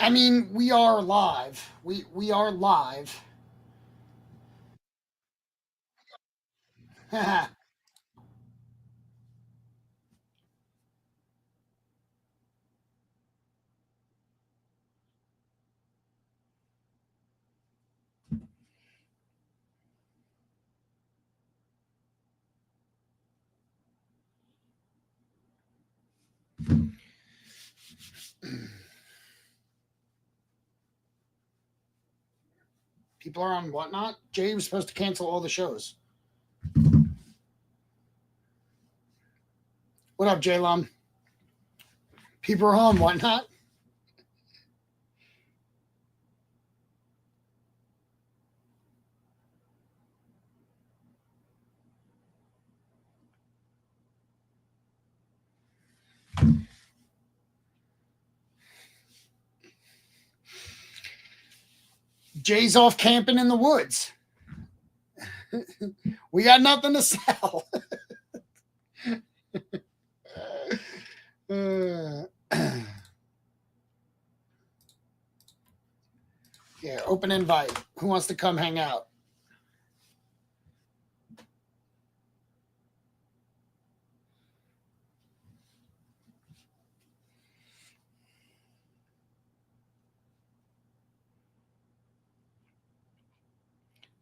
I mean, we are live. We are live. People are on whatnot. Jay was supposed to cancel all the shows. What up, Jay Lum? People are on whatnot. Jay's off camping in the woods. We got nothing to sell. Yeah, open invite. Who wants to come hang out?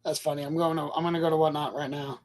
That's funny. I'm gonna go to whatnot right now.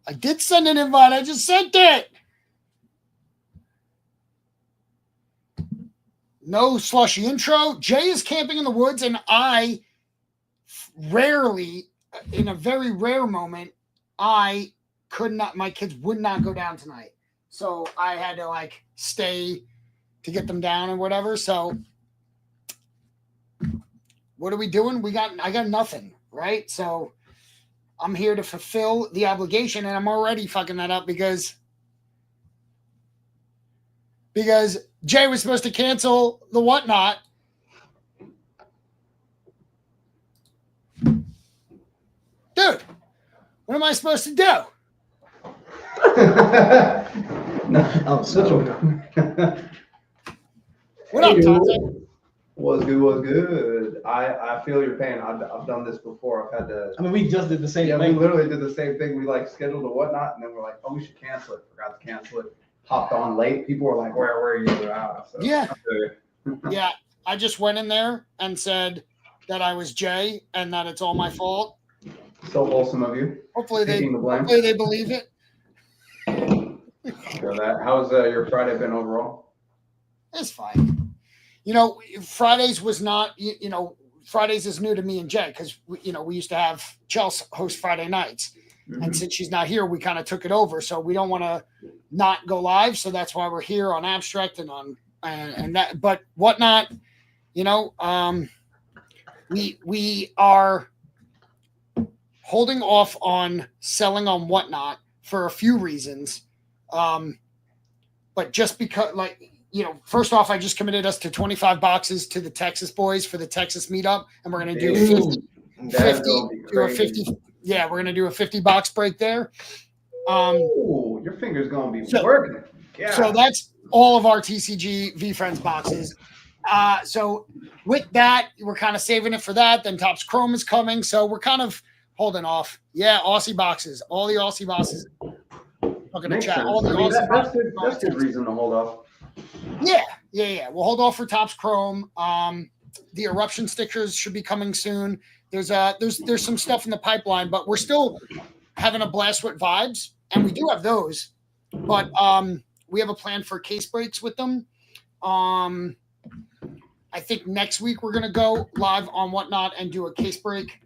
I did send an invite. I just sent it. No slushy intro. Jay is camping in the woods, and I rarely, in a very rare moment, I could not, my kids would not go down tonight. So I had to like stay to get them down and whatever. So what are we doing? I got nothing, right? So I'm here to fulfill the obligation, and I'm already fucking that up because Jay was supposed to cancel the whatnot. Dude, what am I supposed to do? No, such a. What up, Tonto? Was good, was good. I feel your pain. I've done this before. I've had to. I mean, we just did the same Yeah, thing. we literally did the same thing. We like scheduled a whatnot, and then we're like, oh, we should cancel it. Forgot to cancel it. Hopped on late. People were like, where are you? So, yeah. Yeah. I just went in there and said that I was Jay and that it's all my fault. So wholesome of you. Hopefully they believe it. So that. How's your Friday been overall? It's fine. You know, Fridays was not. You know, Fridays is new to me and Jay because we used to have Chelsea host Friday nights, and since she's not here, we kind of took it over. So we don't want to not go live. So that's why we're here on Abstract and on and that. But whatnot, we are holding off on selling on whatnot for a few reasons. But just because, first off, I just committed us to 25 boxes to the Texas boys for the Texas meetup, and we're going to do 50. Yeah, we're going to do a 50 box break there. Your finger's going to be working. Yeah. So that's all of our TCG V-Friends boxes. So with that, we're kind of saving it for that. Then Topps Chrome is coming, so we're kind of holding off. Yeah, Aussie boxes. All the Aussie boxes. Makes sense. All the that's good reason to hold off. Yeah. We'll hold off for Topps Chrome. The eruption stickers should be coming soon. There's some stuff in the pipeline, but we're still having a blast with vibes, and we do have those. But we have a plan for case breaks with them. I think next week we're gonna go live on Whatnot and do a case break.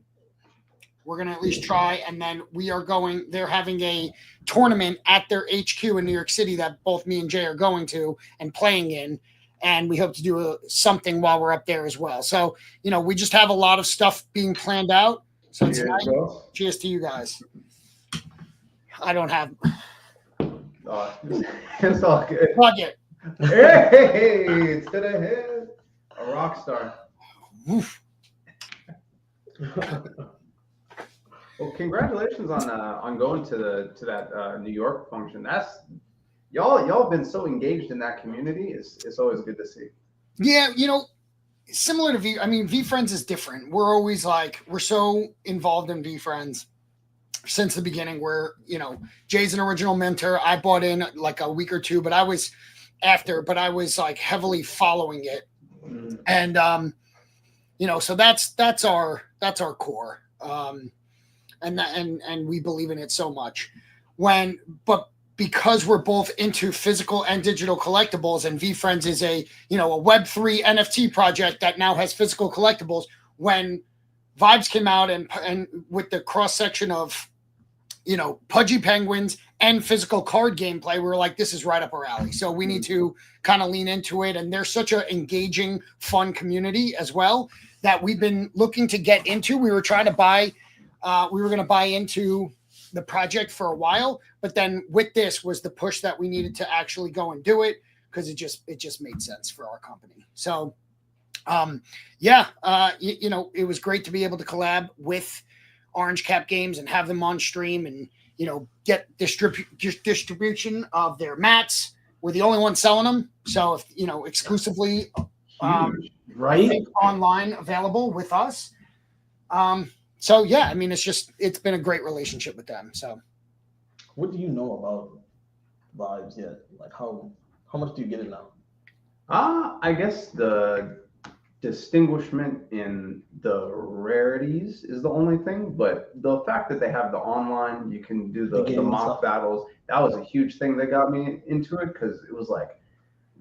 We're gonna at least try, and then we are going. They're having a tournament at their HQ in New York City that both me and Jay are going to and playing in, and we hope to do something while we're up there as well. So we just have a lot of stuff being planned out. So tonight, cheers to you guys. I don't have. It's all good. Plug it. Hey, to the head. A rock star. Well, congratulations on going to that New York function. That's y'all have been so engaged in that community. It's always good to see. Yeah, similar to VFriends is different. We're always we're so involved in VFriends since the beginning. Where Jay's an original mentor. I bought in like a week or two, but I was heavily following it. And so that's our core. And we believe in it so much. But because we're both into physical and digital collectibles, and VFriends is a Web3 NFT project that now has physical collectibles. When Vibes came out and with the cross section of Pudgy Penguins and physical card gameplay, we were like, this is right up our alley. So we need to kind of lean into it. And they're such an engaging, fun community as well that we've been looking to get into. We were trying to buy, we were going to buy into the project for a while, but then with this was the push that we needed to actually go and do it because it just made sense for our company. So, it was great to be able to collab with Orange Cap Games and have them on stream and get distribution of their mats. We're the only ones selling them, so if exclusively right online available with us. So yeah, it's been a great relationship with them. So what do you know about Vibes yet? Like how much do you get it now? I guess the distinguishment in the rarities is the only thing, but the fact that they have the online, you can do the mock battles, that was a huge thing that got me into it because it was like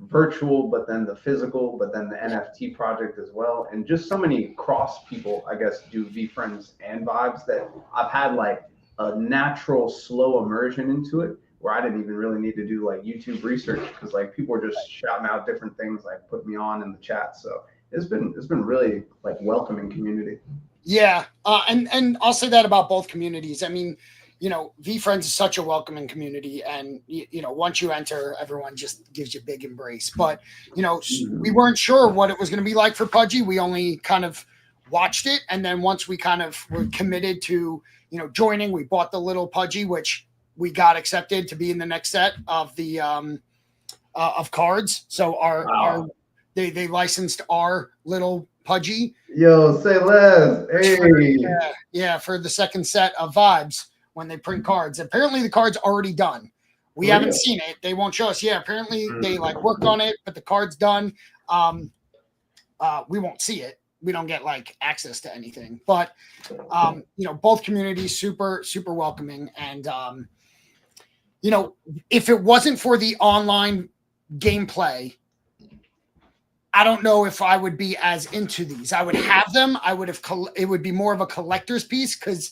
virtual, but then the physical, but then the NFT project as well, and just so many cross people, I guess, do VFriends and Vibes that I've had like a natural slow immersion into it where I didn't even really need to do like YouTube research because like people were just shouting out different things, like put me on in the chat. So it's been really like welcoming community. Yeah. And I'll say that about both communities. VFriends is such a welcoming community, and once you enter, everyone just gives you a big embrace. But we weren't sure what it was going to be like for Pudgy. We only kind of watched it, and then once we kind of were committed to joining, we bought the little Pudgy, which we got accepted to be in the next set of the of cards. So they licensed our little Pudgy. Yo, say less. Hey. Yeah, for the second set of Vibes. When they print cards, apparently the card's already done. We haven't seen it. They won't show us. Yeah, apparently they worked on it, but the card's done. We won't see it. We don't get access to anything. But both communities super super welcoming, and if it wasn't for the online gameplay, I don't know if I would be as into these. I would have them. It would be more of a collector's piece because.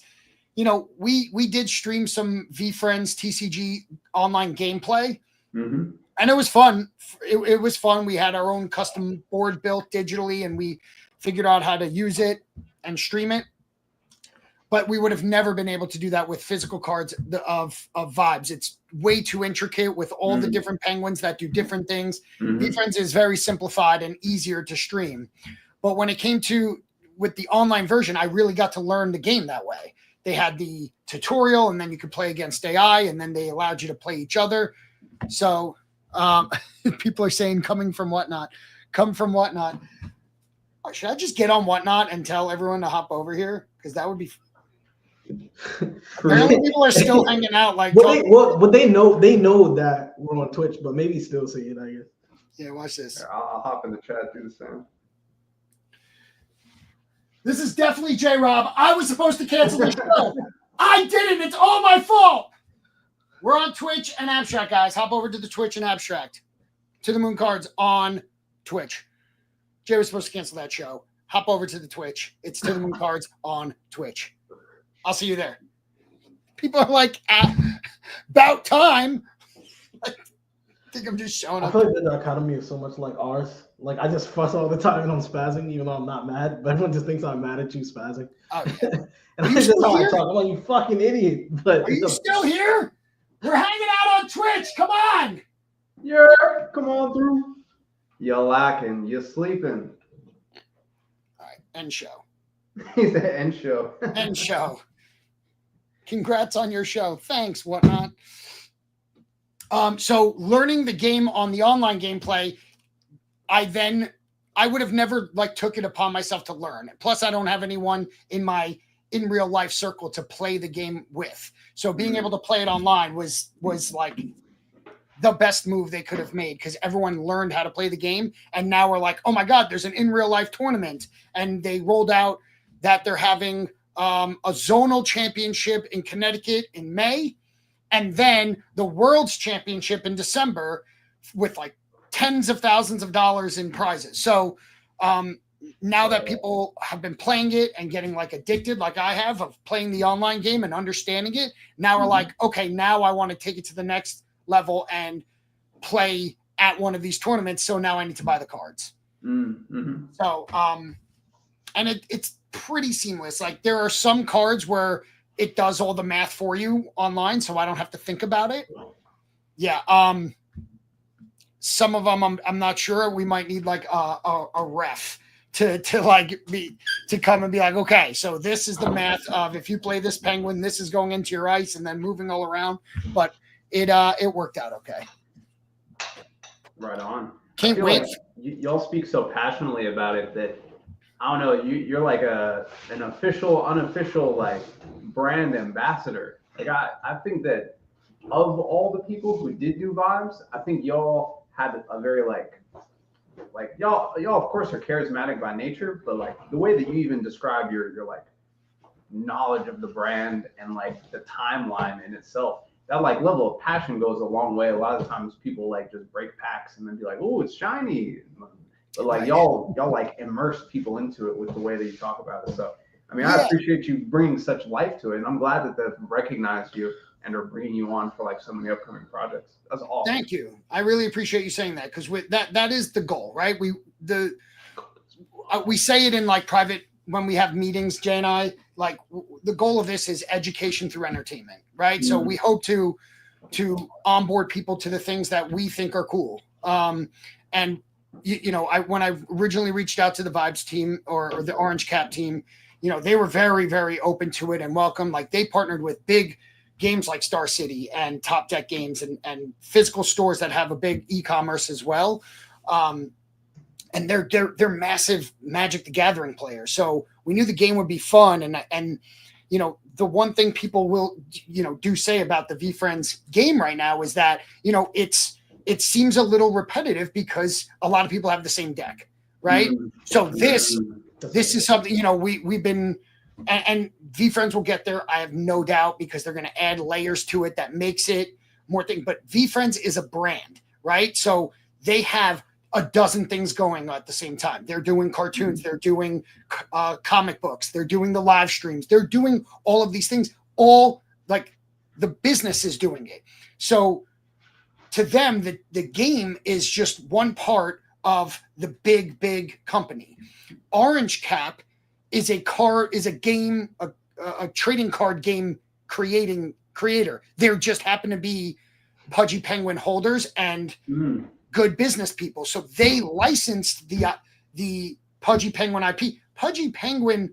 We did stream some VFriends TCG online gameplay, and it was fun. It was fun. We had our own custom board built digitally, and we figured out how to use it and stream it. But we would have never been able to do that with physical cards of Vibes. It's way too intricate with all the different penguins that do different things. VFriends is very simplified and easier to stream. But when it came to with the online version, I really got to learn the game that way. They had the tutorial, and then you could play against AI, and then they allowed you to play each other. So people are saying come from Whatnot. Should I just get on Whatnot and tell everyone to hop over here? Because that would be. Apparently people are still hanging out. But they know that we're on Twitch, but maybe still see it, I guess. Yeah, watch this. Here, I'll hop in the chat, do the same. This is definitely J-Rob. I was supposed to cancel the show. I didn't. It's all my fault. We're on Twitch and Abstract, guys. Hop over to the Twitch and Abstract. To the Moon Cards on Twitch. Jay was supposed to cancel that show. Hop over to the Twitch. It's To the Moon Cards on Twitch. I'll see you there. People are like, about time. I think I'm just showing I up. feel like the dichotomy is so much like ours. Like I just fuss all the time and I'm spazzing, even though I'm not mad. But everyone just thinks I'm mad at you spazzing. Oh, yeah. And Are you that's just still how I here? talk. I'm like, you fucking idiot. But Are you still here? We're hanging out on Twitch. Come on. Yeah, come on through. You're lacking. You're sleeping. All right. End show. He's the end show. End show. Congrats on your show. Thanks, whatnot. So learning the game on the online gameplay, I would have never like took it upon myself to learn. Plus, I don't have anyone in my in real life circle to play the game with. So being able to play it online was like the best move they could have made because everyone learned how to play the game. And now we're like, oh my God, there's an in real life tournament. And they rolled out that they're having a zonal championship in Connecticut in May. And then the World's Championship in December with like tens of thousands of dollars in prizes. So now that people have been playing it and getting like addicted, like I have, of playing the online game and understanding it, now we're like, okay, now I want to take it to the next level and play at one of these tournaments. So now I need to buy the cards. Mm-hmm. So, and it's pretty seamless. Like there are some cards where it does all the math for you online, so I don't have to think about it. Yeah. Some of them I'm not sure. We might need like a ref to like to come and be like, okay, so this is the math of if you play this penguin, this is going into your ice and then moving all around. But it worked out okay. Right on. Can't I feel wait. like y'all speak so passionately about it that I don't know. You're like an official, unofficial like brand ambassador. Like I think that of all the people who did do Vibes, I think y'all had a very like y'all of course are charismatic by nature, but like the way that you even describe your like knowledge of the brand and like the timeline in itself, that like level of passion goes a long way. A lot of times people like just break packs and then be like, oh, it's shiny. But like y'all like immerse people into it with the way that you talk about it. So I mean, I appreciate you bringing such life to it, and I'm glad that they've recognized you and are bringing you on for like some of the upcoming projects. That's awesome. Thank you. I really appreciate you saying that because that is the goal, right? We say it in like private when we have meetings, Jay and I. Like the goal of this is education through entertainment, right? So we hope to onboard people to the things that we think are cool. And you know, when I originally reached out to the Vibes team or the Orange Cap team, you know, they were very, very open to it and welcome. Like they partnered with big games like Star City and Top Deck Games and physical stores that have a big e-commerce as well. And they're massive Magic the Gathering players. So we knew the game would be fun. And you know, the one thing people will, you know, do say about the VFriends game right now is that, you know, it seems a little repetitive because a lot of people have the same deck, right? So this is something, you know, we've been, and VFriends will get there, I have no doubt, because they're going to add layers to it that makes it more thing. But VFriends is a brand, right? So they have a dozen things going on at the same time. They're doing cartoons, they're doing comic books, they're doing the live streams, they're doing all of these things, all like the business is doing it. So to them, the game is just one part of the big company. Orange Cap is a game, a trading card game creator. There just happen to be Pudgy Penguin holders and good business people. So they licensed the Pudgy Penguin IP. Pudgy Penguin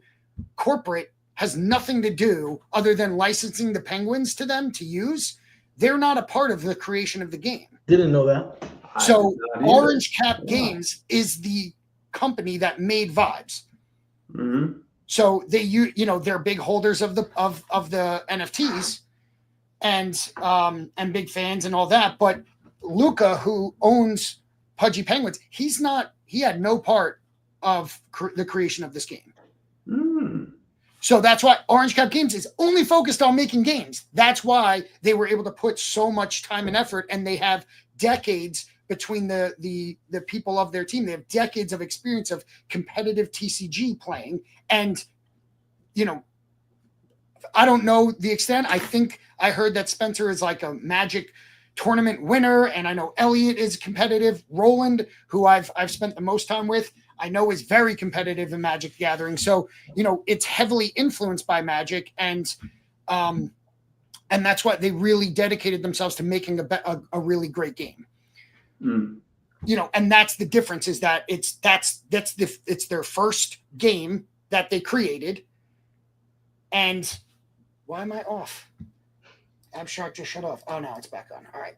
corporate has nothing to do other than licensing the penguins to them to use. They're not a part of the creation of the game. Didn't know that. So Orange Cap Games is the company that made Vibes. So you know, they're big holders of the NFTs and big fans and all that. But Luca, who owns Pudgy Penguins, he had no part of the creation of this game. So that's why Orange Cap Games is only focused on making games. That's why they were able to put so much time and effort, and they have decades between the people of their team. They have decades of experience of competitive TCG playing, and I don't know the extent. I think I heard that Spencer is like a Magic tournament winner, and I know Elliot is competitive. Roland, who I've spent the most time with, I know is very competitive in Magic the Gathering. So it's heavily influenced by Magic, and that's why they really dedicated themselves to making a really great game. Mm. And that's the difference, is that it's their first game that they created. And why am I off? Abstract just shut off. Oh, no, it's back on. All right.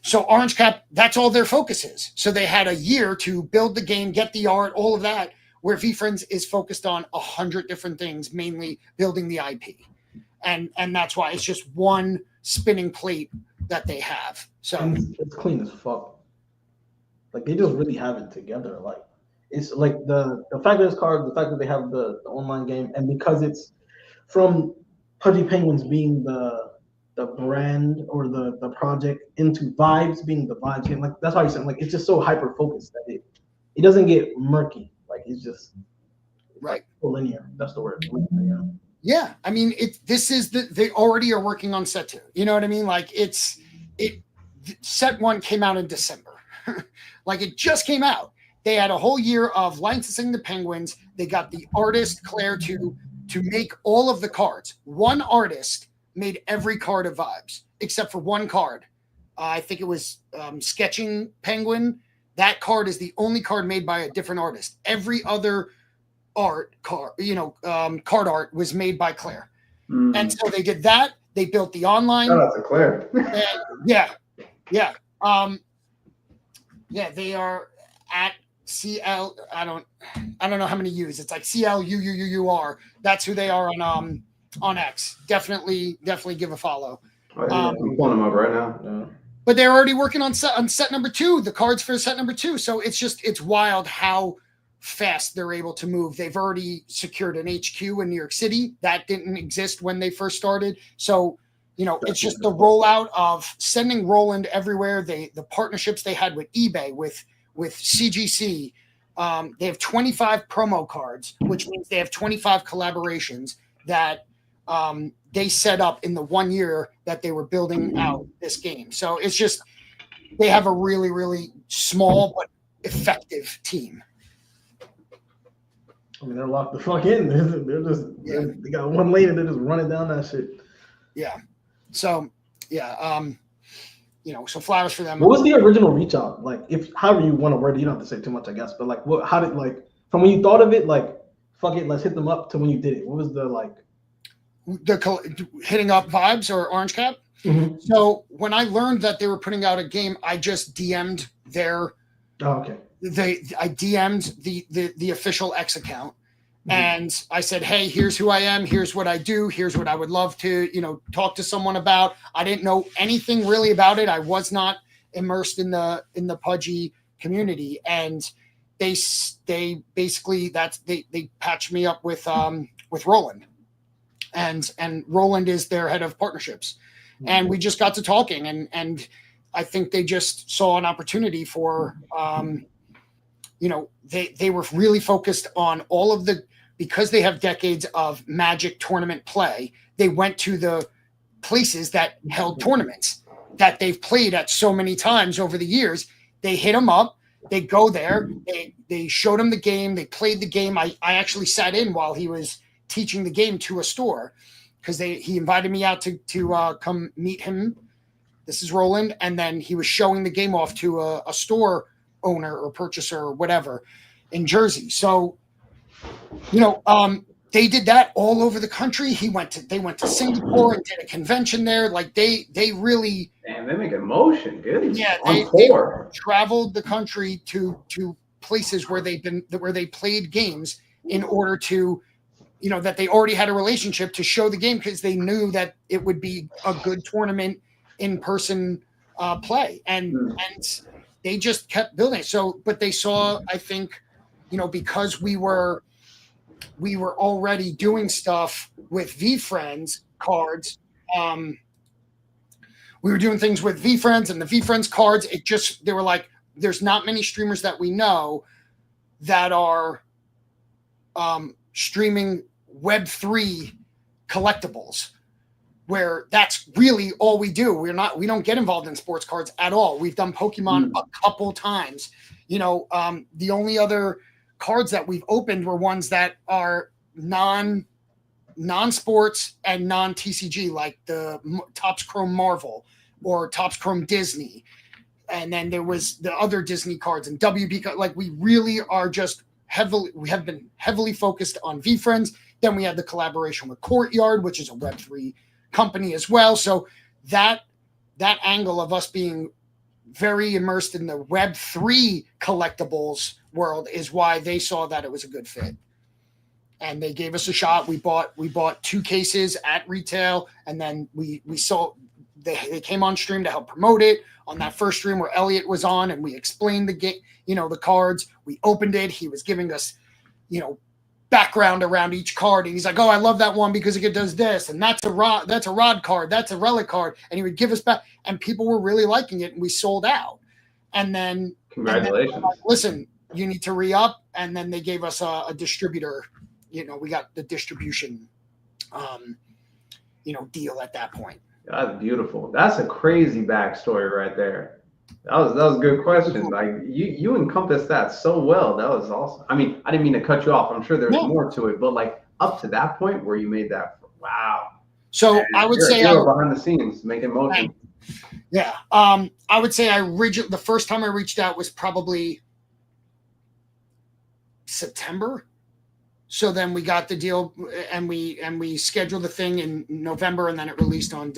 So Orange Cap, that's all their focus is. So they had a year to build the game, get the art, all of that, where VeeFriends is focused on 100 different things, mainly building the IP. And that's why it's just one spinning plate that they have. So and it's clean as fuck. Like, they just really have it together. Like, it's like the fact that it's cards, the fact that they have the online game, and because it's from Pudgy Penguins being the brand or the project, into Vibes being the Vibes game. Like, that's why you're saying, like, it's just so hyper focused that it doesn't get murky. Like, it's just right. Like linear. That's the word. Linear. Yeah. I mean, they already are working on set 2. You know what I mean? Like, set 1 came out in December. Like, it just came out. They had a whole year of licensing the Penguins. They got the artist Claire to make all of the cards. One artist made every card of Vibes except for one card. I think it was Sketching Penguin. That card is the only card made by a different artist. Every other card art was made by Claire. Mm. And so they did that. They built the online. Shout out to Claire. Yeah. They are at CL. I don't know how many U's. It's like CLUUUR. That's who they are on X. Definitely give a follow. I'm pulling them up right now. Yeah. But they're already working on set number 2, the cards for set number 2. So it's wild how fast they're able to move. They've already secured an HQ in New York City that didn't exist when they first started. So it's just the rollout of sending Roland everywhere. The partnerships they had with eBay, with CGC. They have 25 promo cards, which means they have 25 collaborations that they set up in the 1 year that they were building out this game. So it's just, they have a really, really small but effective team. I mean, they're locked the fuck in. They're just, they got one lane and they're just running down that shit. Yeah. So, so flowers for them. What was the original reach out? Like, however you want to word it, you don't have to say too much, I guess, but like, how did, like, from when you thought of it, like, fuck it, let's hit them up, to when you did it? What was the, like? The hitting up Vibes or Orange Cap? Mm-hmm. So when I learned that they were putting out a game, I just DM'd their. Oh, okay. I DM'd the official X account, and I said, hey, here's who I am. Here's what I do. Here's what I would love to, talk to someone about. I didn't know anything really about it. I was not immersed in the Pudgy community, and they basically they patched me up with Roland, and Roland is their head of partnerships, and we just got to talking, and I think they just saw an opportunity for they were really focused on all of because they have decades of Magic tournament play. They went to the places that held tournaments that they've played at so many times over the years. They hit them up. They go there. They showed him the game. They played the game. I actually sat in while he was teaching the game to a store, because he invited me out to come meet him. This is Roland. And then he was showing the game off to a store owner or purchaser or whatever in Jersey. So, they did that all over the country. They went to Singapore and did a convention there. Like they really. Damn, they make emotion, dude. Yeah, they traveled the country to places where they played games in order to, that they already had a relationship to show the game, because they knew that it would be a good tournament in person play, and they just kept building. So, but they saw, I think, because we were already doing stuff with VeeFriends cards, we were doing things with VFriends and the VFriends cards. They were like, there's not many streamers that we know that are streaming Web3 collectibles, where that's really all we do. We don't get involved in sports cards at all. We've done Pokemon a couple times. The only other cards that we've opened were ones that are non-sports and non-TCG, like the Topps Chrome Marvel or Topps Chrome Disney. And then there was the other Disney cards and WB. Like, we really are just we have been heavily focused on VFriends. Then we had the collaboration with Courtyard, which is a Web3 company as well. So that angle of us being very immersed in the Web3 collectibles world is why they saw that it was a good fit. And they gave us a shot. We bought 2 cases at retail, and then we saw they came on stream to help promote it. On that first stream where Elliot was on, and we explained the game, the cards. We opened it. He was giving us, background around each card, and he's like, "Oh, I love that one because it does this, and that's a rod card, that's a relic card," and he would give us back, and people were really liking it, and we sold out. And then congratulations. Like, listen, you need to re-up, and then they gave us a distributor. We got the distribution, deal at that point. That's beautiful. That's a crazy backstory right there. That was a good question. Like, you encompassed that so well. That was awesome. I mean, I didn't mean to cut you off. I'm sure there's more to it, but like up to that point where you made that, wow. So man, I would say behind the scenes making motion. Yeah. I would say the first time I reached out was probably September. So then we got the deal, and we scheduled the thing in November, and then it released in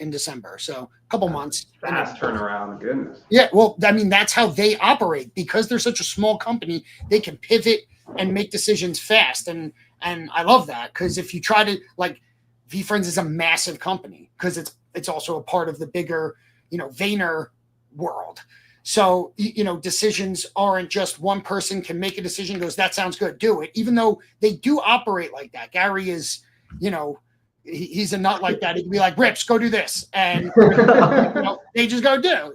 December. So a couple months. Fast turnaround, goodness. Yeah, well, I mean, that's how they operate. Because they're such a small company, they can pivot and make decisions fast. And I love that, because if you try to, like, VFriends is a massive company because it's also a part of the bigger, Vayner world. So, decisions aren't just one person can make a decision, goes, that sounds good, do it. Even though they do operate like that. Gary is, he's a nut like that. He can be like, Rips, go do this. And they just go do,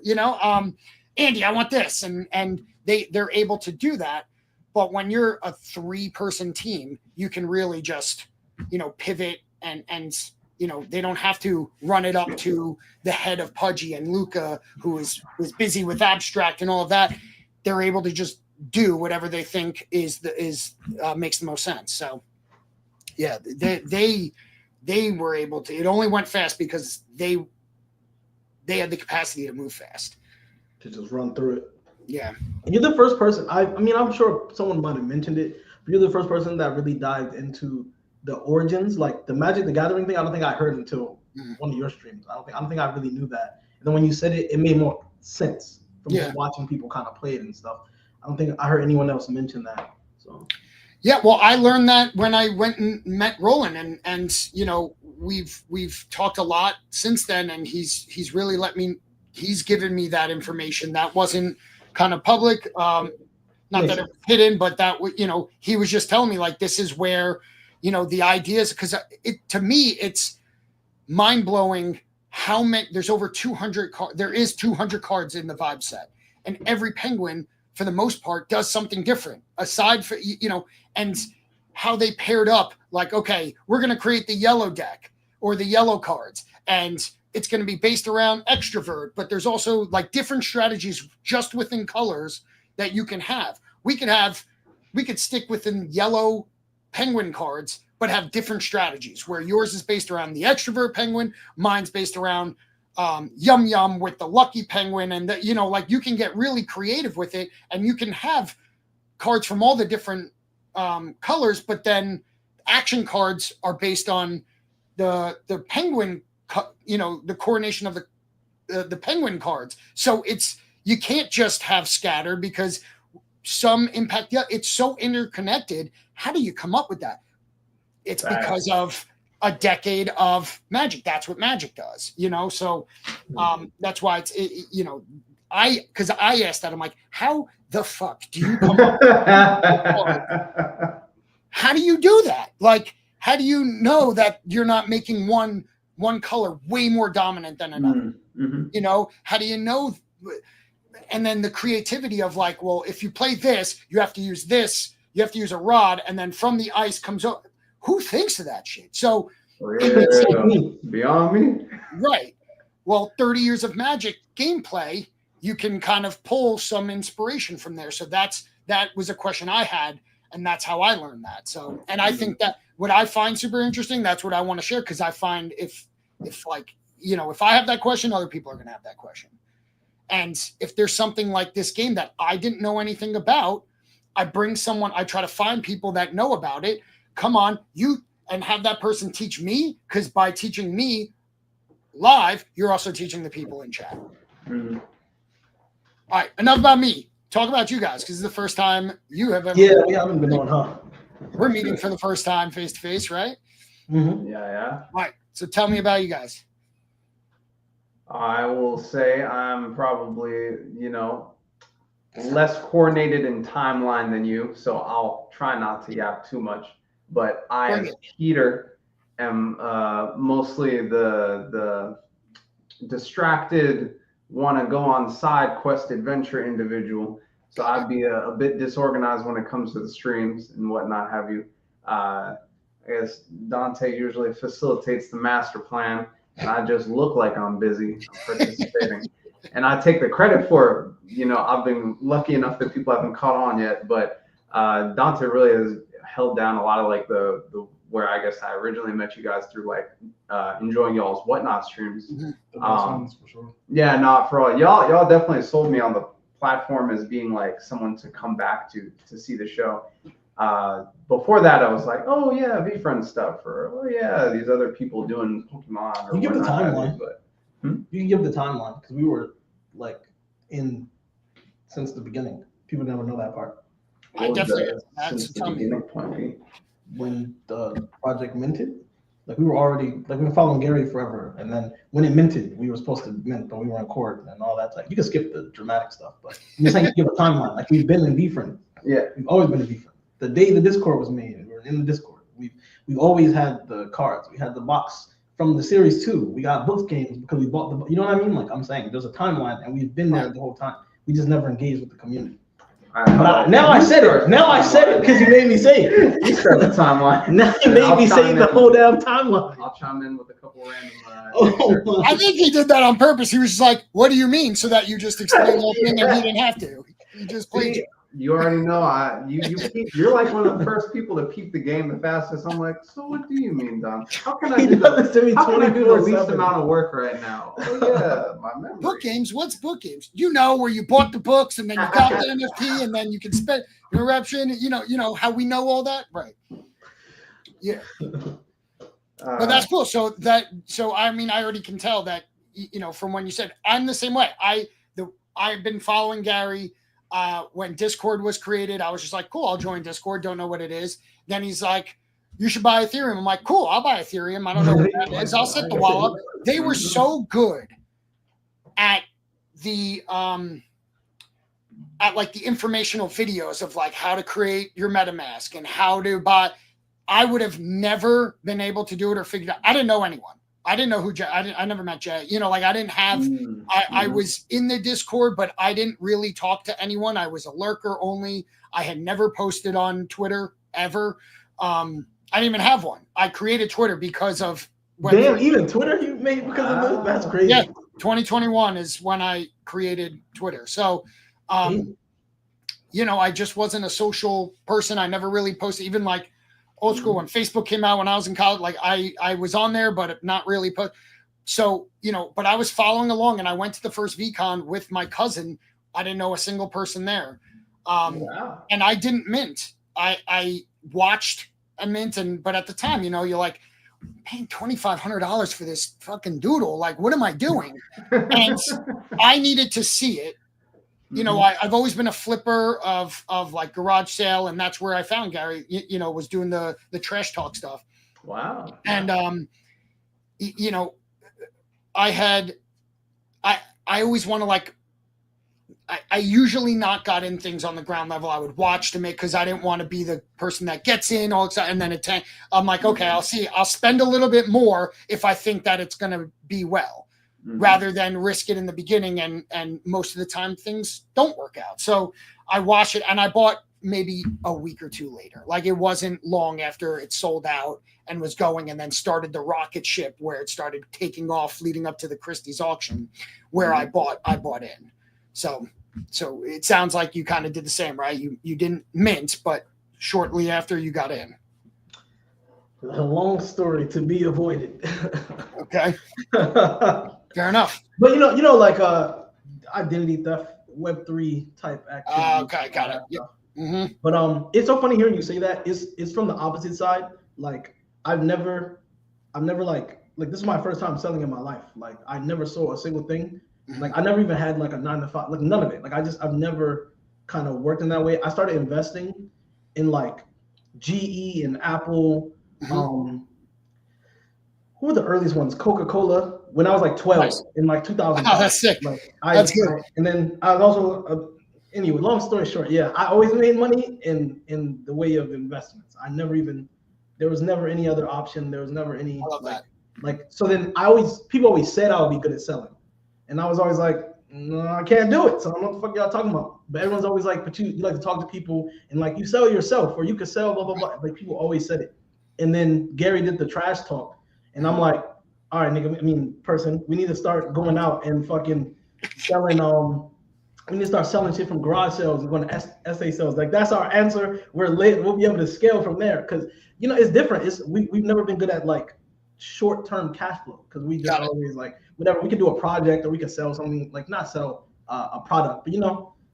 Andy, I want this. And they're able to do that. But when you're a 3-person team, you can really just, pivot and they don't have to run it up to the head of Pudgy and Luca, who was busy with abstract and all of that. They're able to just do whatever they think makes the most sense. So, yeah, they were able to. It only went fast because they had the capacity to move fast, to just run through it. Yeah, and you're the first person. I mean, I'm sure someone might have mentioned it, but you're the first person that really dived into the origins, like the Magic the Gathering thing. I don't think I heard until one of your streams. I don't think I really knew that. And then when you said it, it made more sense from just watching people kind of play it and stuff. I don't think I heard anyone else mention that. So yeah, well, I learned that when I went and met Roland, and we've talked a lot since then, and he's really he's given me that information that wasn't kind of public, not that it was hidden, but that he was just telling me, like, this is where the ideas, because to me it's mind-blowing how many. There's over 200 there is 200 cards in the Vibe set, and every penguin for the most part does something different aside for and how they paired up, like, okay, we're going to create the yellow deck or the yellow cards, and it's going to be based around extrovert, but there's also like different strategies just within colors that you can have. We could stick within yellow penguin cards, but have different strategies, where yours is based around the extrovert penguin, mine's based around Yum Yum with the lucky penguin, and like, you can get really creative with it, and you can have cards from all the different colors, but then action cards are based on the penguin, the coordination of the penguin cards. So you can't just have scattered, because some impact. Yeah, it's so interconnected. How do you come up with that? It's because of a decade of Magic. That's what Magic does, So that's why because I asked that, I'm like, how the fuck do you come up? How do you do that? Like, how do you know that you're not making one one color way more dominant than another? You know, how do you know? And then the creativity of like, well, if you play this, you have to use this, you have to use a rod, and then from the ice comes up. Who thinks of that shit? So beyond me. Right. Well, 30 years of Magic gameplay, you can kind of pull some inspiration from there. So that was a question I had, and that's how I learned that. So, and I think that what I find super interesting, that's what I want to share, because I find if like, you know, if I have that question, other people are going to have that question. And if there's something like this game that I didn't know anything about, I bring someone, I try to find people that know about it. Come on, and have that person teach me, because by teaching me live, you're also teaching the people in chat. Mm-hmm. All right, enough about me. Talk about you guys, because this is the first time you have ever. Yeah, we haven't been on, huh? We're meeting for the first time face to face, right? Mm-hmm. Yeah. All right, so tell me about you guys. I will say I'm probably, you know, less coordinated in timeline than you, so I'll try not to yap too much. But I, as Peter, am mostly the distracted, want to go on side quest adventure individual. So I'd be a bit disorganized when it comes to the streams and whatnot have you. I guess Dante usually facilitates the master plan, and I just look like I'm busy participating. And I take the credit for it. You know, I've been lucky enough that people haven't caught on yet, but Dante really has held down a lot of like the where I guess I originally met you guys through like enjoying y'all's whatnot streams. For sure. Yeah, not for all y'all definitely sold me on the platform as being like someone to come back to see the show. Before that, I was like, oh yeah, VFriend stuff, or oh yeah, these other people doing Pokemon. Or you give the timeline, but you can give the timeline, because we were like in since the beginning. People never know that part. I definitely. Since the beginning point. When the project minted, like we were already like we've been following Gary forever, and then when it minted, we were supposed to mint, but we were in court and all that. Like you can skip the dramatic stuff, but I'm just saying give a timeline. Like we've been in VFriend. Yeah, we've always been in VFriend. The day the Discord was made, we were in the Discord. We've always had the cards. We had the box from the series 2. We got both games because we bought the. You know what I mean? Like I'm saying, there's a timeline, and we've been there the whole time. We just never engaged with the community. Now I said it. Now I said it because you made me say it. You start the timeline. Now you made me say the whole damn timeline. I'll chime in with a couple random. I think he did that on purpose. He was just like, "What do you mean?" So that you just explained the whole thing, and he didn't have to. He just played you. You already know. You're like one of the first people to peep the game the fastest. I'm like, so what do you mean, Don? How can I do the least amount of work right now? Oh yeah, my memory. Book games. What's book games? You know, where you bought the books and then you got the NFT and then you can spend interruption. You know how we know all that, right? Yeah. But that's cool. So I mean, I already can tell that, you know, from when you said I'm the same way. I've been following Gary. When Discord was created, I was just like, cool, I'll join Discord. Don't know what it is. Then he's like, you should buy Ethereum. I'm like, cool, I'll buy Ethereum. I don't know what that is. I'll set the wall up. They were so good at the like the informational videos of like how to create your MetaMask and how to buy. I would have never been able to do it or figured out. I didn't know anyone. I didn't know who Jay. I never met Jay. You know, like I didn't have. I was in the Discord, but I didn't really talk to anyone. I was a lurker only. I had never posted on Twitter ever. I didn't even have one. I created Twitter because of. Damn, even Twitter you made because of this? That's crazy. Yeah, 2021 is when I created Twitter. So, you know, I just wasn't a social person. I never really posted, even like. Old school when Facebook came out when I was in college, like I was on there, but not really put. So, you know, but I was following along and I went to the first VCon with my cousin. I didn't know a single person there. And I didn't mint. I watched a mint but at the time, you know, you're like paying $2,500 for this fucking doodle. Like, what am I doing? And I needed to see it. You know, I've always been a flipper of like garage sale, and that's where I found Gary. You know, was doing the trash talk stuff. Wow. And you know, I always want to like. I usually not got in things on the ground level. I would watch to make, because I didn't want to be the person that gets in all excited and then I'm like, okay, I'll see. I'll spend a little bit more if I think that it's going to be well, rather than risk it in the beginning. And most of the time things don't work out. So I watch it, and I bought maybe a week or two later. Like, it wasn't long after it sold out and was going, and then started the rocket ship where it started taking off leading up to the Christie's auction, where I bought in. So it sounds like you kind of did the same, right? You didn't mint, but shortly after you got in. A long story to be avoided. Okay. Fair enough. But you know, like identity theft, Web3 type activity. Okay, got it. Yep. Mm-hmm. But it's so funny hearing you say that. It's from the opposite side. Like, I've never like this is my first time selling in my life. Like, I never saw a single thing. Like, I never even had like a 9-to-5, like none of it. Like, I've never kind of worked in that way. I started investing in like GE and Apple. Who were the earliest ones? Coca-Cola, when I was like 12, nice. In like 2000. Oh, that's sick. Like, that's good. And then I was also anyway, long story short, yeah, I always made money in the way of investments. There was never any other option. There was never any so then people always said I would be good at selling. And I was always like, no, I can't do it. So I don't know what the fuck y'all talking about. But everyone's always like, but you like to talk to people and like you sell yourself, or you could sell blah blah blah. Like, people always said it. And then Gary did the trash talk, and I'm like, all right, nigga, person, we need to start going out and fucking selling. We need to start selling shit from garage sales and going to SA sales. Like, that's our answer. We're lit. We'll be able to scale from there, because it's different. We've never been good at like short-term cash flow, because we just always like whatever. We can do a project, or we can sell something, like not sell a product, but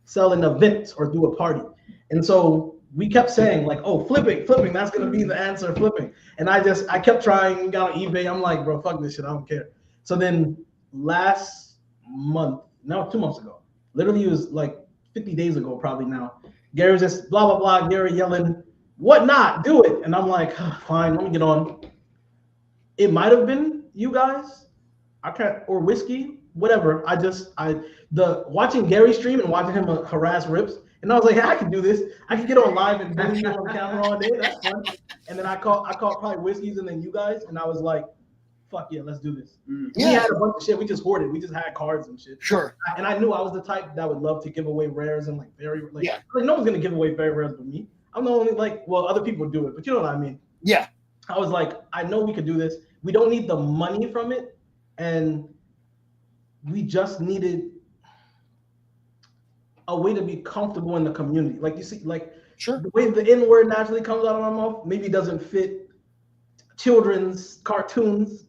sell an event or do a party. And so we kept saying like, oh, flipping, that's gonna be the answer, flipping. And I kept trying, got on eBay. I'm like, bro, fuck this shit, I don't care. So then last month, 2 months ago, literally it was like 50 days ago probably now, Gary was just blah blah blah, Gary yelling, what not, do it. And I'm like, fine, let me get on. It might have been you guys, or whiskey, whatever. Watching Gary stream and watching him harass Rips, and I was like, hey, I can do this. I can get on live and be on camera all day. That's fun. And then I caught probably whiskeys and then you guys, and I was like, fuck yeah, let's do this. We had a bunch of shit. We just hoarded. We just had cards and shit. Sure. And I knew I was the type that would love to give away rares and like no one's gonna give away very rares but me. I'm the only other people would do it, but you know what I mean. Yeah. I was like, I know we could do this. We don't need the money from it, and we just needed a way to be comfortable in the community. Like, you see, like, sure, the way the N word naturally comes out of my mouth maybe doesn't fit children's cartoons,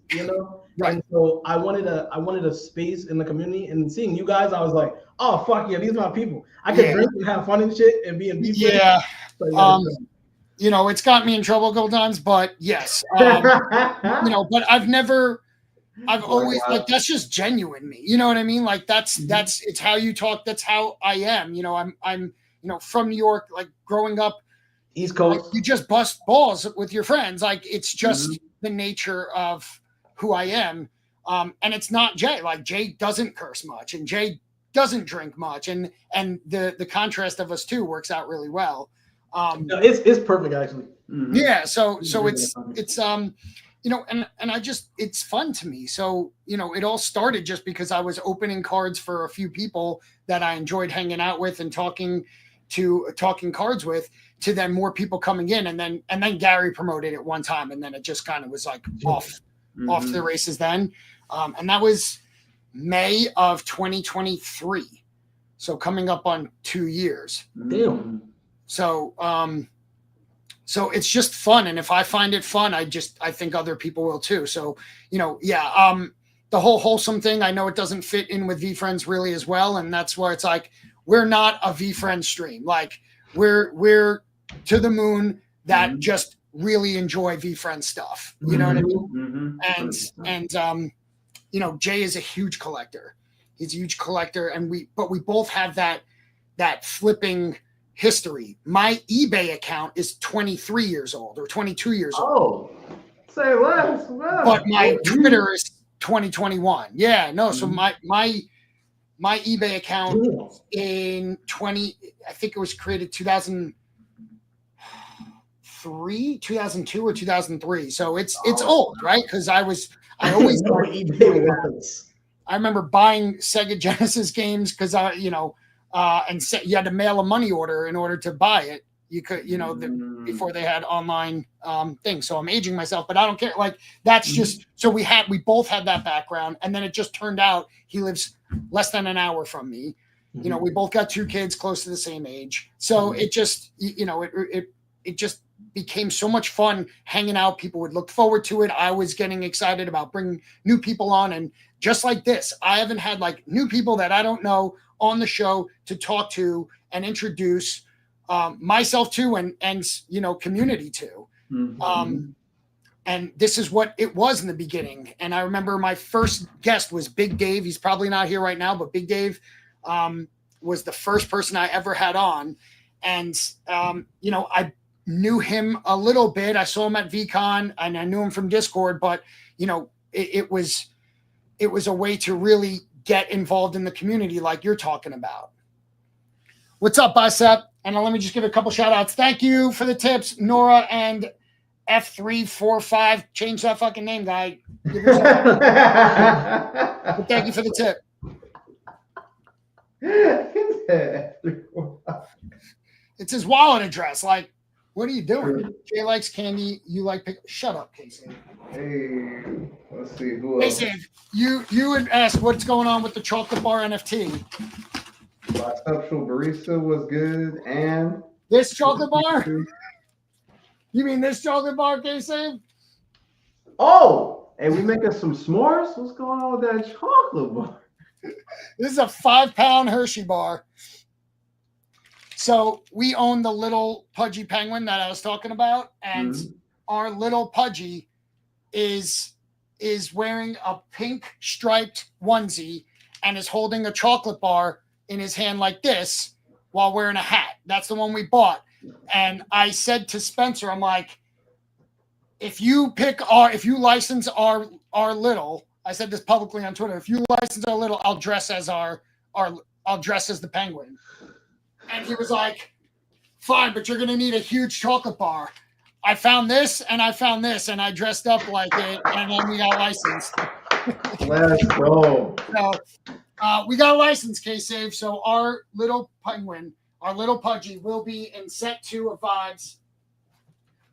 Right. And so I wanted a space in the community, and seeing you guys, I was like, oh fuck yeah, these are my people. I could drink and have fun and shit and be in people. Yeah. So, it's got me in trouble a couple times, but yes, but I've always like, that's just genuine me. You know what I mean? Like, that's it's how you talk. That's how I am. I'm from New York, like growing up East Coast. Like, you just bust balls with your friends. Like, it's just the nature of who I am. And it's not Jay. Like, Jay doesn't curse much, and Jay doesn't drink much, and the contrast of us two works out really well. No, it's perfect actually. Yeah, so it's and I just, it's fun to me. So it all started just because I was opening cards for a few people that I enjoyed hanging out with and talking cards with, to then more people coming in, and then Gary promoted it one time, and then it just kind of was like off to the races then. And that was May of 2023, so coming up on 2 years. Damn. So so it's just fun, and if I find it fun, I think other people will too. So the whole wholesome thing, I know it doesn't fit in with VeeFriends really as well, and that's why it's like, we're not a VeeFriends stream. Like, we're to the moon that just really enjoy VeeFriends stuff. You know what I mean? And Jay is a huge collector. He's a huge collector, and we both have that flipping history. My eBay account is 23 years old or 22 years old. Oh, say less. But my Twitter is 2021. Yeah, no. So my my eBay account Damn. in I think it was created 2002 or 2003. So it's old, right? Because I always know what eBay was. I remember buying Sega Genesis games because you had to mail a money order in order to buy it. You could, before they had online things. So I'm aging myself, but I don't care. Like that's just so we both had that background, and then it just turned out he lives less than an hour from me. Mm-hmm. We both got 2 kids close to the same age, so it just it just became so much fun hanging out. People would look forward to it. I was getting excited about bringing new people on, and just like this, I haven't had like new people that I don't know on the show to talk to and introduce myself to and community to. Mm-hmm. And this is what it was in the beginning. And I remember my first guest was Big Dave. He's probably not here right now, but Big Dave was the first person I ever had on. And, I knew him a little bit. I saw him at VCon and I knew him from Discord, but, it was a way to really get involved in the community like you're talking about. What's up, Bicep? And let me just give a couple shout outs. Thank you for the tips, Nora and F345. Change that fucking name, guy. But thank you for the tip. It's his wallet address. Like, what are you doing? Jay likes candy. You like pickle. Shut up, Casey. Hey, let's see who else. Casey, you would ask what's going on with the chocolate bar NFT. Bisexual Barista was good, and this chocolate bar? You mean this chocolate bar, Casey? Oh, hey, we making some s'mores? What's going on with that chocolate bar? This is a 5-pound Hershey bar. So we own the little pudgy penguin that I was talking about, and our little pudgy is wearing a pink striped onesie and is holding a chocolate bar in his hand like this while wearing a hat. That's the one we bought. And I said to Spencer, I'm like, if you license our little, I said this publicly on Twitter, if you license our little, I'll dress as the penguin. And he was like, fine, but you're going to need a huge chocolate bar. I found this and I dressed up like it, and then we got licensed. Let's go. So, we got a license, K-Save. So our little penguin, our little pudgy, will be in set 2 of VODs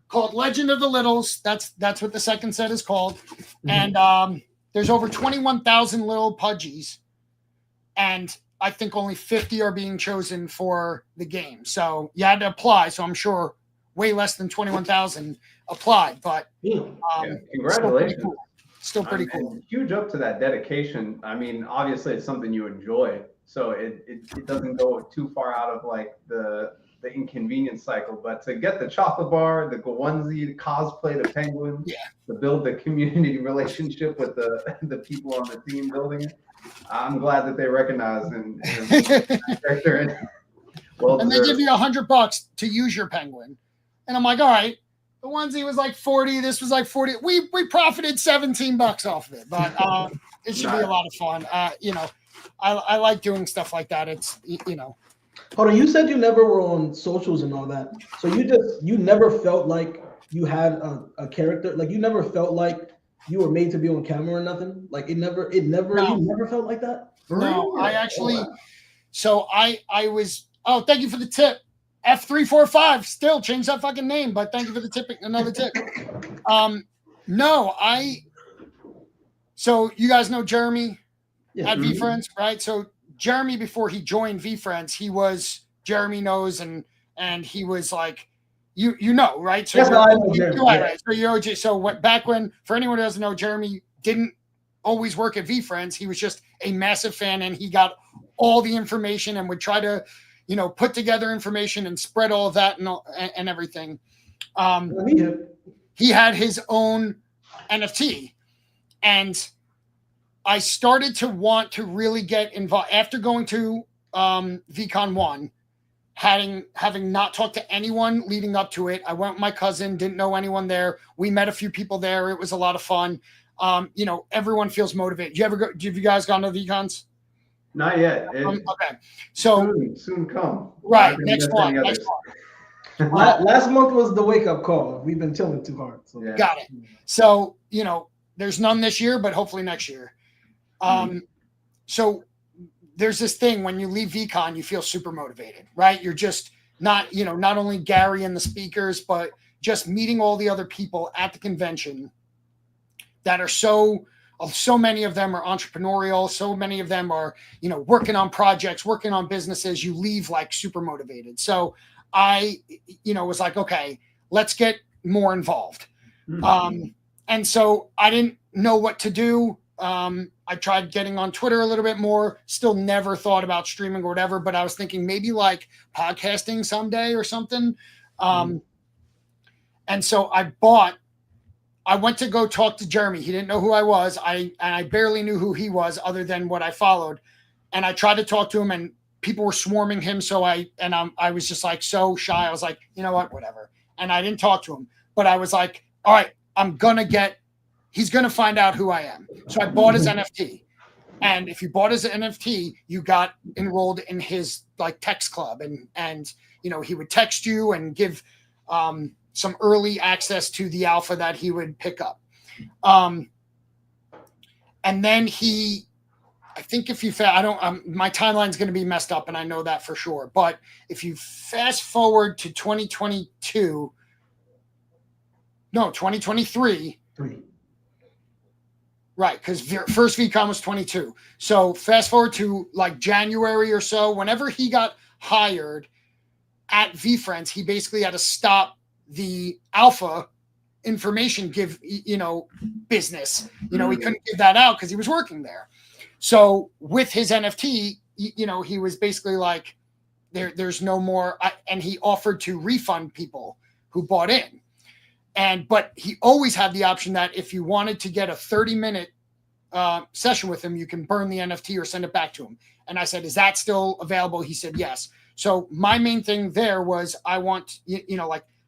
called Legend of the Littles. That's what the second set is called. And there's over 21,000 little pudgies, and I think only 50 are being chosen for the game. So you had to apply. So I'm sure way less than 21,000 applied. But congratulations. Still pretty cool. Huge up to that dedication. I mean, obviously it's something you enjoy, so it doesn't go too far out of like the inconvenience cycle. But to get the chocolate bar, the onesie, the cosplay, the penguin, to build the community relationship with the people on the team building it, I'm glad that they recognize and well, and they give you $100 to use your penguin, and I'm like, all right. The onesie was like 40. This was like 40. We profited $17 off of it, but it should be a lot of fun. I like doing stuff like that. It's Hold on, you said you never were on socials and all that. So you never felt like you had a character, like you never felt like you were made to be on camera or nothing. Like you never felt like that. No, I actually. So I was. Oh, thank you for the tip. F345 still change that fucking name, but thank you for the tip. Another tip. So you guys know Jeremy at VFriends, right? So Jeremy, before he joined VFriends, he was Jeremy knows, and he was like, right? So I know Jeremy. Right. So you're OG. So back when, for anyone who doesn't know, Jeremy didn't always work at VFriends. He was just a massive fan, and he got all the information and would try to put together information and spread all of that and everything. He had his own NFT, and I started to want to really get involved after going to VCon 1, having not talked to anyone leading up to it. I went with my cousin, didn't know anyone there. We met a few people there. It was a lot of fun. Everyone feels motivated. Have you guys gone to VCons? Not yet. Okay, so soon come. Right, next month. Last month was the wake up call. We've been chilling too hard. So. Yeah. Got it. So there's none this year, but hopefully next year. So there's this thing when you leave VCon, you feel super motivated, right? You're just not only Gary and the speakers, but just meeting all the other people at the convention that are so many of them are entrepreneurial. So many of them are, working on projects, working on businesses. You leave like super motivated. So I, was like, okay, let's get more involved. And so I didn't know what to do. I tried getting on Twitter a little bit more, still never thought about streaming or whatever, but I was thinking maybe like podcasting someday or something. And so I went to go talk to Jeremy. He didn't know who I was. I barely knew who he was other than what I followed. And I tried to talk to him and people were swarming him. So I was just like so shy. I was like, you know what, whatever. And I didn't talk to him, but I was like, all right, he's going to find out who I am. So I bought his NFT. And if you bought his NFT, you got enrolled in his like text club and he would text you and give some early access to the alpha that he would pick up. And then I think if you my timeline's going to be messed up and I know that for sure. But if you fast forward to 2023, right, because first VCon was 22. So fast forward to like January or so, whenever he got hired at VFriends, he basically had to stop the alpha information business. He couldn't give that out because he was working there. So with his NFT, he was basically like, there's no more, and he offered to refund people who bought in. But he always had the option that if you wanted to get a 30-minute session with him, you can burn the NFT or send it back to him. And I said, is that still available? He said, yes. So my main thing there was I want,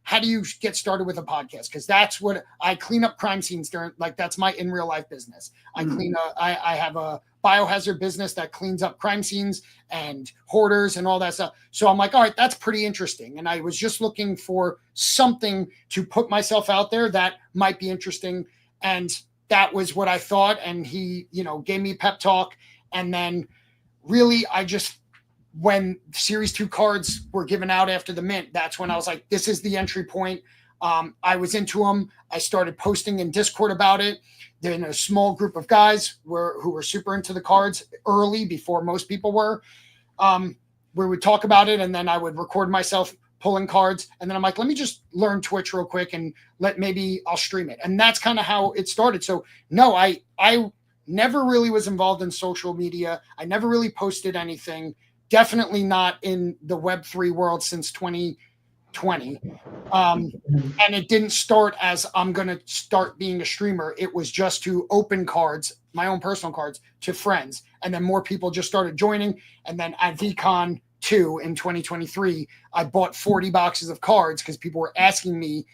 how do you get started with a podcast? Because that's what I clean up crime scenes during, that's my in real life business. I have a biohazard business that cleans up crime scenes and hoarders and all that stuff. So I'm like, all right, that's pretty interesting. And I was just looking for something to put myself out there that might be interesting. And that was what I thought. And he, gave me pep talk. And then really, when Series 2 cards were given out after the mint, that's when I was like, this is the entry point. I was into them. I started posting in Discord about it. Then a small group of guys who were super into the cards early before most people were. We would talk about it and then I would record myself pulling cards. And then I'm like, let me just learn Twitch real quick and maybe I'll stream it. And that's kind of how it started. So no, I never really was involved in social media. I never really posted anything. Definitely not in the Web3 world since 2020. And it didn't start as I'm going to start being a streamer. It was just to open cards, my own personal cards, to friends. And then more people just started joining. And then at VCon 2 in 2023, I bought 40 boxes of cards because people were asking me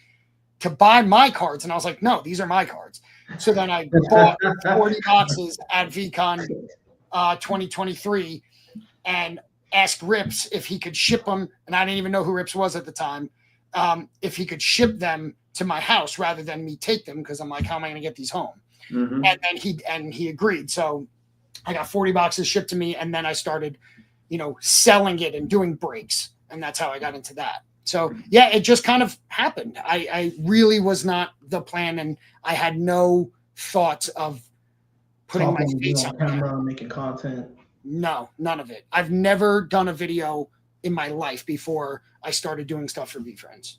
to buy my cards. And I was like, no, these are my cards. So then I bought 40 boxes at VCon 2023 and asked Rips if he could ship them. And I didn't even know who Rips was at the time. If he could ship them to my house rather than me take them. Cause I'm like, how am I going to get these home? And then he agreed. So I got 40 boxes shipped to me. And then I started, selling it and doing breaks. And that's how I got into that. So yeah, it just kind of happened. I really was not the plan. And I had no thoughts of putting my face on camera, making content. No, none of it. I've never done a video in my life before I started doing stuff for VFriends.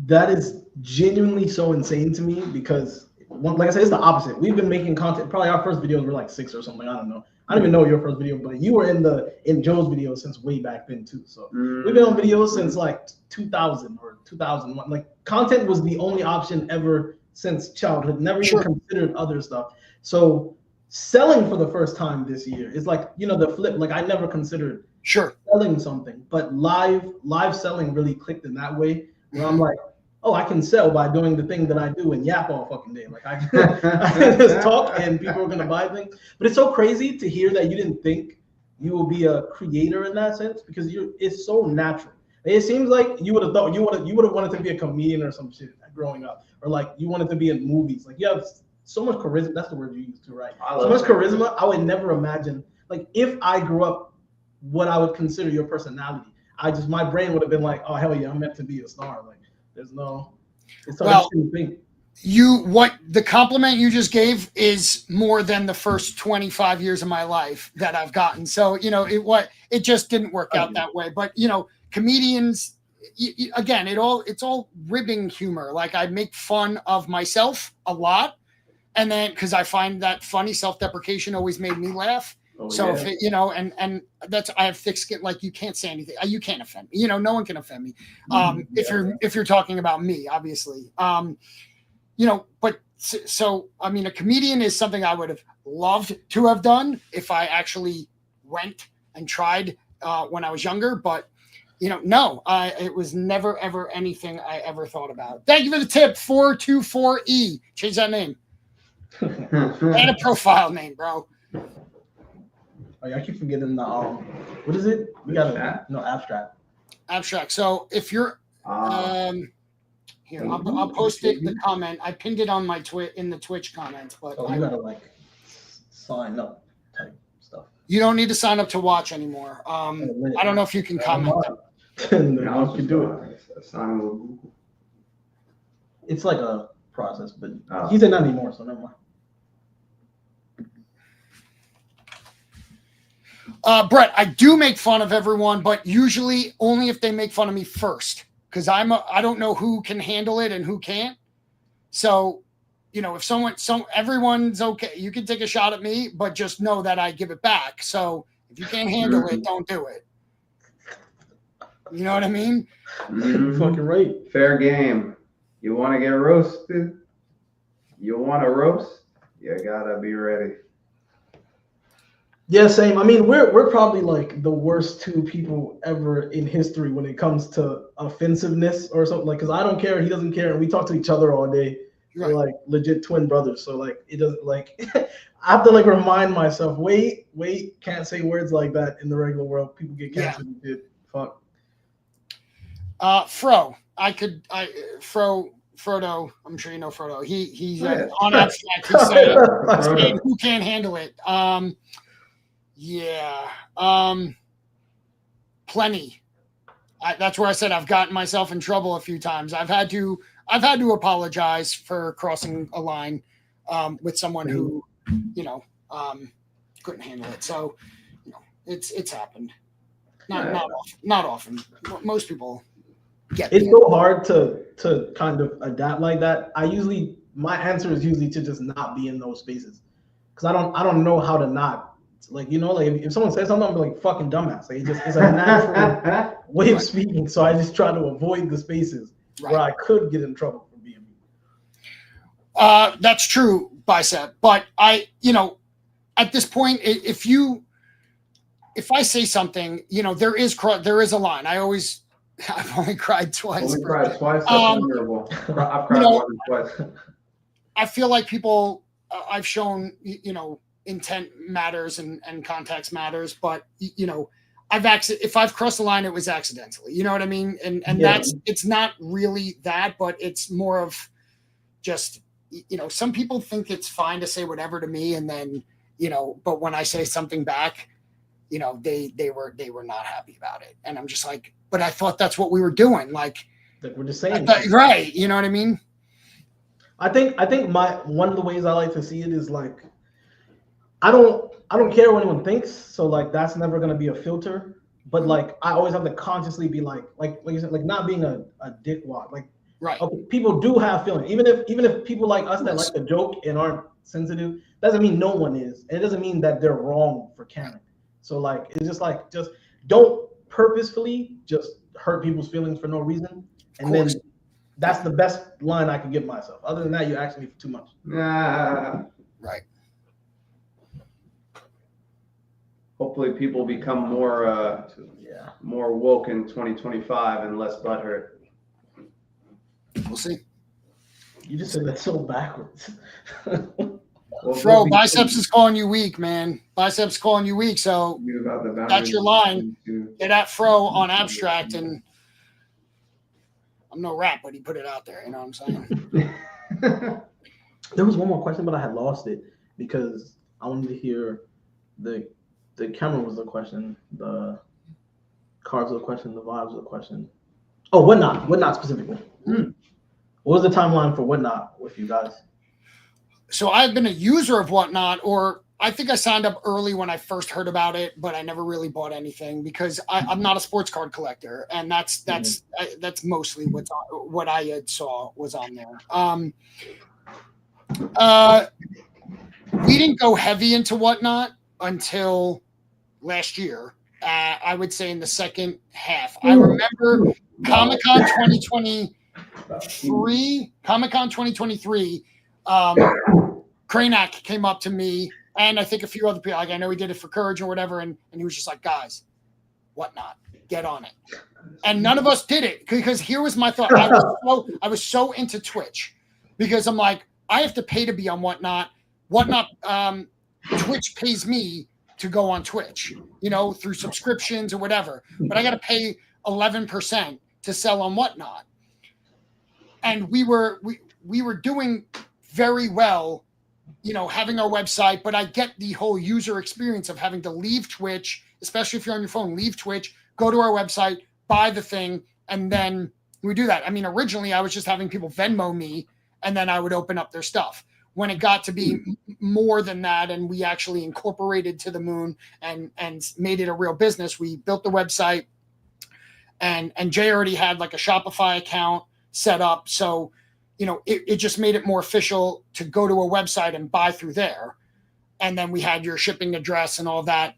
That is genuinely so insane to me because, like I said, it's the opposite. We've been making content. Probably our first videos were like 6 or something. I don't know. I don't even know your first video, but you were in Joe's video since way back then too. So we've been on videos since like 2000 or 2001. Like content was the only option ever since childhood. Never even considered other stuff. So selling for the first time this year is like, the flip. Like I never considered selling something, but live selling really clicked in that way where I'm like, oh, I can sell by doing the thing that I do and yap all fucking day. Like I can just talk and people are gonna buy things. But it's so crazy to hear that you didn't think you will be a creator in that sense because it's so natural. It seems like you would have thought you would have wanted to be a comedian or some shit growing up, or like you wanted to be in movies. Like you have so much charisma. That's the word you used to, right? So much charisma. I would never imagine. Like if I grew up, what I would consider your personality, my brain would have been like, oh hell yeah, I'm meant to be a star. Like there's no. It's an interesting thing. What the compliment you just gave is more than the first 25 years of my life that I've gotten. So, it just didn't work out that way. But, comedians, again, it's all ribbing humor. Like I make fun of myself a lot. And then, cause I find that funny self-deprecation always made me laugh. If it, and that's, I have thick skin, like you can't say anything. You can't offend me, no one can offend me. If you're talking about me, obviously, but so, I mean, a comedian is something I would have loved to have done if I actually went and tried when I was younger, but no, it was never, ever anything I ever thought about. Thank you for the tip. 424E. Change that name. And a profile name, bro. Oh, yeah, I keep forgetting the what is it? We got abstract. Abstract. So if you're here, I'll post it in the comment. I pinned it on my in the Twitch comments, but you gotta like sign up type stuff. You don't need to sign up to watch anymore. I don't know if you can comment. No, you can do it. It's like a process, but he's in anymore, so never mind. Brett, I do make fun of everyone, but usually only if they make fun of me first, because I don't know who can handle it and who can't. So, if everyone's okay, you can take a shot at me, but just know that I give it back. So if you can't handle it, don't do it. You know what I mean? Fucking right. Fair game. You want to get roasted? You want to roast? You gotta be ready. Yeah, same. I mean, we're probably like the worst two people ever in history when it comes to offensiveness or something. Like, because I don't care, he doesn't care, and we talk to each other all day. Right. We're like legit twin brothers. So like, it doesn't like. I have to like remind myself. Wait, can't say words like that in the regular world. People get canceled. Yeah. Fuck. Frodo. I'm sure you know Frodo. He's on abstract. He's saying who can't handle it. Plenty. That's where I said I've gotten myself in trouble a few times. I've had to apologize for crossing a line with someone who, couldn't handle it. So, it's happened. Not often. Most people get it. It's so hard to kind of adapt like that. My answer is usually to just not be in those spaces because I don't know how to not. Like, if someone says something, I'm like fucking dumbass. Like, it's a natural way of speaking. So I just try to avoid the spaces where I could get in trouble for being me. That's true, Bicep. But at this point, if I say something, there is a line. I've only cried twice. Only cried twice. That's wonderful. I've cried more than twice. I feel like people, I've shown, intent matters and context matters, but if I've crossed the line, it was accidentally, you know what I mean? And it's not really that, but it's more of just, some people think it's fine to say whatever to me. And then, but when I say something back, they were not happy about it. And I'm just like, but I thought that's what we were doing. Like we're just saying, right. You know what I mean? I think one of the ways I like to see it is like, I don't care what anyone thinks, so like that's never gonna be a filter. But like I always have to consciously be like you said, like not being a dickwad. Like right. Okay, people do have feelings. Even if people like us that like to joke and aren't sensitive, doesn't mean no one is. And it doesn't mean that they're wrong for caring. So like it's just like just don't purposefully just hurt people's feelings for no reason. And then that's the best line I can give myself. Other than that, you ask me for too much. Right. Hopefully people become more woke in 2025 and less butthurt. We'll see. You just said that so backwards. Fro, Biceps is calling you weak, man. Biceps calling you weak. So that's your line. Get at Fro on Abstract, and I'm no rap, but he put it out there. You know what I'm saying? There was one more question, but I had lost it because I wanted to hear the camera was the question, the cards were the question, the vibes were the question. Oh, Whatnot specifically. What was the timeline for Whatnot with you guys? So I've been a user of Whatnot, or I think I signed up early when I first heard about it, but I never really bought anything because I'm not a sports card collector, and that's mostly what I had saw was on there. We didn't go heavy into Whatnot until last year. I would say in the second half. I remember Comic-Con 2023. Kranak came up to me, and I think a few other people. Like I know he did it for Courage or whatever, and he was just like, "Guys, Whatnot, get on it." And none of us did it because here was my thought. I was so into Twitch because I'm like, I have to pay to be on Whatnot. Twitch pays me to go on Twitch, through subscriptions or whatever. But I got to pay 11% to sell on Whatnot. And we were doing very well, having our website. But I get the whole user experience of having to leave Twitch, especially if you're on your phone, leave Twitch, go to our website, buy the thing, and then we do that. I mean, originally I was just having people Venmo me, and then I would open up their stuff. When it got to be more than that, and we actually incorporated to the moon and made it a real business, we built the website, and Jay already had like a Shopify account set up. So, it just made it more official to go to a website and buy through there. And then we had your shipping address and all that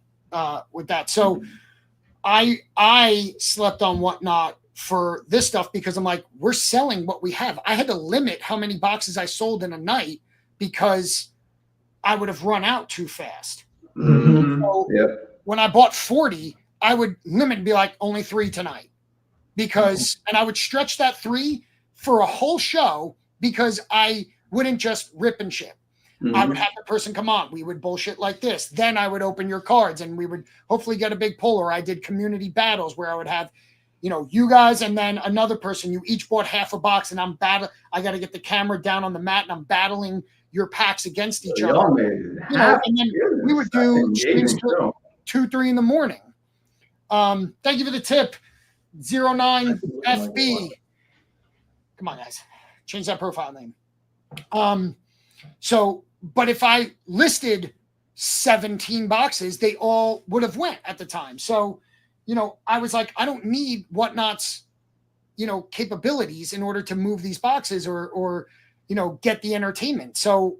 with that. So I slept on Whatnot for this stuff because I'm like, we're selling what we have. I had to limit how many boxes I sold in a night because I would have run out too fast. So when I bought 40, I would limit and be like, only 3 tonight. And I would stretch that 3 for a whole show because I wouldn't just rip and ship. I would have the person come on. We would bullshit like this. Then I would open your cards and we would hopefully get a big pull. Or I did community battles where I would have, you guys and then another person. You each bought half a box, and I'm I got to get the camera down on the mat, and I'm battling your packs against each other. And then we would do streams till 2-3 in the morning. Thank you for the tip, 09FB. Come on, guys, change that profile name. But if I listed 17 boxes, they all would have went at the time. So, I was like, I don't need Whatnot's, capabilities in order to move these boxes or get the entertainment. So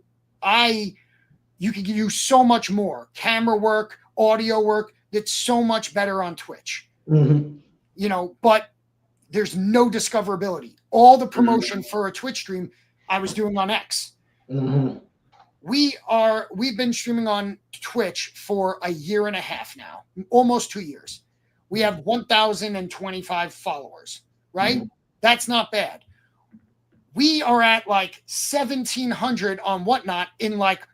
you could do so much more camera work, audio work. That's so much better on Twitch, but there's no discoverability. All the promotion for a Twitch stream I was doing on X. We've been streaming on Twitch for a year and a half now, almost 2 years. We have 1,025 followers, right? That's not bad. We are at like 1,700 on Whatnot in like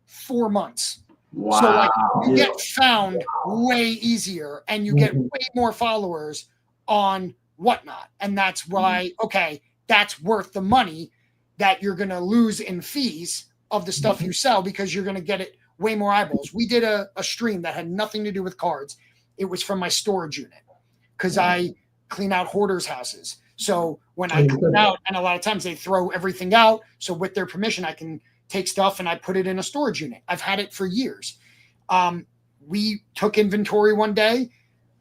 4 months. Wow. So like you get found way easier and you get way more followers on Whatnot. And that's why, okay, that's worth the money that you're going to lose in fees of the stuff you sell because you're going to get it way more eyeballs. We did a stream that had nothing to do with cards. It was from my storage unit because I clean out hoarders' houses. So when I clean out, and a lot of times they throw everything out. So with their permission, I can take stuff and I put it in a storage unit. I've had it for years. We took inventory one day,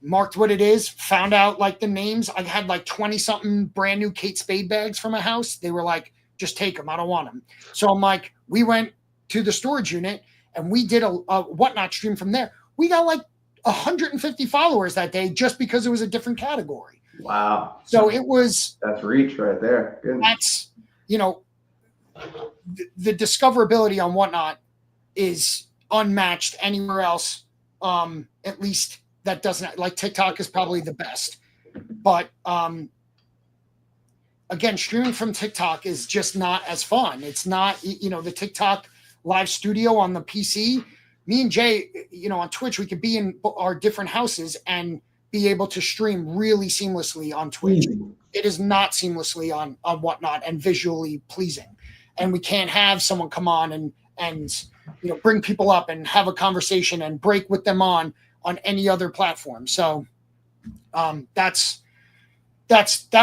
marked what it is, found out like the names. I had like 20 something brand new Kate Spade bags for my house. They were like, just take them. I don't want them. So I'm like, we went to the storage unit and we did a Whatnot stream from there. We got like 150 followers that day just because it was a different category. Wow. So it was. That's reach right there. Good. That's, you know, the discoverability on Whatnot is unmatched anywhere else. At least that doesn't, like TikTok is probably the best. But again, streaming from TikTok is just not as fun. It's not, you know, the TikTok live studio on the PC, me and Jay, you know, on Twitch, we could be in our different houses and be able to stream really seamlessly on Twitch. Easy. It is not seamlessly on Whatnot and visually pleasing. And we can't have someone come on and you know, bring people up and have a conversation and break with them on any other platform. So that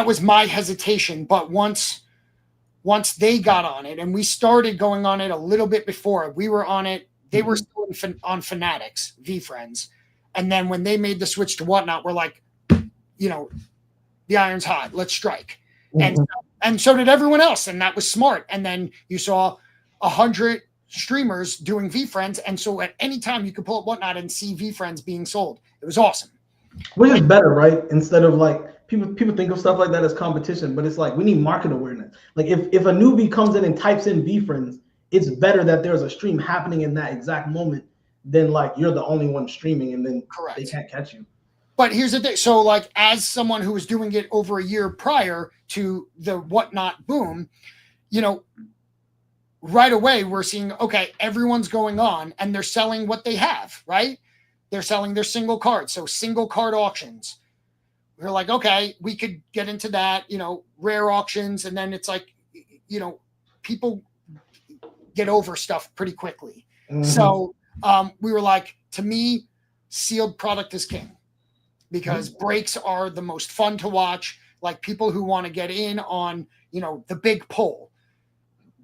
was my hesitation. But once they got on it, and we started going on it a little bit before we were on it, they were still on Fanatics, VFriends. And then when they made the switch to Whatnot, we're like, you know, the iron's hot, let's strike. And so did everyone else. And that was smart. And then you saw 100 streamers doing VFriends. And so at any time you could pull up Whatnot and see VFriends being sold. It was awesome. Which is better, right? Instead of like people think of stuff like that as competition, but it's like we need market awareness. Like if a newbie comes in and types in VFriends, it's better that there's a stream happening in that exact moment than like you're the only one streaming and then Correct. They can't catch you. But here's the thing. So like as someone who was doing it over a year prior to the Whatnot boom, you know, right away we're seeing, okay, everyone's going on and they're selling what they have, right? They're selling their single cards. So single card auctions. We're like, okay, we could get into that, you know, rare auctions. And then it's like, you know, people get over stuff pretty quickly. So we were like, to me, sealed product is king because breaks are the most fun to watch. Like people who want to get in on, you know, the big pull.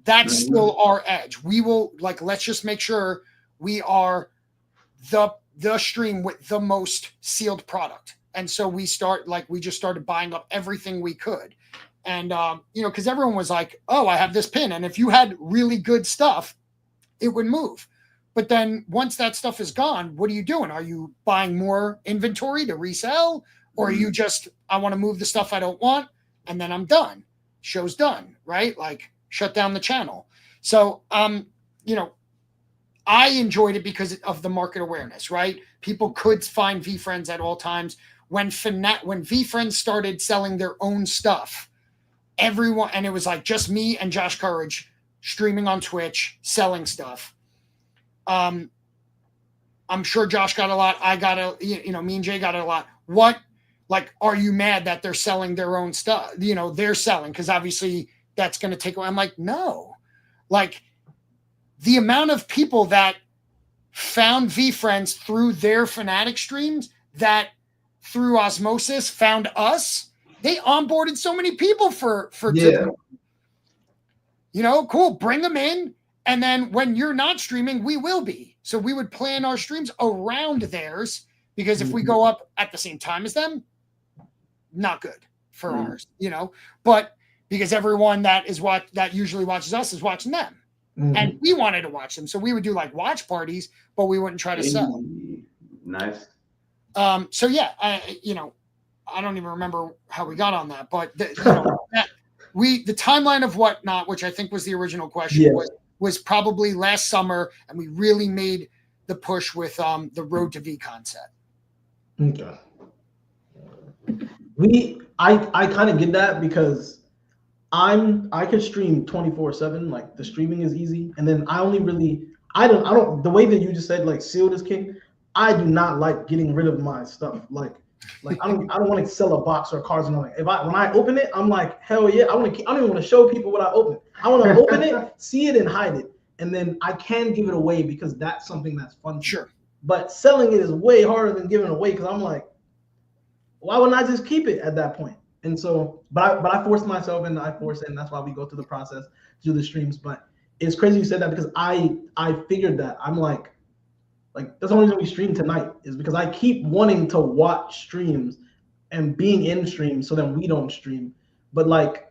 That's still our edge. We will like, let's just make sure we are the stream with the most sealed product. And so we just started buying up everything we could. And, you know, because everyone was like, oh, I have this pin. And if you had really good stuff, it would move. But then once that stuff is gone, what are you doing? Are you buying more inventory to resell? Or are you just, I want to move the stuff I don't want, and then I'm done. Show's done, right? Like shut down the channel. So, you know, I enjoyed it because of the market awareness, right? People could find VFriends at all times. When VFriends started selling their own stuff, everyone, and it was like just me and Josh Courage streaming on Twitch, selling stuff. I'm sure Josh got a lot. I got you know, me and Jay got a lot. What, like, are you mad that they're selling their own stuff? You know, they're selling because obviously that's going to take away. I'm like, no, like the amount of people that found VFriends through their Fanatic streams that through osmosis found us, they onboarded so many people for you know, cool, bring them in. And then when you're not streaming, we will be. So we would plan our streams around theirs because if we go up at the same time as them, not good for ours, you know, but because everyone that usually watches us is watching them. And we wanted to watch them. So we would do like watch parties, but we wouldn't try to sell. Nice. So yeah, you know, I don't even remember how we got on that, but you know, the timeline of Whatnot, which I think was the original question, was probably last summer, and we really made the push with the Road to V concept. Okay. I kind of get that because I could stream 24/7, like the streaming is easy, and then I don't the way that you just said like sealed is king. I do not like getting rid of my stuff. Like I don't want to sell a box or cards and all that. When I open it, I'm like, hell yeah, I don't even want to show people what I open. I want to open it, see it, and hide it, and then I can give it away because that's something that's fun. Sure. But selling it is way harder than giving it away because I'm like, why wouldn't I just keep it at that point? And so, but I forced myself and and that's why we go through the process to do the streams. But it's crazy you said that because I figured that. I'm like that's the only reason we stream tonight is because I keep wanting to watch streams and being in streams so then we don't stream. But like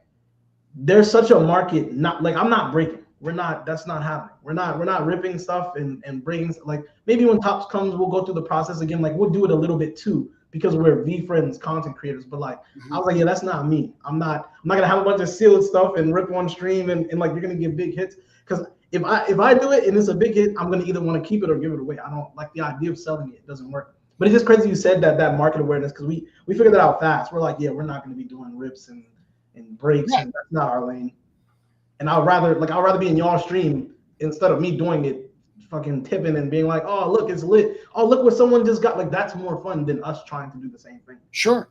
there's such a market, not like I'm not breaking. That's not happening. We're not ripping stuff and breaking, like maybe when Topps comes, we'll go through the process again. Like we'll do it a little bit too because we're VFriends content creators. But like I was like, yeah, that's not me. I'm not gonna have a bunch of sealed stuff and rip one stream and like you're gonna get big hits. Because if I do it and it's a big hit, I'm gonna either want to keep it or give it away. I don't like the idea of selling it. It doesn't work. But it's just crazy you said that market awareness because we figured that out fast. We're like, yeah, we're not gonna be doing rips and breaks, and that's not our lane. And I'd rather be in y'all stream instead of me doing it, fucking tipping and being like, oh look, it's lit. Oh look what someone just got. Like that's more fun than us trying to do the same thing. Sure.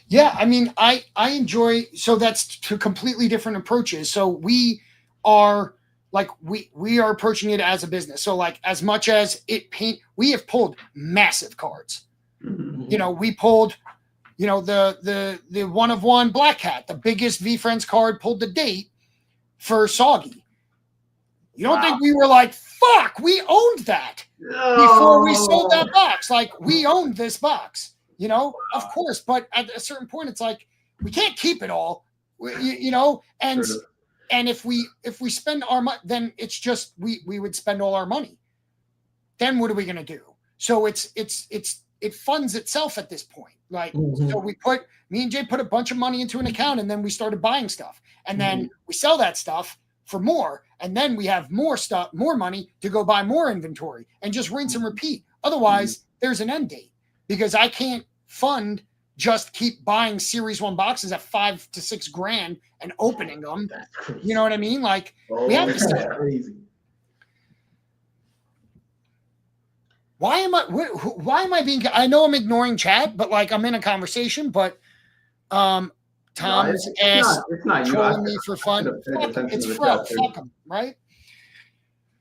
Yeah, I mean, I enjoy. So that's two completely different approaches. So we are like we are approaching it as a business. So like as much as we have pulled massive cards. Mhm. You know, we pulled, you know, the 1 of 1 Black Hat, the biggest V-Friends card pulled to date for Soggy. You don't think we were like, fuck, we owned that before we sold that box. Like, we owned this box, you know, of course. But at a certain point, it's like, we can't keep it all, you know, and Sure. and if we spend our money, then it's just we would spend all our money. Then what are we going to do? So it funds itself at this point. Like, so me and Jay put a bunch of money into an account, and then we started buying stuff, and then we sell that stuff for more, and then we have more stuff, more money to go buy more inventory, and just rinse and repeat. Otherwise, there's an end date, because I can't fund just keep buying Series 1 boxes at $5 to $6 grand and opening them. You know what I mean? Like, we have to That's crazy. why am I being, I know I'm ignoring chat, but like I'm in a conversation, but Tom's ass It's not you. trolling me for I fun. should have paid Fuck him. attention It's to the Fro. chat, too. Fuck him, right?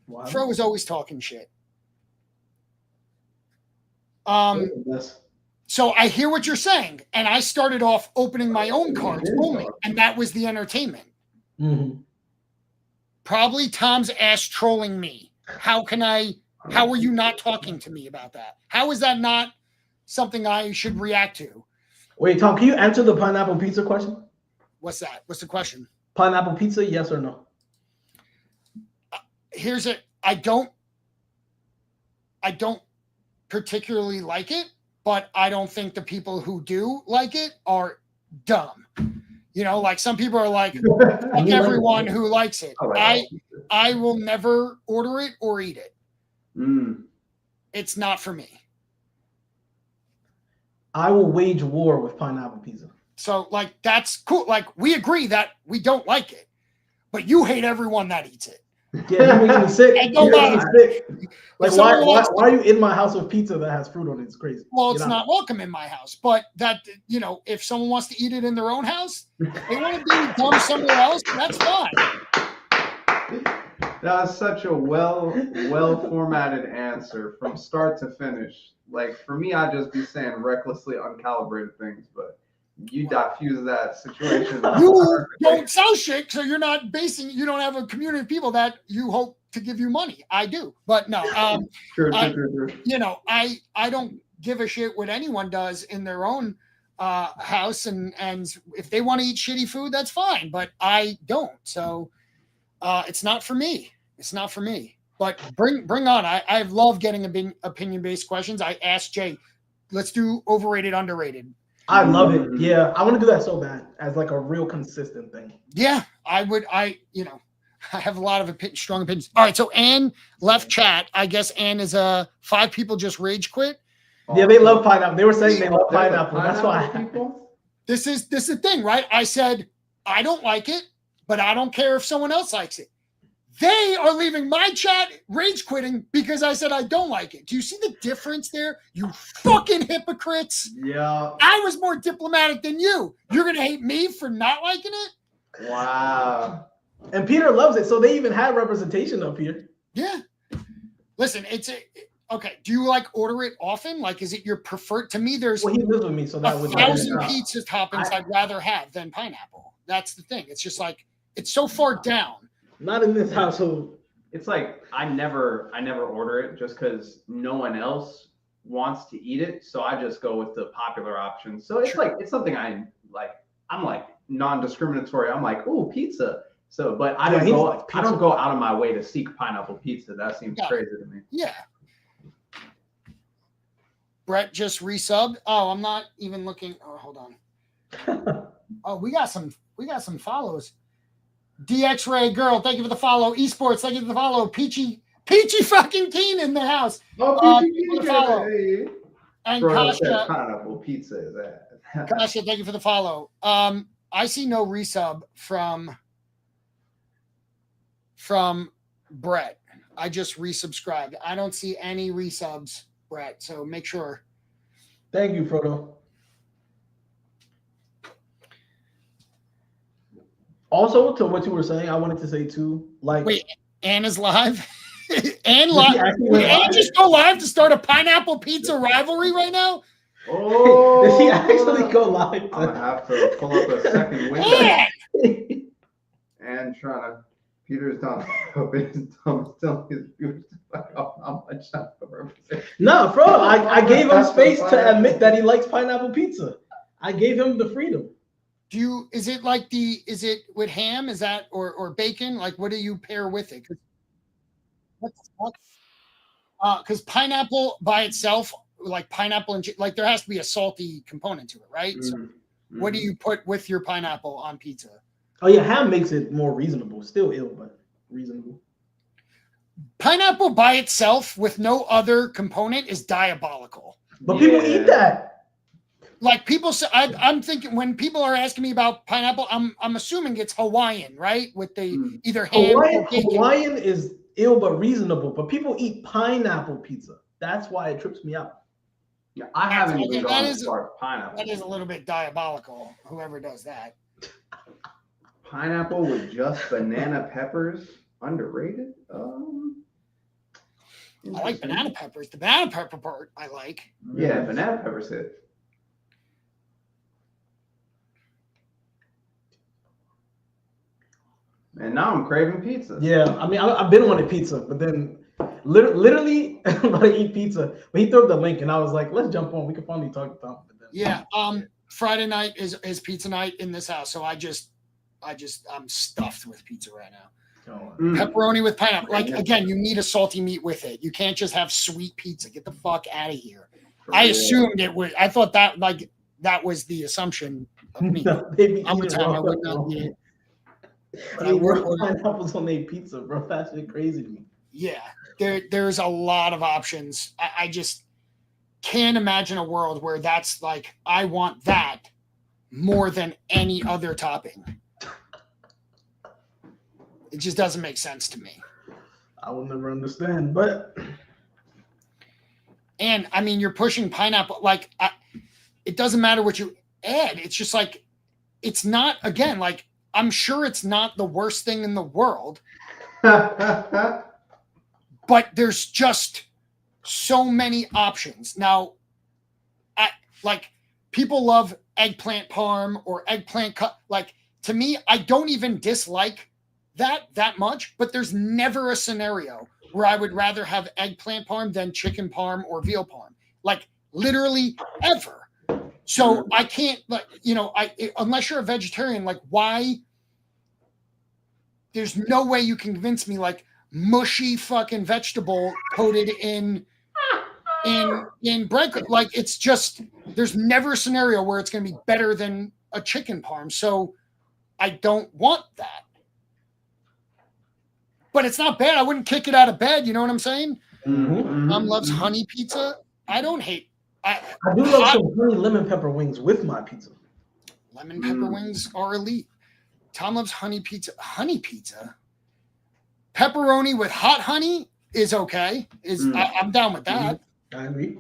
Wow. Fro is always talking shit. Yes. So I hear what you're saying, and I started off opening my own cards only, and that was the entertainment. Mm-hmm. Probably Tom's ass trolling me. How are you not talking to me about that? How is that not something I should react to? Wait, Tom, can you answer the pineapple pizza question? What's that? What's the question? Pineapple pizza, yes or no? Here's it. I don't particularly like it, but I don't think the people who do like it are dumb. You know, like some people are like, fuck everyone who likes it. I will never order it or eat it. It's not for me. I will wage war with pineapple pizza. So like, that's cool. Like, we agree that we don't like it, but you hate everyone that eats it. Yeah, you're making me sick. And don't You're making me sick. Like, If why someone wants are you in my house with pizza that has fruit on it? It's crazy. Well, Get it's out. not welcome in my house, but that, you know, if someone wants to eat it in their own house, they want to be dumb somewhere else, that's fine. That was such a well formatted answer from start to finish. Like, for me, I'd just be saying recklessly uncalibrated things, but you diffuse that situation. You don't sell shit, so you don't have a community of people that you hope to give you money. I do, but no. True. You know, I don't give a shit what anyone does in their own house, and if they want to eat shitty food, that's fine, but I don't. So it's not for me. It's not for me. But bring on. I love getting opinion-based questions. I asked Jay, let's do overrated, underrated. I love it. Yeah, I want to do that so bad as like a real consistent thing. Yeah, I would. I have a lot of strong opinions. All right, so Ann left chat. I guess Ann is 5 people just rage quit. Yeah, they love pineapple. They were saying they love pineapple. That's why. This is the thing, right? I said I don't like it, but I don't care if someone else likes it. They are leaving my chat rage quitting because I said I don't like it. Do you see the difference there? You fucking hypocrites. Yeah. I was more diplomatic than you. You're going to hate me for not liking it? Wow. And Peter loves it, so they even had representation up here. Yeah. Listen, okay. Do you like order it often? Like, is it your preferred? To me, there's Well, he lives with me, so that would 1,000 pizza toppings I'd rather have than pineapple. That's the thing. It's just like, it's so far down. Not in this household. It's like I never order it just because no one else wants to eat it, so I just go with the popular option. So it's like it's something I like. I'm like non-discriminatory. I'm like, oh, pizza. So, but I don't go out of my way to seek pineapple pizza. That seems crazy to me. Yeah. Brett just resubbed. Oh, I'm not even looking. Oh, hold on. Oh, we got some follows. DX Ray Girl, thank you for the follow. Esports, thank you for the follow. Peachy fucking Keen in the house. Oh, Peachy follow. And Kasha, pineapple pizza is that. Kasha, thank you for the follow. I see no resub from Brett. I just resubscribed. I don't see any resubs, Brett. So make sure. Thank you, Frodo. Also, to what you were saying, I wanted to say too, like, Wait, Anna's live? Ann Did he live? actually Did went Ann live? just go live to start a pineapple pizza rivalry right now? Did he actually go live? I'm gonna have to pull up a second window. Ann! And trying to. Peter's telling his viewers how much time to represent. No, bro, I gave him space to admit that he likes pineapple pizza. I gave him the freedom. Is it with ham? Is that or bacon? Like, what do you pair with it? Because pineapple by itself, like pineapple and like there has to be a salty component to it, right? So what do you put with your pineapple on pizza? Oh yeah, ham makes it more reasonable. Still ill, but reasonable. Pineapple by itself with no other component is diabolical. But people eat that. Like people say, I'm thinking when people are asking me about pineapple, I'm assuming it's Hawaiian, right? With the either ham or bacon. Hawaiian is ill but reasonable, but people eat pineapple pizza. That's why it trips me out. Yeah, I haven't even gone that as far as pineapple. That is a little bit diabolical. Whoever does that. Pineapple with just banana peppers, underrated. I like banana peppers. The banana pepper part I like. Yeah, banana peppers hit. And now I'm craving pizza. Yeah, I mean, I've been wanting pizza, but then literally I'm about to eat pizza. But he threw up the link, and I was like, let's jump on. We can finally talk about it. Yeah. Friday night is pizza night in this house, so I'm stuffed with pizza right now. Pepperoni with pineapple. Like again, you need a salty meat with it. You can't just have sweet pizza. Get the fuck out of here. I assumed it would. I thought that that was the assumption of me. I'm a time I would not eat it. They were pineapples on their pizza, bro. That's crazy to me. Yeah, there's a lot of options. I just can't imagine a world where that's like I want that more than any other topping. It just doesn't make sense to me. I will never understand, but and I mean you're pushing pineapple like it doesn't matter what you add. It's just like it's not again like. I'm sure it's not the worst thing in the world, but there's just so many options. Now, people love eggplant parm or eggplant cut. Like to me, I don't even dislike that much, but there's never a scenario where I would rather have eggplant parm than chicken parm or veal parm. Like literally ever. So I can't, unless you're a vegetarian, like why? There's no way you can convince me like mushy fucking vegetable coated in bread. Like it's just, there's never a scenario where it's going to be better than a chicken parm. So I don't want that. But it's not bad. I wouldn't kick it out of bed. You know what I'm saying? Mom loves honey pizza. I don't hate. I do love some honey lemon pepper wings with my pizza. Lemon pepper wings are elite. Tom loves honey pizza. Honey pizza? Pepperoni with hot honey is okay. I'm down with that. I agree.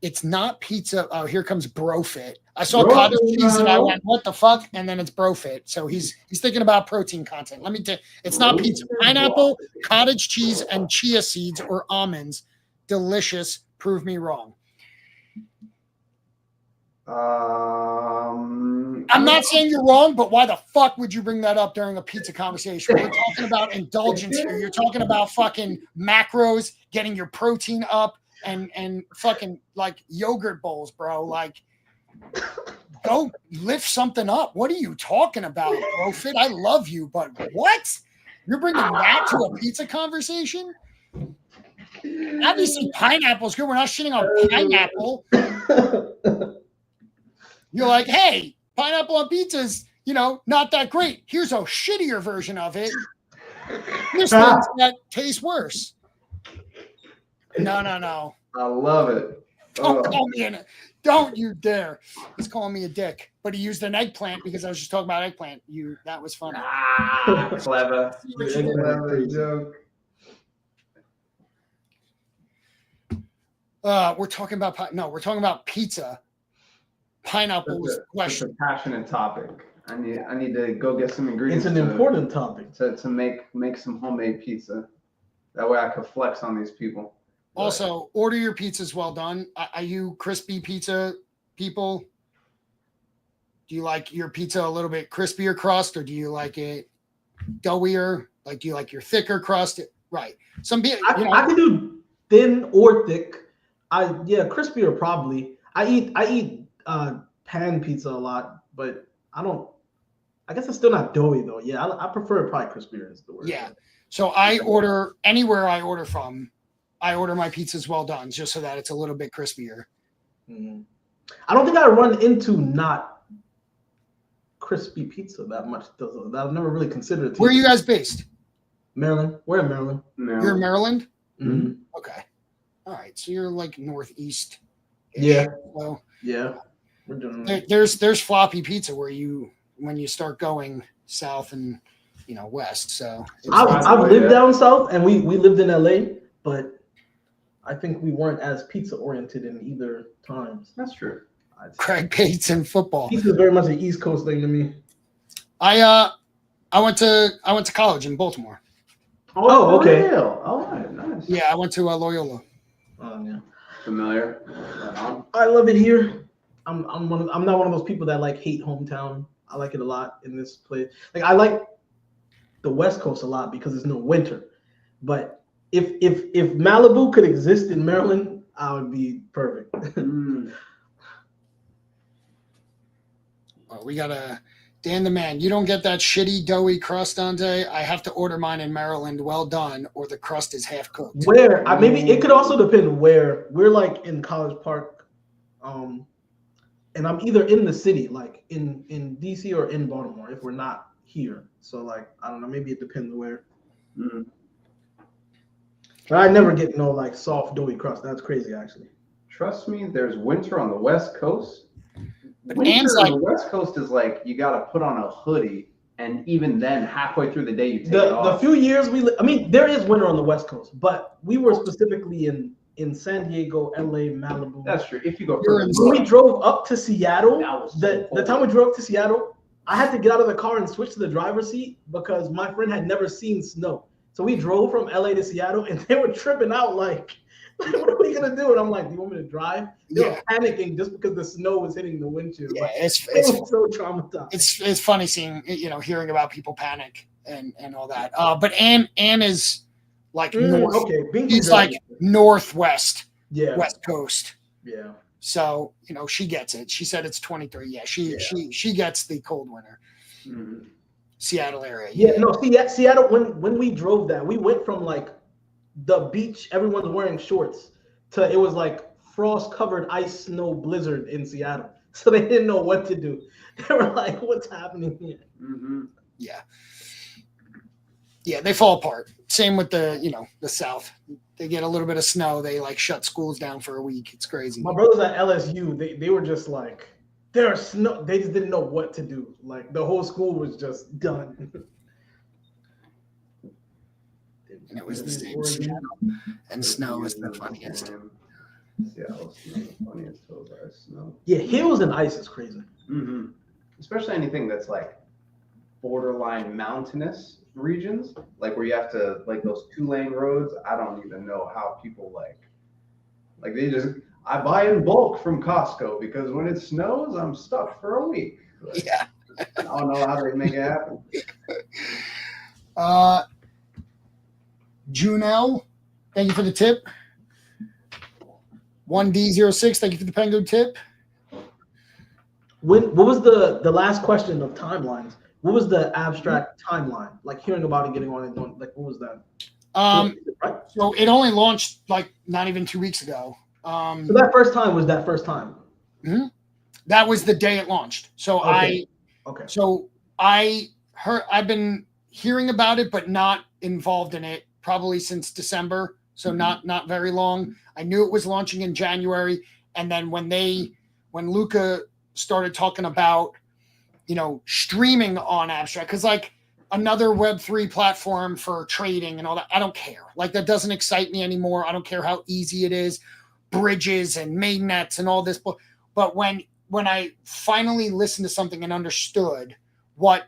It's not pizza. Oh, here comes Brofit. I saw cottage cheese and I went, what the fuck? And then it's Brofit. So he's thinking about protein content. Let me tell you, it's not pizza. Pineapple, cottage cheese, and chia seeds or almonds. Delicious. Prove me wrong. I'm not saying you're wrong, but why the fuck would you bring that up during a pizza conversation? We're talking about indulgence here. You're talking about fucking macros, getting your protein up, and fucking like yogurt bowls, bro. Like, go lift something up. What are you talking about, bro? Fit, I love you, but what? You're bringing that to a pizza conversation? Obviously, pineapple's good. We're not shitting on pineapple. You're like, hey, pineapple on pizza is, not that great. Here's a shittier version of it. There's things that taste worse. No. I love it. Don't call me Don't you dare. He's calling me a dick. But he used an eggplant because I was just talking about eggplant. That was funny. Clever. See what you did. Clever joke. We're talking about pizza. Pineapple was the It's question. a passionate topic. I need to go get some ingredients. It's an important topic. to make some homemade pizza. That way I could flex on these people. Also, order your pizzas well done. Are you crispy pizza people? Do you like your pizza a little bit crispier crust, or do you like it doughier? Like, do you like your thicker crust? Right. Some people, I can do thin or thick. Crispier probably. I eat pan pizza a lot, but I guess it's still not doughy though. Yeah, I prefer it probably crispier is the word. Yeah. So I order anywhere I order from. I order my pizzas well done, just so that it's a little bit crispier. Mm-hmm. I don't think I run into not crispy pizza that much. I've never really considered it. Where are you guys based? Maryland. We're in Maryland. No. You're in Maryland? Mm-hmm. Okay. All right. So you're like northeast. Yeah. So Yeah. We're doing there's floppy pizza when you start going south and west. So I've lived down south, and we lived in LA, but I think we weren't as pizza oriented in either times. That's true. Craig Bates and football. Pizza is very much an East Coast thing to me. I went to college in Baltimore. Oh, okay. Oh, nice. Yeah, I went to Loyola. Yeah. Familiar. I love it here. I'm not one of those people that like hate hometown. I like it a lot in this place. Like I like the West Coast a lot because there's no winter. But if Malibu could exist in Maryland, I would be perfect. We got Dan the Man. You don't get that shitty doughy crust, Dante. I have to order mine in Maryland well done, or the crust is half cooked. Where maybe it could also depend where we're like in College Park, and I'm either in the city, like in DC or in Baltimore, if we're not here. So like I don't know, maybe it depends where. Mm-hmm. But I never get no like soft doughy crust. That's crazy, actually. Trust me, there's winter on the West Coast. But Winter on the West Coast is like you got to put on a hoodie, and even then, halfway through the day, you take it off. The few years there is winter on the West Coast, but we were specifically in San Diego, LA, Malibu. That's true. If you go You're in when we drove up to Seattle, That was so the cold. time we drove up to Seattle, I had to get out of the car and switch to the driver's seat because my friend had never seen snow. So we drove from LA to Seattle, and they were tripping out like, what are we gonna do? And I'm like, do you want me to drive? They were panicking just because the snow was hitting the windshield. Yeah, Like, it's they were so traumatized. it's funny seeing hearing about people panic and all that. But Anne is like north. Okay, being She's from like Jersey. northwest, Yeah, West Coast. yeah. So she gets it. She said it's 23. Yeah, she gets the cold winter. Mhm. Seattle area. Yeah, no, Seattle, when we drove that, we went from like the beach, everyone's wearing shorts, to it was like frost-covered ice snow blizzard in Seattle. So they didn't know what to do. They were like, what's happening here? Mm-hmm. Yeah. Yeah, they fall apart. Same with the South. They get a little bit of snow, they like shut schools down for a week. It's crazy. My brothers at LSU, they were just like, there's snow. They just didn't know what to do. Like the whole school was just done. And it was the same Seattle. And snow is the funniest. Seattle snow, the funniest hills are snow. Yeah, hills and ice is crazy. Mm-hmm. Especially anything that's like borderline mountainous regions, like where you have to like those 2-lane roads. I don't even know how people like they just. I buy in bulk from Costco because when it snows, I'm stuck for a week. Like, Yeah. I don't know how they make it happen. Junel, thank you for the tip. 1D06, thank you for the penguin tip. What was the last question of timelines? What was the abstract timeline? Like hearing about it, getting on it, like what was that? Right? So it only launched like not even 2 weeks ago. So that first time was that first time. Mm-hmm. That was the day it launched. So Okay. I've been hearing about it, but not involved in it probably since December. So not very long. I knew it was launching in January. And then when they when Luca started talking about, streaming on Abstract, because like another Web3 platform for trading and all that, I don't care. Like that doesn't excite me anymore. I don't care how easy it is, bridges and mainnets and all this. But when I finally listened to something and understood what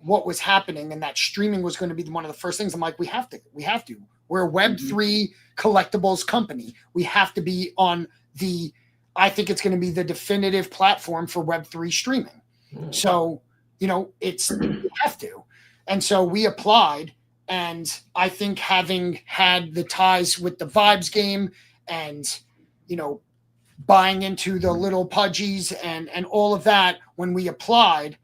was happening and that streaming was going to be one of the first things, I'm like, we have to. We're a Web3 collectibles company. We have to be on I think it's going to be the definitive platform for Web3 streaming. So, we have to. And so we applied, and I think having had the ties with the Vibes game and, buying into the little pudgies and all of that, when we applied,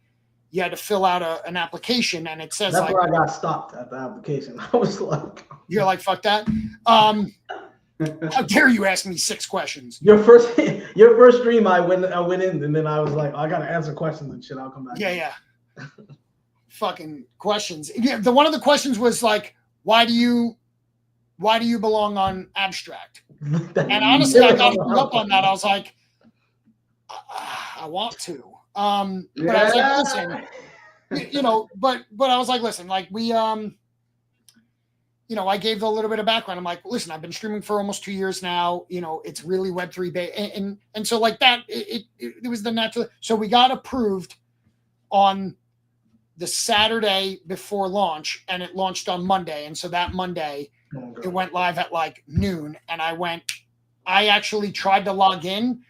you had to fill out an application, and it says that's where I got stopped at the application. I was like, you're like, fuck that. How dare you ask me 6 questions? Your first stream, I went in, and then I was like, I gotta answer questions and shit. I'll come back. Yeah. Fucking questions. Yeah, one of the questions was like, why do you belong on Abstract? And honestly, I got hung up on that. I was like, I want to. But I was like, listen, but I was like, listen, like we, I gave a little bit of background. I'm like, listen, I've been streaming for almost 2 years now. It's really Web3 based. And so like that, it was the natural. So we got approved on the Saturday before launch, and it launched on Monday. And so that Monday, it went live at like noon. And I actually tried to log in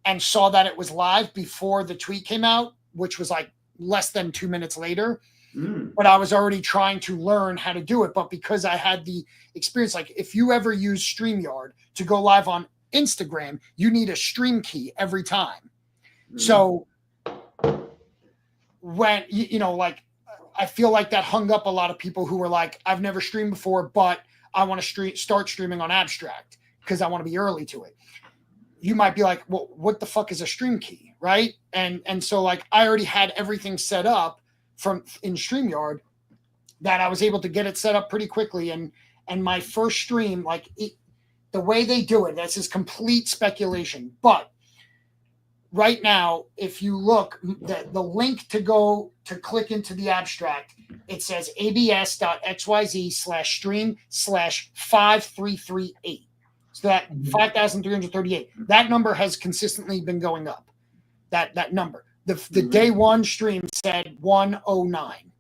and saw that it was live before the tweet came out, which was like less than 2 minutes later. But I was already trying to learn how to do it. But because I had the experience, like if you ever use StreamYard to go live on Instagram, you need a stream key every time. So when, like, I feel like that hung up a lot of people who were like, I've never streamed before, but I want to start streaming on Abstract because I want to be early to it. You might be like, well, what the fuck is a stream key, right? And so like I already had everything set up in StreamYard that I was able to get it set up pretty quickly. And my first stream, the way they do it, this is complete speculation. But right now, if you look, the link to click into the Abstract, it says abs.xyz/stream/5338. So that 5,338. That number has consistently been going up. That number. The day one stream said 109.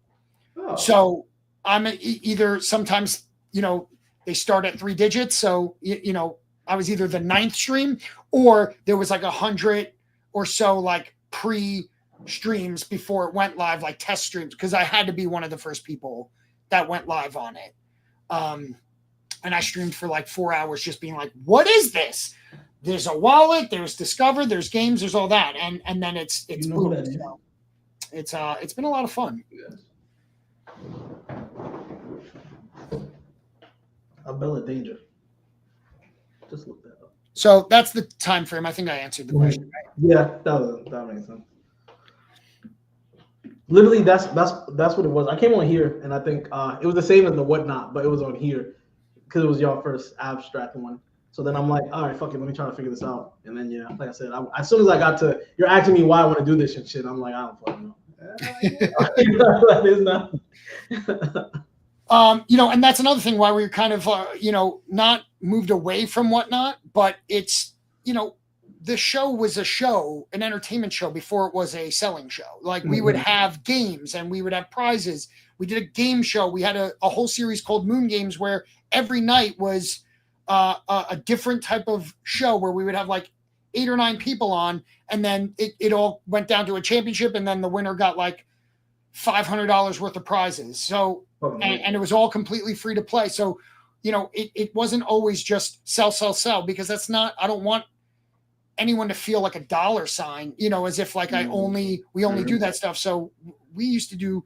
Oh. So I'm either sometimes, they start at 3 digits. So, I was either the 9th stream or there was like 100 or so like pre-streams before it went live, like test streams, because I had to be one of the first people that went live on it. And I streamed for like 4 hours just being like, what is this? There's a wallet, there's Discover, there's games, there's all that. And then it's moved. So it's been a lot of fun. A Bill of Danger. Just look that up. So that's the time frame. I think I answered the question. Right? Yeah, that makes sense. Literally, that's what it was. I came on here, and I think it was the same as the Whatnot, but it was on here because it was your first Abstract one. So then I'm like, all right, fuck it, let me try to figure this out. And then yeah, like I said, as soon as I got to, you're asking me why I want to do this and shit, I'm like, I don't fucking know. That is not. And that's another thing why we're kind of, not moved away from Whatnot, but it's, the show was an entertainment show before it was a selling show. Like we would have games and we would have prizes. We did a game show. We had a whole series called Moon Games where every night was a different type of show where we would have like 8 or 9 people on, and then it all went down to a championship, and then the winner got like $500 worth of prizes. So, and it was all completely free to play. So, it wasn't always just sell, because that's not, I don't want anyone to feel like a dollar sign, as if like we only do that stuff. So we used to do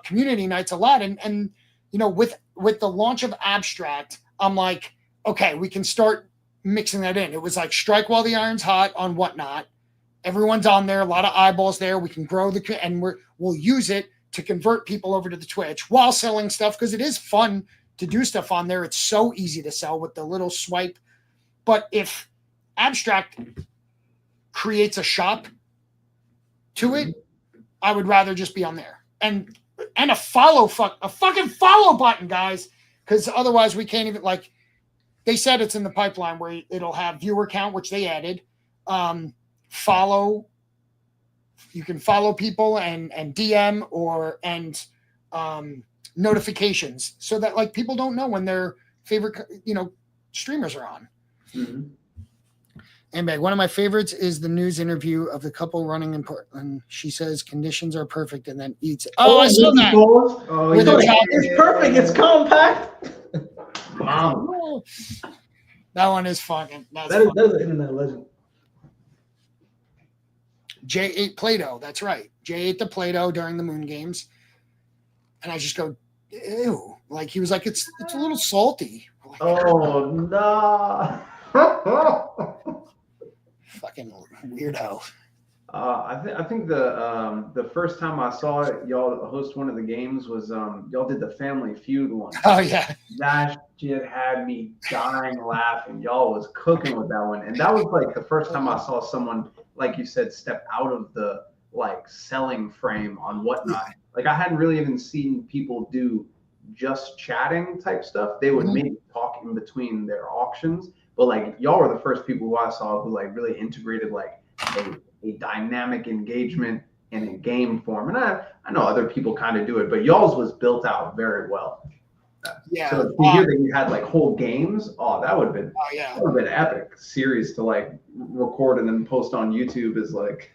community nights a lot. And with the launch of Abstract, I'm like, okay, we can start mixing that in. It was like strike while the iron's hot on Whatnot. Everyone's on there, a lot of eyeballs there. We can grow and we'll use it to convert people over to the Twitch while selling stuff, because it is fun to do stuff on there. It's so easy to sell with the little swipe. But if Abstract creates a shop to it, I would rather just be on there. And a fucking follow button, guys, because otherwise we can't even, like, they said it's in the pipeline where it'll have viewer count, which they added. Follow. You can follow people and DM and notifications so that like people don't know when their favorite streamers are on. Mm-hmm. And one of my favorites is the news interview of the couple running in Portland. She says conditions are perfect and then eats it. Oh, I saw that. Oh, It's perfect. It's compact. Wow. That one is fucking. That's That is an internet legend. Jay ate Play-Doh. That's right. Jay ate the Play-Doh during the Moon Games. And I just go, ew. Like, he was like, it's a little salty. Like, oh, no. Fucking weirdo. I think the first time I saw it, y'all host one of the games was y'all did the Family Feud one. Oh yeah, that shit had me dying laughing. Y'all was cooking with that one, and that was like the first time I saw someone, like you said, step out of the like selling frame on whatnot. Like I hadn't really even seen people do just chatting type stuff. They would maybe talk in between their auctions, but like y'all were the first people who I saw who like really integrated like a dynamic engagement in a game form. And I know other people kind of do it, but y'all's was built out very well. Yeah. So to hear that you had like whole games, that would have been epic series to like record and then post on YouTube is like.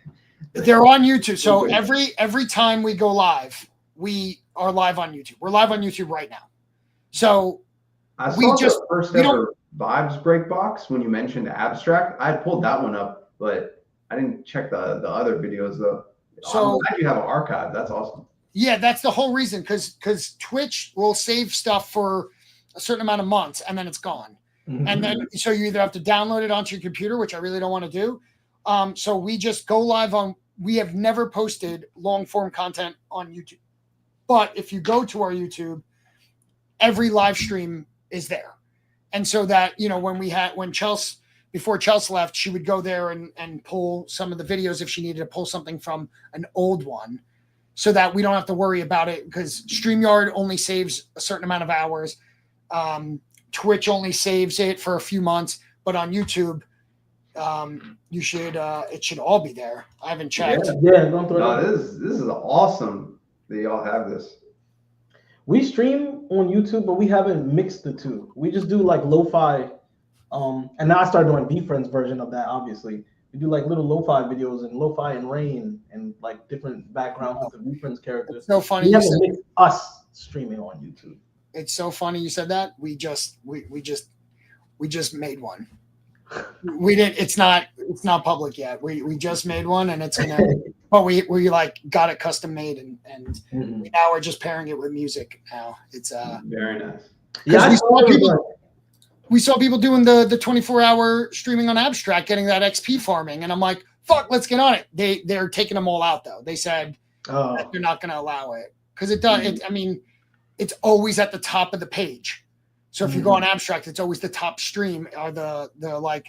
They're on YouTube. So every time we go live, we are live on YouTube. We're live on YouTube right now. So I saw the first ever Vibes Break box when you mentioned Abstract. I had pulled that one up, but I didn't check the other videos though. So I'm glad you have an archive. That's awesome. Yeah, that's the whole reason because Twitch will save stuff for a certain amount of months and then it's gone. Mm-hmm. And then so you either have to download it onto your computer, which I really don't want to do. So we just go live on. We have never posted long form content on YouTube, but if you go to our YouTube, every live stream is there, and so that when Chelsea. Before Chelsea left, she would go there and pull some of the videos if she needed to pull something from an old one so that we don't have to worry about it because StreamYard only saves a certain amount of hours. Twitch only saves it for a few months, but on YouTube, it should all be there. I haven't checked. Yeah, don't throw it. This is awesome that y'all have this. We stream on YouTube, but we haven't mixed the two. We just do like lo-fi. And now I started doing VFriends version of that, obviously. We do like little lo-fi videos and lo-fi and rain and like different backgrounds with the VFriends characters. It's so funny. We haven't mixed us streaming on YouTube. It's so funny you said that. We just made one. We didn't. It's not public yet. We just made one, and it's gonna. But we like got it custom made, and now we're just pairing it with music. Now it's very nice. Yeah, we saw people doing the 24-hour streaming on Abstract, getting that XP farming, and I'm like, fuck, let's get on it. They're taking them all out though. They said that they're not going to allow it because it does. I mean, it's always at the top of the page. So if you go on Abstract, it's always the top stream or the like,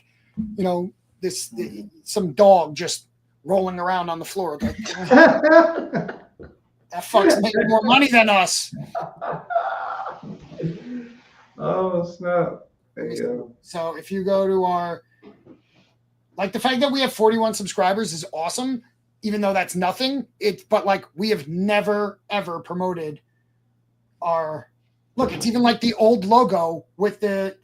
some dog just rolling around on the floor. Like, that fuck's making more money than us. Oh snap. There you go. So if you go to our, like the fact that we have 41 subscribers is awesome, even though that's nothing. But like we have never ever promoted our. Look, it's even like the old logo with the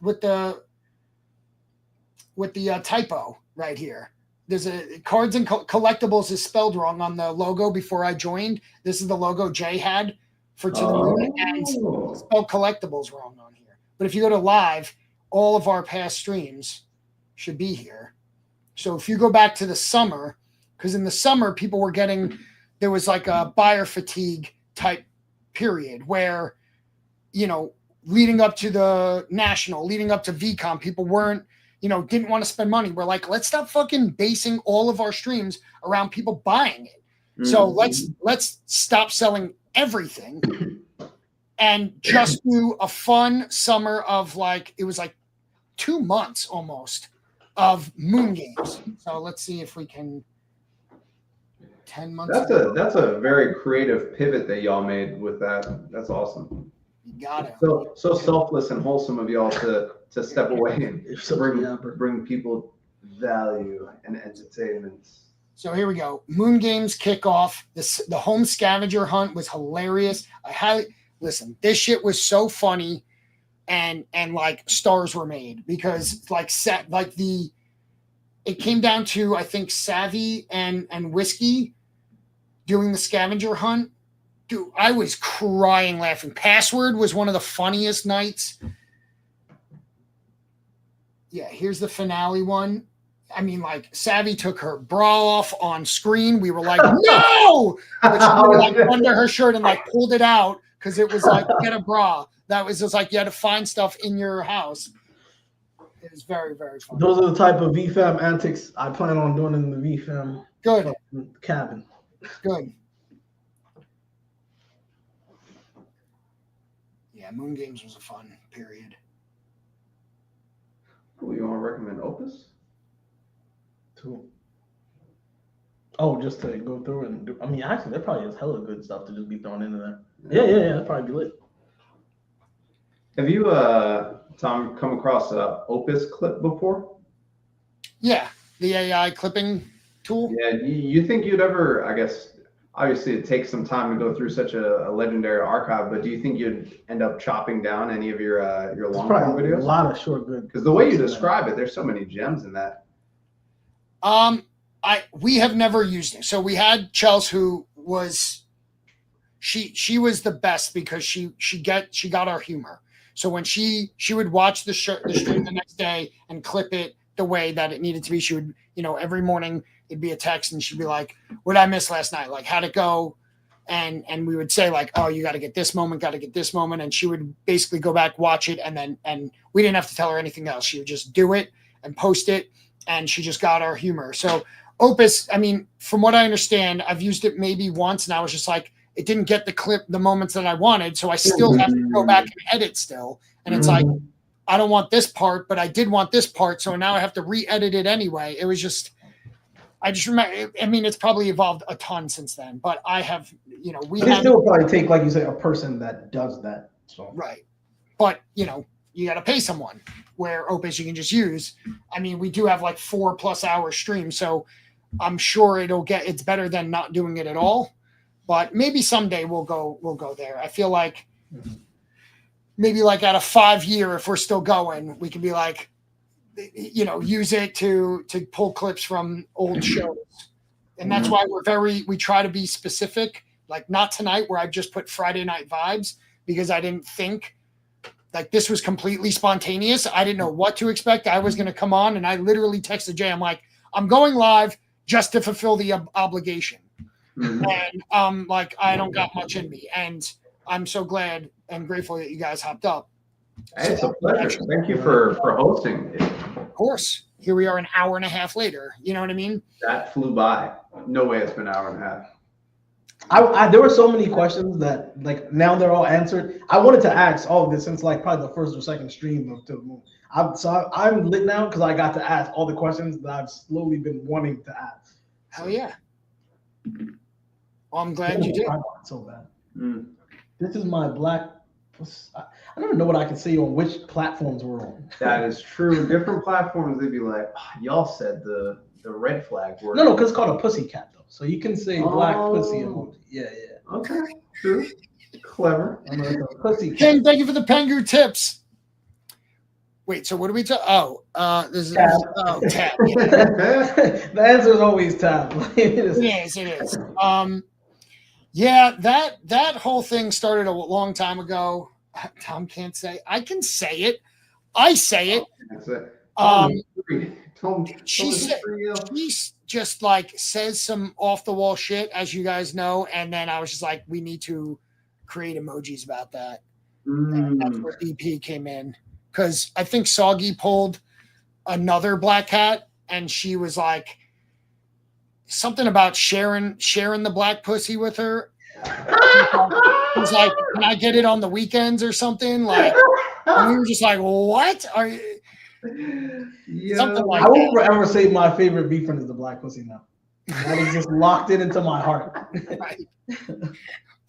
typo right here. There's a cards and collectibles is spelled wrong on the logo before I joined. This is the logo Jay had for To the Moon and spelled collectibles wrong on here. But if you go to live, all of our past streams should be here. So if you go back to the summer, because in the summer people were there was like a buyer fatigue type period where, leading up to the national, leading up to VCon, people weren't, didn't want to spend money. We're like, let's stop fucking basing all of our streams around people buying it. Mm-hmm. So let's stop selling everything and just do a fun summer of it was like 2 months almost of Moon Games. So let's see if we can. 10 months. That's a very creative pivot that y'all made with that. That's awesome. You got it. So selfless and wholesome of y'all to step away and bring people value and entertainment. So here we go. Moon Games kickoff. The home scavenger hunt was hilarious. Listen. This shit was so funny, and like stars were made because it came down to I think Savvy and Whiskey doing the scavenger hunt. Dude, I was crying laughing. Password was one of the funniest nights. Yeah, here's the finale one. I mean, like, Savvy took her bra off on screen. We were like, no! But she like under her shirt and like pulled it out because it was like, get a bra. That was just like you had to find stuff in your house. It was very, very fun. Those are the type of VFAM antics I plan on doing in the VFAM cabin. Good. Yeah, Moon Games was a fun period. Cool. You want to recommend Opus? Cool. Oh, just to go through and do. I mean, actually, there probably is hella good stuff to just be thrown into there. Yeah. That'd probably be lit. Have you, Tom, come across a Opus clip before? Yeah, the AI clipping tool. Yeah, you think you'd ever, I guess, obviously it takes some time to go through such a legendary archive, but do you think you'd end up chopping down any of your long form videos? A lot of short good. Because the way you describe it, there's so many gems in that. We have never used it. So we had Chelsea, who was she was the best because she got our humor. So when she would watch the stream the next day and clip it the way that it needed to be, she would, every morning it'd be a text and she'd be like, what did I miss last night? Like, how'd it go? And we would say like, oh, you got to get this moment. And she would basically go back, watch it. And we didn't have to tell her anything else. She would just do it and post it. And she just got our humor. So Opus, I mean, from what I understand, I've used it maybe once and I was just like, it didn't get the moments that I wanted. So I still have to go back and edit still. And it's like, I don't want this part, but I did want this part. So now I have to re-edit it anyway. It was just, I just remember, I mean, it's probably evolved a ton since then, but I have, it still probably take, like you say, a person that does that. So right. But, you got to pay someone, where Opus you can just use. I mean, we do have like 4+ hour stream. So I'm sure it's better than not doing it at all. But maybe someday we'll go there. I feel like maybe like at a 5-year, if we're still going, we can be like, use it to pull clips from old shows. And that's why we try to be specific, like not tonight where I just put Friday Night Vibes because I didn't think like this was completely spontaneous. I didn't know what to expect. I was going to come on and I literally texted Jay. I'm like, I'm going live just to fulfill the obligation. And like, I don't got much in me. And I'm so glad and grateful that you guys hopped up. Hey, it's a pleasure. Thank you for hosting. Of course. Here we are an hour and a half later. You know what I mean? That flew by. No way it's been an hour and a half. There were so many questions that like now they're all answered. I wanted to ask all of this since like probably the first or second stream of To the Moon. I'm lit now because I got to ask all the questions that I've slowly been wanting to ask. Hell yeah. Well, I'm glad you did. So bad. This is my black. I don't even know what I can say on which platforms we're on. That is true. Different platforms, they'd be like, y'all said the red flag word. No, because it's called a pussycat though. So you can say black pussy emoji. Yeah. Okay, true. Clever. Pussycat. King, thank you for the Pengu tips. Wait, so what do we talk? This is tab. Tab. Yeah. The answer is always tab. It is. Yeah, that whole thing started a long time ago. Tom can't say. I can say it. I say it. That's it. She's just like says some off the wall shit, as you guys know, and then I was just like, we need to create emojis about that. And that's where EP came in, because I think Soggy pulled another black hat, and she was like something about sharing the black pussy with her. He's like, can I get it on the weekends or something? Like, and we were just like, what are you? Yeah. Something like I that. will forever say my favorite beef friend is the Black Pussy now. That is just locked in into my heart. Right.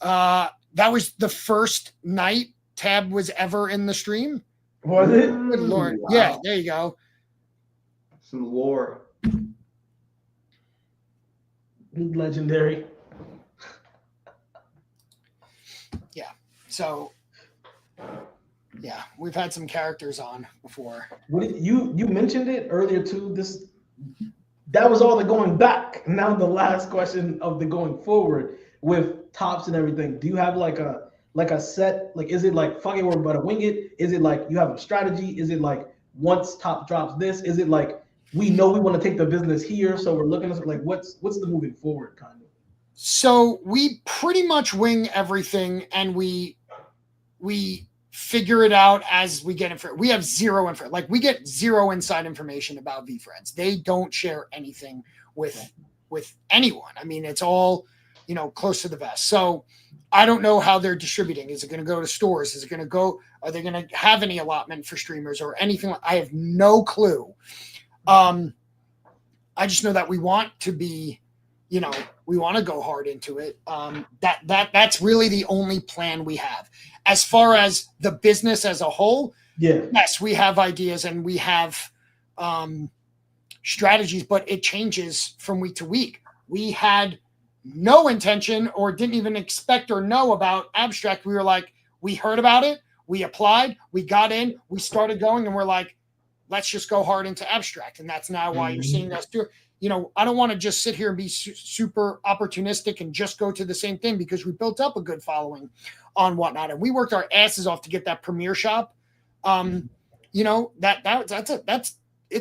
That was the first night Tab was ever in the stream. Was it? Good Lord. Wow. Yeah, there you go. Some lore. Legendary. So, yeah, we've had some characters on before. You mentioned it earlier too. That was all the going back. Now the last question of the going forward with tops and everything. Do you have like a set? Like, is it like fuck it, we're about to wing it? Is it like you have a strategy? Is it like once top drops this? Is it like we know we want to take the business here, so we're looking at like what's the moving forward kind of? So we pretty much wing everything, and we figure it out as we get info. We have zero info. Like, we get zero inside information about VeeFriends. They don't share anything with anyone. I mean, it's all, close to the vest. So I don't know how they're distributing. Is it going to go to stores? Is it going to go? Are they going to have any allotment for streamers or anything? I have no clue. I just know that we want to be, we want to go hard into it. That's really the only plan we have. As far as the business as a whole, yes, we have ideas and we have strategies, but it changes from week to week. We had no intention or didn't even expect or know about Abstract. We were like, we heard about it, we applied, we got in, we started going, and we're like, let's just go hard into Abstract. And that's now why you're seeing us do it. I don't want to just sit here and be super opportunistic and just go to the same thing, because we built up a good following on Whatnot, and we worked our asses off to get that Premiere Shop. It's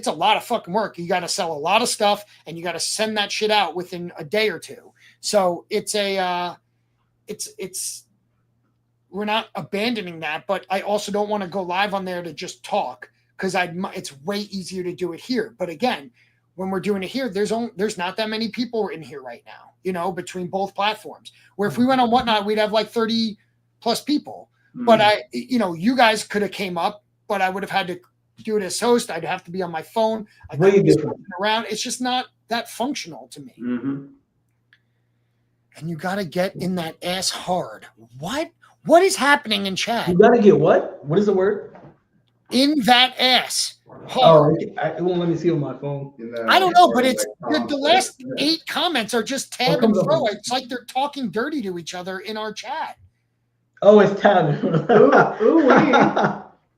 a lot of fucking work. You got to sell a lot of stuff, and you got to send that shit out within a day or two. So we're not abandoning that, but I also don't want to go live on there to just talk, because it's way easier to do it here. But again, when we're doing it here, there's not that many people in here right now, between both platforms. Where if we went on Whatnot, we'd have like 30 plus people. Mm-hmm. But you guys could have came up, but I would have had to do it as host. I'd have to be on my phone. I couldn't be around. It's just not that functional to me. Mm-hmm. And you got to get in that ass hard. What is happening in chat? You got to get what? What is the word? In that ass. Hard. Oh, it won't let me see on my phone. I don't know, but it's the last 8 comments are just Tab and Fro. It's like they're talking dirty to each other in our chat. Oh, it's Tab.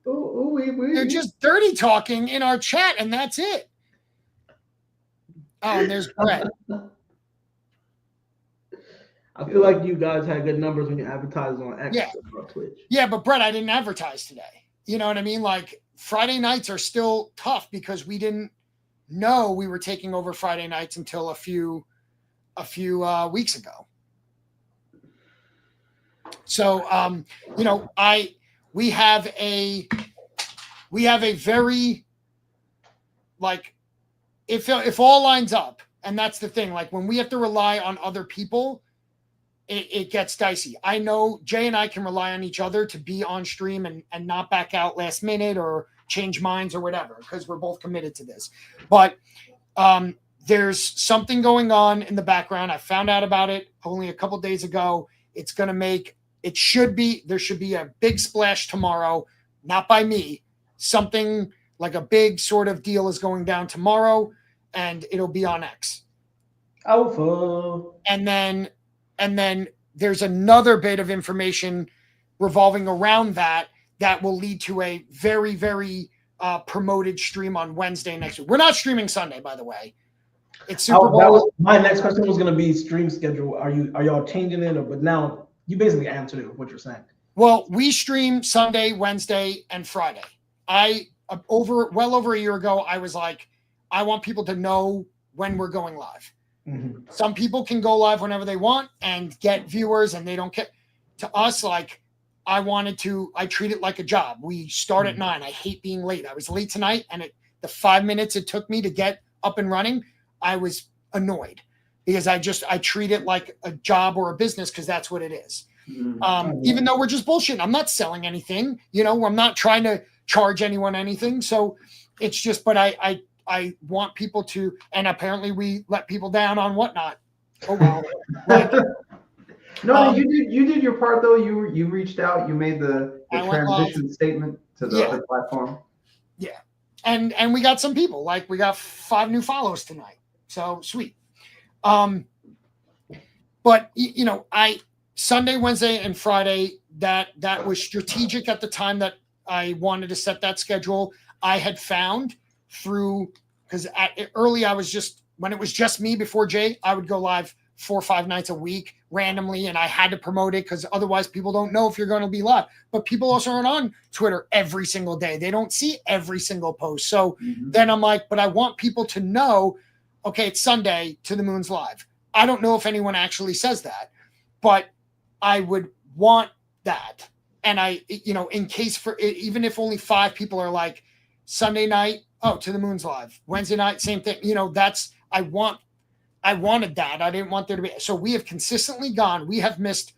They're just dirty talking in our chat, and that's it. Oh, and there's Brett. I feel like you guys had good numbers when you advertised on X or Twitch. Yeah, but Brett, I didn't advertise today. You know what I mean? Like, Friday nights are still tough because we didn't know we were taking over Friday nights until a few weeks ago. So, we have a very, like, if all lines up, and that's the thing, like, when we have to rely on other people, it gets dicey. I know Jay and I can rely on each other to be on stream and not back out last minute or change minds or whatever, because we're both committed to this. But there's something going on in the background. I found out about it only a couple days ago. There should be a big splash tomorrow, not by me. Something like a big sort of deal is going down tomorrow, and it'll be on X. Alpha. And then there's another bit of information revolving around that will lead to a very, very promoted stream on Wednesday next week. We're not streaming Sunday, by the way. It's Super Bowl. My next question was going to be stream schedule. Are y'all changing it? But now you basically answered it with what you're saying. Well, we stream Sunday, Wednesday, and Friday. Well over a year ago, I was like, I want people to know when we're going live. Mm-hmm. Some people can go live whenever they want and get viewers, and they don't care. To us, like, I treat it like a job. We start at 9. I hate being late. I was late tonight, and the 5 minutes it took me to get up and running, I was annoyed, because I treat it like a job or a business, because that's what it is. Even though we're just bullshitting. I'm not selling anything, I'm not trying to charge anyone anything. So it's just, but I want people to, and apparently we let people down on Whatnot. Oh well. Like, no, you did your part though. You reached out. You made the I went transition statement to the other platform. Yeah, and we got some people. Like we got 5 new follows tonight. So sweet. But you know, Sunday, Wednesday, and Friday, that was strategic at the time that I wanted to set that schedule. I had found through, because early I was just, when it was just me before Jay, I would go live 4 or 5 nights a week randomly, and I had to promote it because otherwise people don't know if you're going to be live. But people also aren't on Twitter every single day. They don't see every single post. So then I'm like, but I want people to know, okay, it's Sunday, To the Moon's live. I don't know if anyone actually says that, but I would want that. And I, you know, in case for, even if only 5 people are like, Sunday night, oh, To the Moon's live. Wednesday night, same thing. You know, I wanted that. I didn't want there to be. So we have consistently gone. We have missed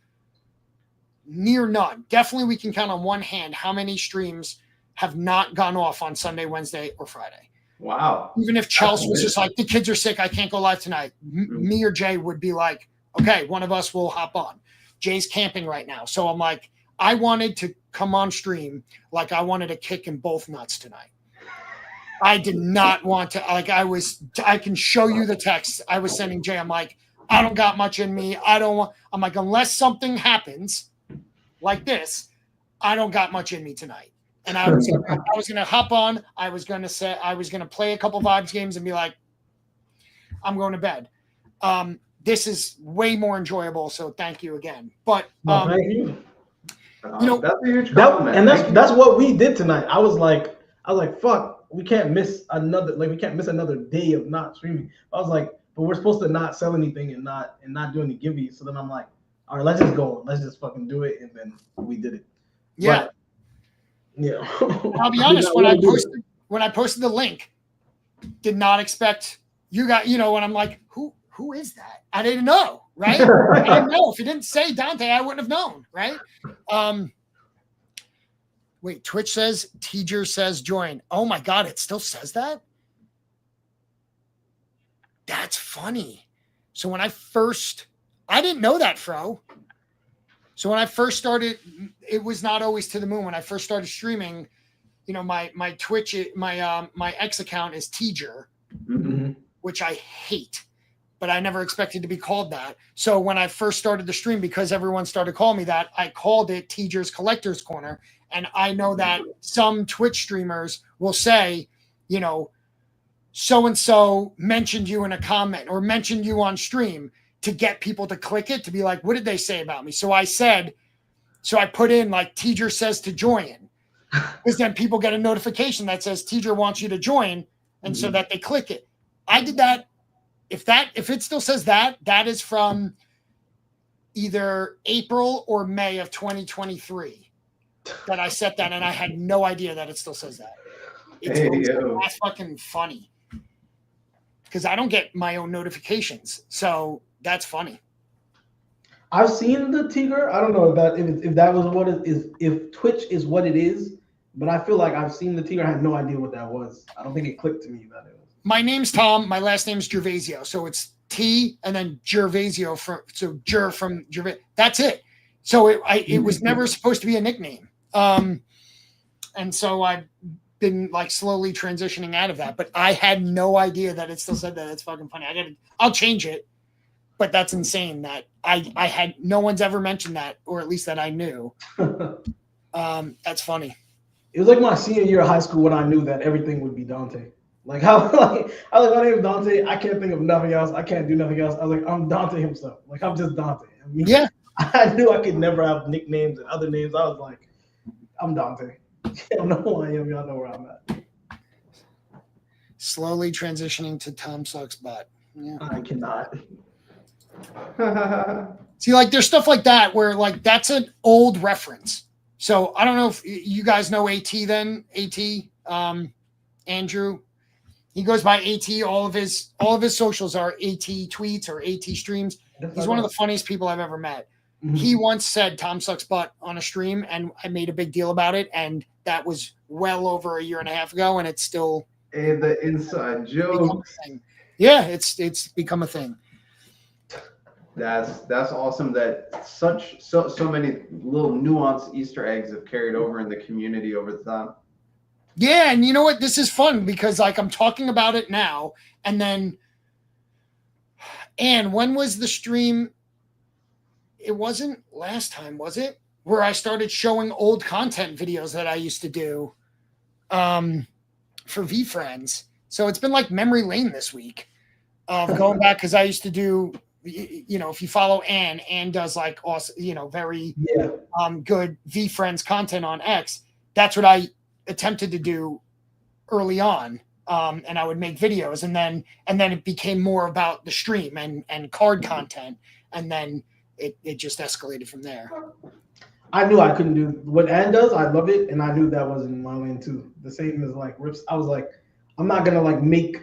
near none. Definitely we can count on one hand how many streams have not gone off on Sunday, Wednesday, or Friday. Wow. Even if Chelsea was just like, the kids are sick, I can't go live tonight. Me or Jay would be like, okay, one of us will hop on. Jay's camping right now. So I'm like, I wanted to come on stream like I wanted a kick in both nuts tonight. I did not want to, like, I can show you the text I was sending Jay. I'm like, I don't got much in me. I'm like, unless something happens like this, I don't got much in me tonight. And I was going to hop on. I was going to play a couple vibes games and be like, I'm going to bed. This is way more enjoyable. So thank you again. But, thank you. You know, that's a huge compliment. And that's what we did tonight. I was like, fuck, we can't miss another day of not streaming. I was like, but we're supposed to not sell anything and not do any giveaways. So then I'm like, all right, let's just go. Let's just fucking do it. And then we did it. Yeah. But, yeah. I'll be honest, when I posted the link, did not expect you got, you know, when I'm like, who is that? I didn't know, right? I didn't know. If you didn't say Dante, I wouldn't have known, right? Wait, Twitch says, Teacher says join. Oh my God, it still says that? That's funny. So when I didn't know that, Fro. So when I first started, it was not always To the Moon. When I first started streaming, you know, my Twitch, my X account is Teacher, which I hate, but I never expected to be called that. So when I first started the stream, because everyone started calling me that, I called it Teacher's Collector's Corner. And I know that some Twitch streamers will say, you know, so-and-so mentioned you in a comment or mentioned you on stream to get people to click it, to be like, what did they say about me? So I put in like Teacher says to join, because then people get a notification that says Teacher wants you to join. And so that they click it. I did that. If it still says that is from either April or May of 2023 that I set that, and I had no idea that it still says that. That's fucking funny because I don't get my own notifications, so that's funny. I've seen the Tigger. I don't know if that was what it is, if Twitch is what it is, but I feel like I've seen the Tigger. I had no idea what that was. I don't think it clicked to me that it was. My name's Tom. My last name's Gervasio, so it's T and then Gervasio from Gervasio. That's it. So it was never supposed to be a nickname. And so I've been like slowly transitioning out of that, but I had no idea that it still said that. It's fucking funny. I'll change it, but that's insane that I had, no one's ever mentioned that, or at least that I knew. That's funny. It was like my senior year of high school when I knew that everything would be Dante. Like how, I was like, my name is Dante. I can't think of nothing else. I can't do nothing else. I was like, I'm Dante himself. Like I'm just Dante. I mean, yeah. I knew I could never have nicknames and other names. I was like, I'm Dante. Y'all know who I am. Y'all know where I'm at. Slowly transitioning to Tom Sucks Butt. Yeah. I cannot. See, like there's stuff like that where like that's an old reference. So I don't know if you guys know AT then. AT, Andrew. He goes by AT. All of his socials are AT tweets or AT streams. He's one of the funniest people I've ever met. Mm-hmm. He once said Tom Sucks Butt on a stream, and I made a big deal about it. And that was well over a year and a half ago, and it's still Hey, the inside Become jokes. a thing. Yeah, it's become a thing. That's awesome that so many little nuanced Easter eggs have carried over in the community over the time. Yeah, and you know what? This is fun because like I'm talking about it now, and then, and when was the stream? It wasn't last time, was it? Where I started showing old content videos that I used to do for VeeFriends. So it's been like memory lane this week of going back because I used to do, you know, if you follow Ann does like awesome, you know, very good VeeFriends content on X. That's what I attempted to do early on. And I would make videos, and then it became more about the stream and card content, and then it just escalated from there. I knew I couldn't do what Ann does. I love it, and I knew that wasn't my lane too. The same as like Rips. I was like, I'm not gonna like make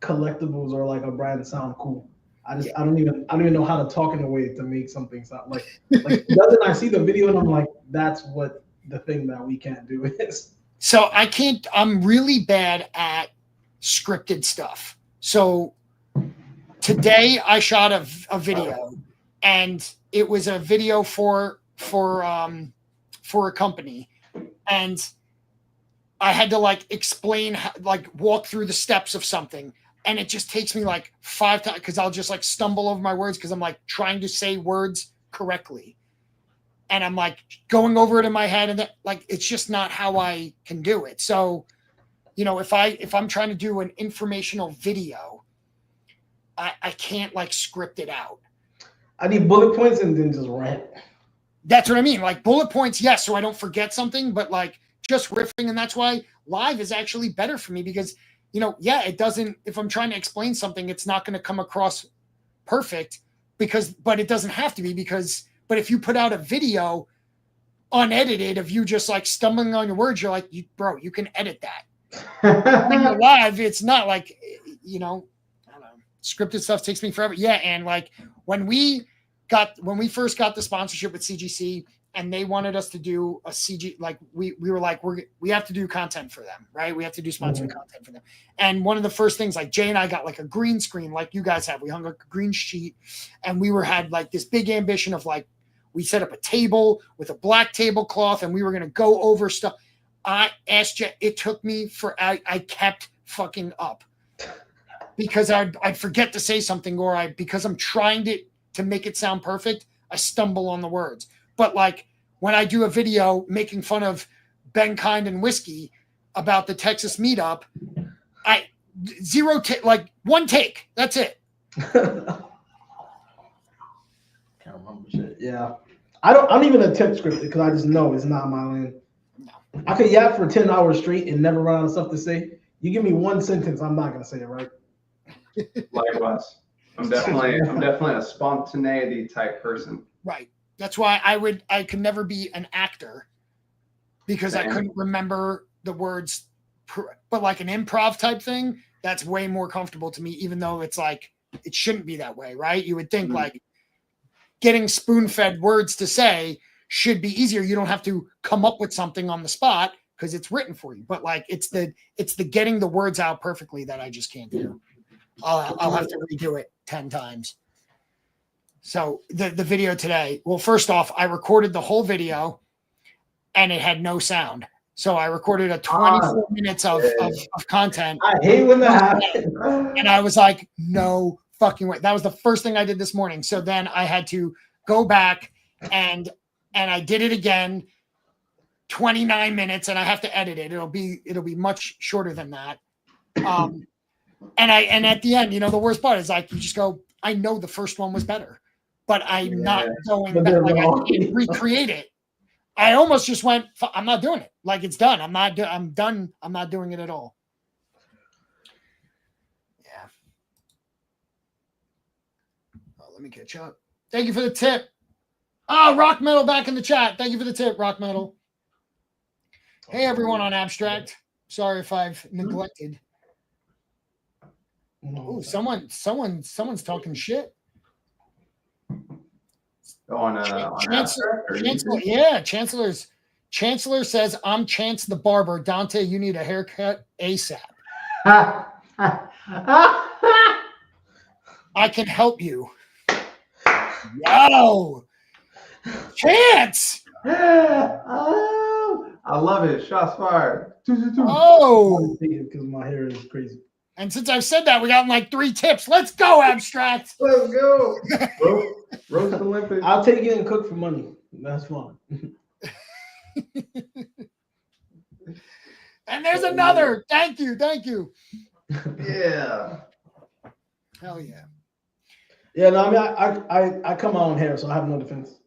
collectibles or like a brand sound cool. I don't even know how to talk in a way to make something sound like doesn't I see the video and I'm like, that's what the thing that we can't do is. So I'm really bad at scripted stuff. So today I shot a video, and it was a video for a company, and I had to like explain like walk through the steps of something, and it just takes me like 5 times because I'll just like stumble over my words because I'm like trying to say words correctly, and I'm like going over it in my head, and like it's just not how I can do it. So, you know, if I'm trying to do an informational video, I can't like script it out. I need bullet points and then just rant. That's what I mean. Like bullet points, yes, so I don't forget something, but like just riffing. And that's why live is actually better for me because, you know, yeah, it doesn't, if I'm trying to explain something, it's not going to come across perfect but it doesn't have to be but if you put out a video unedited of you just like stumbling on your words, you're like, bro, you can edit that. When you're live, it's not like, you know, I don't know, scripted stuff takes me forever. Yeah. And like when we first got the sponsorship with CGC and they wanted us to do a CG, like we were like, we have to do content for them, right? We have to do sponsored content for them. And one of the first things, like Jay and I got like a green screen, like you guys have, we hung a green sheet, and we had like this big ambition of like, we set up a table with a black tablecloth and we were going to go over stuff. I asked Jay, it took me I kept fucking up because I'd forget to say something, or because I'm trying to make it sound perfect, I stumble on the words. But like when I do a video making fun of Ben Kind and whiskey about the Texas meetup, like one take. That's it. Can't remember shit. Yeah. I don't even attempt scripted because I just know it's not my lane. No. I could yap for 10 hours straight and never run out of stuff to say. You give me one sentence, I'm not gonna say it right. Likewise. I'm definitely a spontaneity type person. Right. That's why I could never be an actor because I couldn't remember the words. But like an improv type thing, that's way more comfortable to me, even though it's like, it shouldn't be that way, right? You would think like getting spoon-fed words to say should be easier. You don't have to come up with something on the spot because it's written for you. But like it's the getting the words out perfectly that I just can't do. I'll have to redo it 10 times. So the video today, well, first off, I recorded the whole video and it had no sound. So I recorded a 24 minutes of content. I hate when that happens. And I was like, no fucking way. That was the first thing I did this morning. So then I had to go back and I did it again, 29 minutes, and I have to edit it. It'll be much shorter than that. And at the end, you know, the worst part is like, you just go, I know the first one was better, but I'm not going back. Like, I can't recreate it. I almost just went, I'm not doing it. Like, it's done. I'm done. I'm not doing it at all. Yeah. Oh, let me catch up. Thank you for the tip. Oh, Rock Metal back in the chat. Thank you for the tip, Rock Metal. Hey, everyone on Abstract. Sorry if I've neglected. Oh, someone's talking shit. Chancellor says, I'm Chance the barber. Dante, you need a haircut ASAP. I can help you. Yo, Chance. Oh, I love it. Shots fired. Oh, because my hair is crazy. and since I've said that, we got like 3 tips. Let's go, Abstract. Let's go. Roast Olympics. I'll take it and cook for money. That's fine. And there's another. Thank you. Yeah. Hell yeah. Yeah, no, I mean, I cut my own hair, so I have no defense.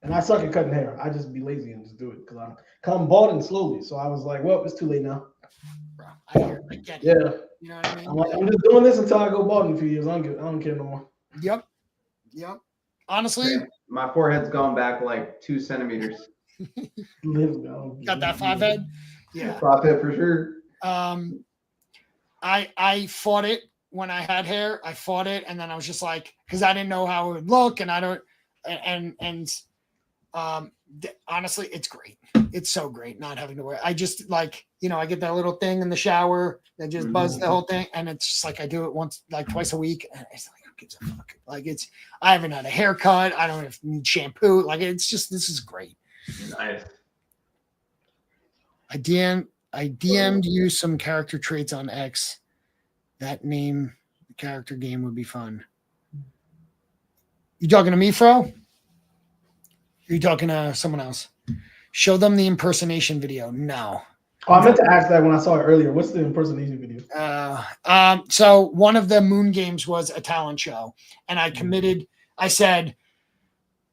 And I suck at cutting hair. I just be lazy and just do it because I'm balding slowly. So I was like, well, it's too late now. Bro, I get it. Yeah. You know what I mean? I'm just doing this until I go bald in a few years. I don't care no more. Yep. Honestly, My forehead's gone back like 2 centimeters. got that 5 head. Yeah. Top head for sure. I fought it when I had hair. I fought it, and then I was just like, because I didn't know how it would look, and I don't, honestly, it's great. It's so great not having to wear. I just like, I get that little thing in the shower that just buzzes the whole thing, and it's just like I do it twice a week, and it's like, who gives a fuck? Like I haven't had a haircut. I don't need shampoo. Like this is great. Nice. I DM'd you some character traits on X. That name, the character game would be fun. You talking to me, Fro? Are you talking to someone else? Show them the impersonation video. No. Oh, I meant to ask that when I saw it earlier. What's the impersonation video? So one of the Moon Games was a talent show, and I committed. I said,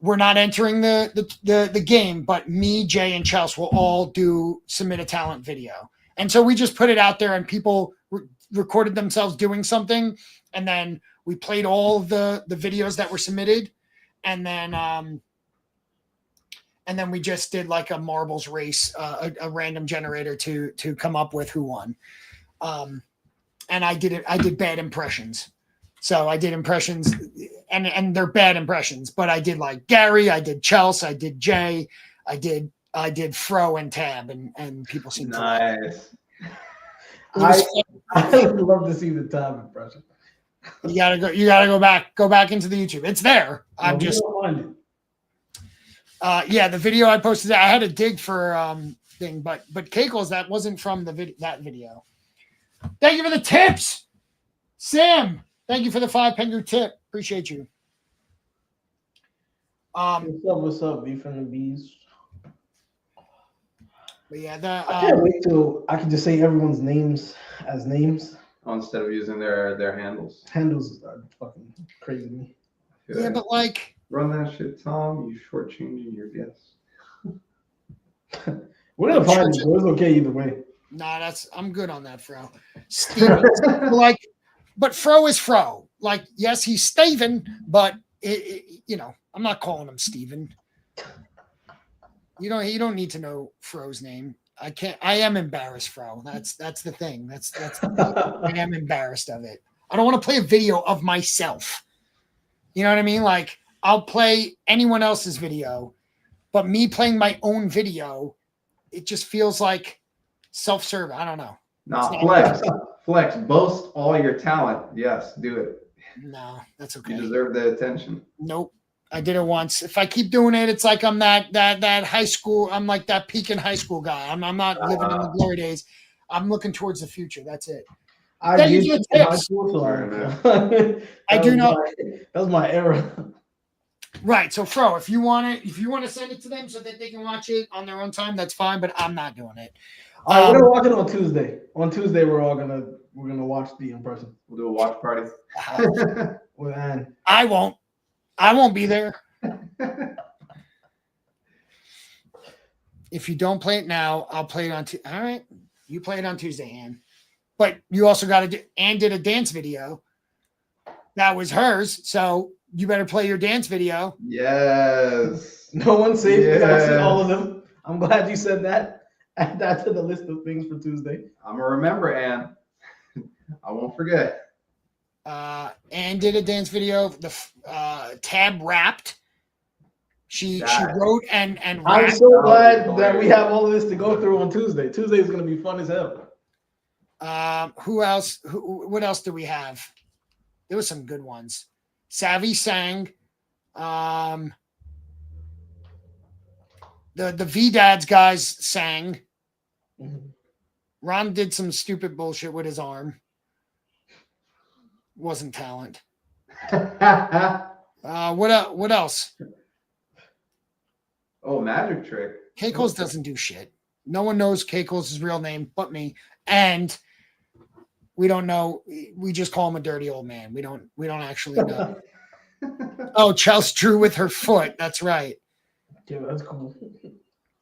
we're not entering the game, but me, Jay, and Chelsea will all submit a talent video. And so we just put it out there, and people recorded themselves doing something, and then we played all the videos that were submitted, and then we just did like a marbles race, a random generator to come up with who won. And I did bad impressions. So I did impressions, and they're bad impressions, but I did like Gary, I did Chelsea, I did Jay, I did Fro and Tab, and people seem nice. I would love to see the Tab impression. You gotta go back into the YouTube. It's there. I'm just the video I posted. I had a dig for thing, but Keikles, that wasn't from that video. Thank you for the tips, Sam. Thank you for the 5 Pengu tip. Appreciate you. What's up, B from the Bees? But yeah, I can't wait till I can just say everyone's names as names instead of using their handles. Handles are fucking crazy to me. Yeah, but like, run that shit, Tom. You shortchanging your guess. We're gonna find it, so it's okay either way. Nah, I'm good on that, Fro. Steven, but Fro is Fro. Like, yes, he's Steven, but I'm not calling him Steven. You don't need to know Fro's name. I am embarrassed, Fro. That's the thing. That's the thing. I am embarrassed of it. I don't want to play a video of myself. You know what I mean? Like, I'll play anyone else's video, but me playing my own video, it just feels like self-serve. I don't know. Flex, boast all your talent. Yes, do it. No, that's okay. You deserve the attention. Nope. I did it once. If I keep doing it, it's like I'm that high school. I'm like that peak in high school guy. I'm not living in the glory days. I'm looking towards the future. That's it. I do know. That was my era. Right. So, Fro, if you want to send it to them so that they can watch it on their own time, that's fine. But I'm not doing it. All right, we're gonna watch it on Tuesday. On Tuesday, we're gonna watch the impression. We'll do a watch party. With Ann. I won't be there. If you don't play it now, I'll play it on Tuesday. All right. You play it on Tuesday, Ann. But you also got to do. Ann did a dance video. That was hers. So you better play your dance video. Yes. No one saved it. I've seen all of them. I'm glad you said that. Add that to the list of things for Tuesday. I'm gonna remember, Ann. I won't forget. Ann did a dance video. The Tab rapped. She wrote and rapped. I'm so glad that we have all of this to go through on Tuesday. Tuesday is gonna be fun as hell. Who else? What else do we have? There were some good ones. Savvy sang. The V-Dads guys sang. Mhm. Ron did some stupid bullshit with his arm. Wasn't talent. What else? Oh, magic trick. Keikles doesn't do shit. No one knows Keikles' real name but me. And we don't know. We just call him a dirty old man. We don't actually know. Oh, Chelsea drew with her foot. That's right. Yeah, that's cool.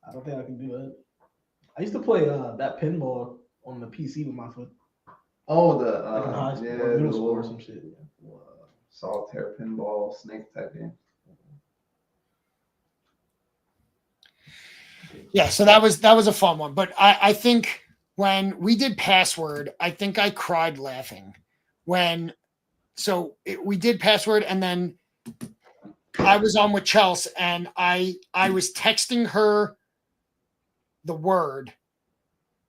I don't think I can do that. I used to play that pinball on the PC with my foot. Oh, Like in high school, or middle school or some shit. Yeah. Solitaire pinball snake type game. Yeah, so that was a fun one. But I think when we did Password, I think I cried laughing. We did Password, and then I was on with Chelsea, and I was texting her the word,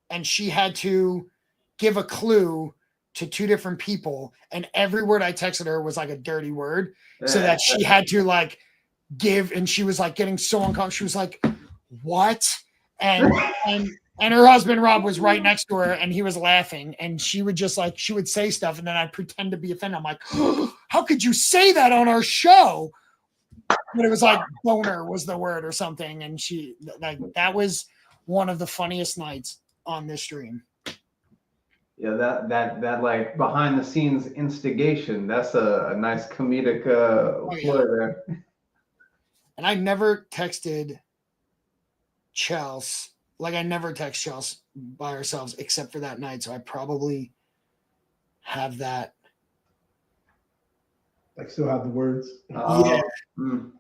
and she had to give a clue to two different people, and every word I texted her was like a dirty word, so that she had to like give, and she was like getting so uncomfortable. She was like, "What?" And her husband Rob was right next to her, and he was laughing, and she would just like, she would say stuff, and then I'd pretend to be offended. I'm like, oh, "How could you say that on our show?" But it was like boner was the word or something, and she like that was one of the funniest nights on this stream. Yeah, that like behind the scenes instigation. That's a nice comedic ploy there. And I never texted Chelsea. Like I never text Chelsea by ourselves except for that night. So I probably have that. Like still have the words. Yeah. Mm.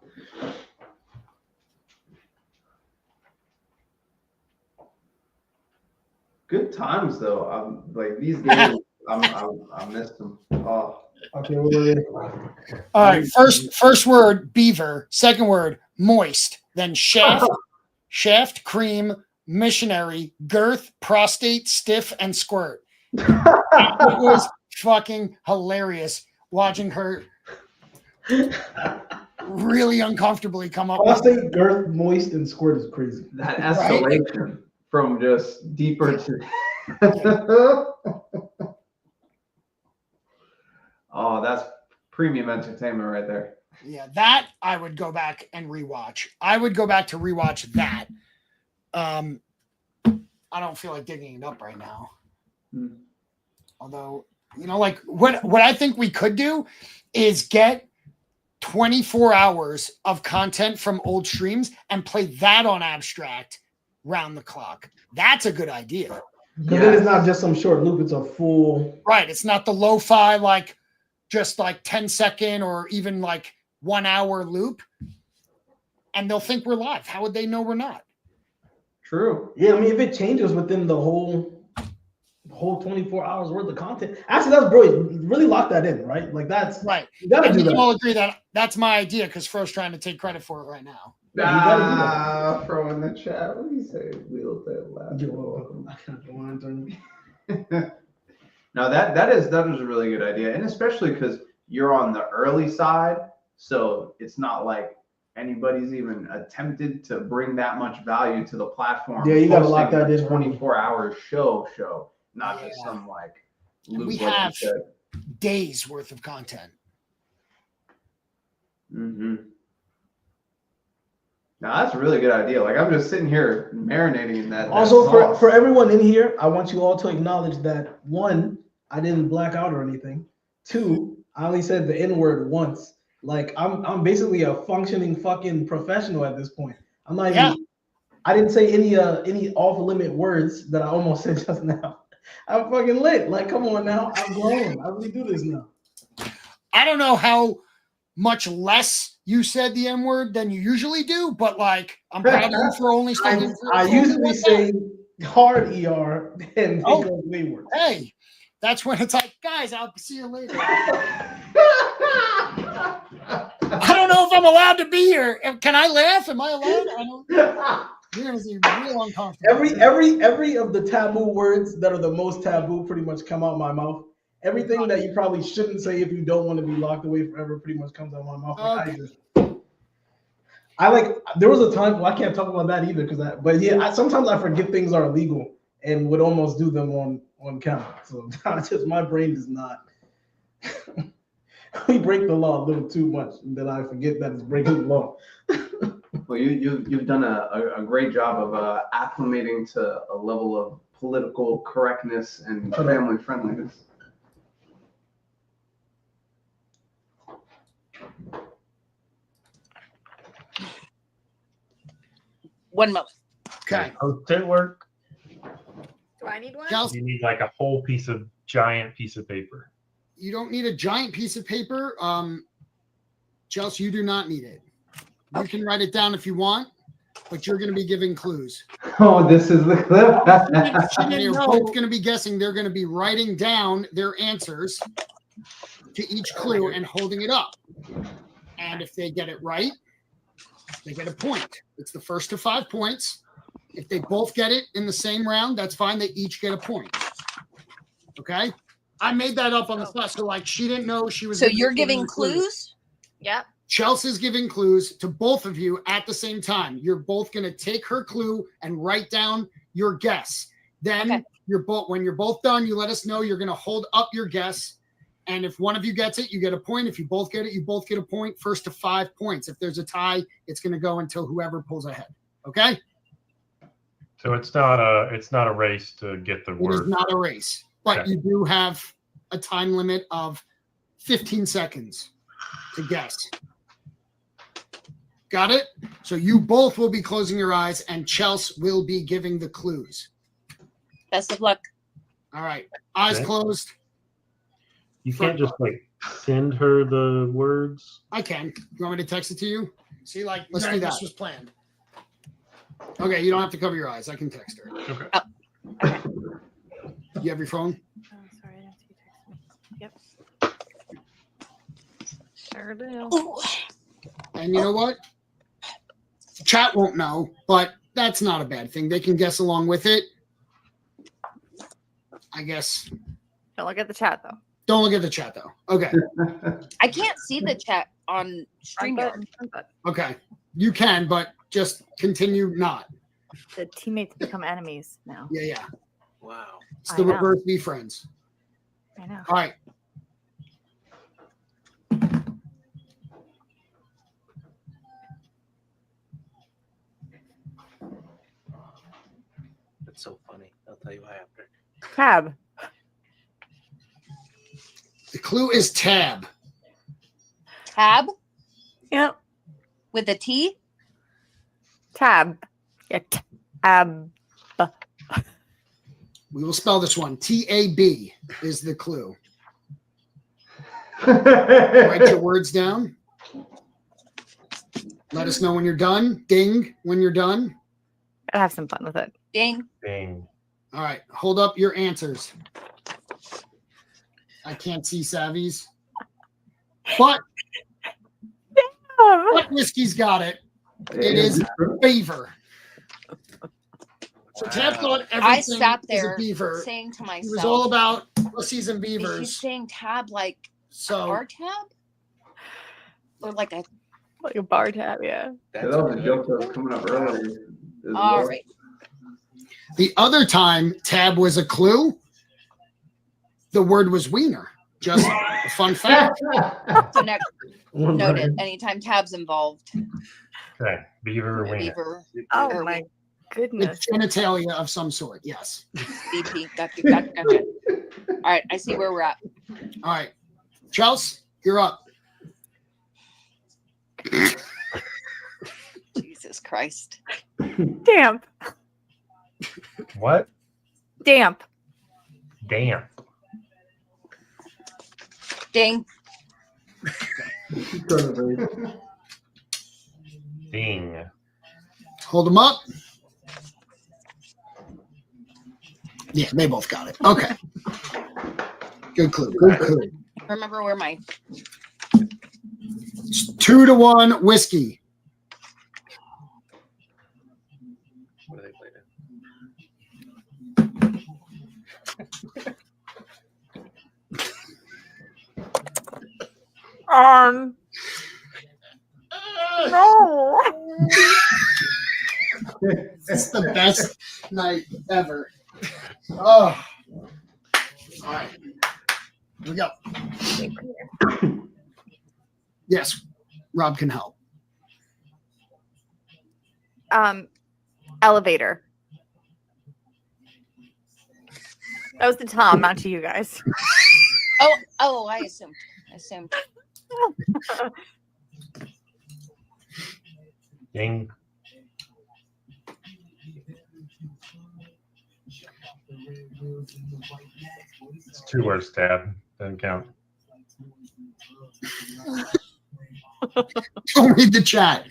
Good times though. Like these games, I missed them. Oh. Okay, well, All right. First word, beaver. Second word, moist. Then shaft, cream, missionary, girth, prostate, stiff, and squirt. It was fucking hilarious watching her really uncomfortably come up with prostate, girth, moist, and squirt is crazy. That escalation from just deeper to. Oh, that's premium entertainment right there. Yeah, that I would go back and rewatch. I would go back to rewatch that. I don't feel like digging it up right now. Although, like what I think we could do is get 24 hours of content from old streams and play that on Abstract round the clock. That's a good idea. Because then it's not just some short loop, it's a full. Right. It's not the lo-fi, like just like 10-second or even like 1 hour loop. And they'll think we're live. How would they know we're not? True. Yeah, I mean, if it changes within the whole 24 hours worth of content, actually, that's brilliant. Really lock that in, right? Like that's right. You gotta and do we can that. all agree that that's my idea because Fro's trying to take credit for it right now. Throw in the chat. What do you say? Wheel that last. No, that is a really good idea, and especially because you're on the early side, so it's not like anybody's even attempted to bring that much value to the platform. Yeah, you gotta lock that in. 24-hour show, not just some like. And we have days worth of content. Mm-hmm. Now that's a really good idea. Like I'm just sitting here marinating in that. Also, for everyone in here, I want you all to acknowledge that 1, I didn't black out or anything. 2, I only said the N-word once. Like I'm basically a functioning fucking professional at this point. I'm not even. I didn't say any off limit words that I almost said just now. I'm fucking lit. Like, come on now. I'm grown. I really do this now. I don't know how much less you said the N word than you usually do, but like I'm proud of you for only saying. I usually say hard ER and words. Hey, that's when it's like, guys, I'll see you later. I don't know if I'm allowed to be here. Can I laugh? Am I allowed? You're gonna see real uncomfortable. Every of the taboo words that are the most taboo pretty much come out my mouth. Everything that you probably shouldn't say if you don't want to be locked away forever pretty much comes out my mouth. There was a time, well, I can't talk about that either but yeah, sometimes I forget things are illegal and would almost do them on camera. So my brain is not. We break the law a little too much that I forget that it's breaking the law. Well, you've done a great job of acclimating to a level of political correctness and family friendliness. One moment. Okay. Post-it work. Do I need one? Chelsea, You need like a whole giant piece of paper. you don't need a giant piece of paper. Chelsea, you do not need it. You can write it down if you want, but you're going to be giving clues. Oh, this is the clip. And you're both going to be guessing. They're going to be writing down their answers to each clue and holding it up. And if they get it right, they get a point. It's the first to 5 points. If they both get it in the same round, that's fine. They each get a point. Okay? I made that up on the spot. So, like, she didn't know she was. So you're giving clues? Yep. Chelsea's giving clues to both of you at the same time. You're both going to take her clue and write down your guess. Then when you're both done, you let us know. You're going to hold up your guess. And if one of you gets it, you get a point. If you both get it, you both get a point. First to 5 points. If there's a tie, it's going to go until whoever pulls ahead. Okay? So it's not a race to get the It word. is not a race, but Okay. you do have a time limit of 15 seconds to guess. Got it? So you both will be closing your eyes and Chelsea will be giving the clues. Best of luck. All right. Eyes Okay. closed. You can't just like send her the words. I can. You want me to text it to you? See, like, let's None do of that. this was planned. Okay, you don't have to cover your eyes. I can text her. Okay. You have your phone? Oh, sorry, I didn't see you text me. Yep. Sure do. Ooh. And you know what? Chat won't know, but that's not a bad thing. They can guess along with it. I guess. Don't look at the chat though. Don't look at the chat though. Okay. I can't see the chat on Front StreamYard. button, front button. Okay. You can, but just continue not. The teammates become enemies now. Yeah. Wow. It's the I know. reverse be friends. I know. All right. That's so funny. I'll tell you why after. Tab. The clue is tab. Tab Yep. with a T. Tab. Yeah. Tab. We will spell this one. TAB is the clue. Oh, Write your words down. Let us know when you're done. Ding when you're done. Gotta have some fun with it. Ding. Dang. All right. Hold up your answers. I can't see Savvy's. But Whiskey's got it. It is beaver. So Tab thought everything I sat is there a beaver. saying to He was myself, all about pussies and is he beavers. saying tab like So bar tab? Or like a Like a bar tab, yeah. That was a joke that was coming up earlier. as all well. right. the other time Tab was a clue, the word was wiener. Just a fun fact. So next noted. Anytime tab's involved. Okay. Beaver or wiener. Beaver. Oh Or my It's goodness. genitalia of some sort. Yes. BP. Gotcha. All right. I see where we're at. All right. Chelsea, you're up. Jesus Christ. Damp. What? Damp. Damn. Ding. Ding. Hold them up. Yeah, they both got it. Okay. Good clue. Good clue. Remember where my It's 2-1 whiskey. No. It's the best night ever. Oh. All right. Here we go. Yes, Rob can help. Elevator. That was to Tom, not to you guys. Oh, I assumed. Ding. It's 2 words, Tab. Doesn't count. Don't read the chat.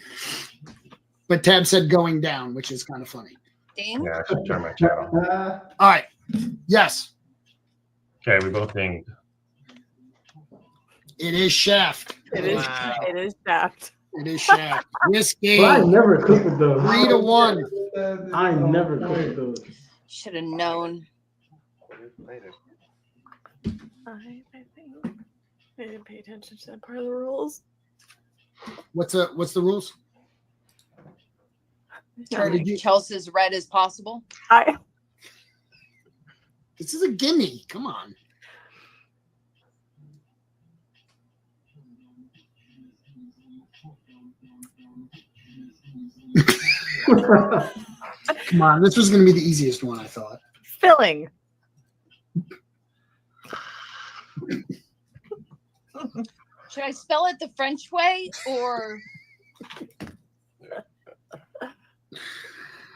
But Tab said going down, which is kind of funny. Ding. Yeah, I should turn my chat off. All right. Yes, Okay, we both dinged. it is Shaft. It is. Wow. It is Shaft. It is Shaft. Whiskey. But I never click with those. 3-1. I never click with those. Should have known. Later. I think I didn't pay attention to that part of the rules. What's the rules? Turn did you- Chelsea as red as possible. This is a gimme. Come on. Come on. This was going to be the easiest one, I thought. Filling. Should I spell it the French way or?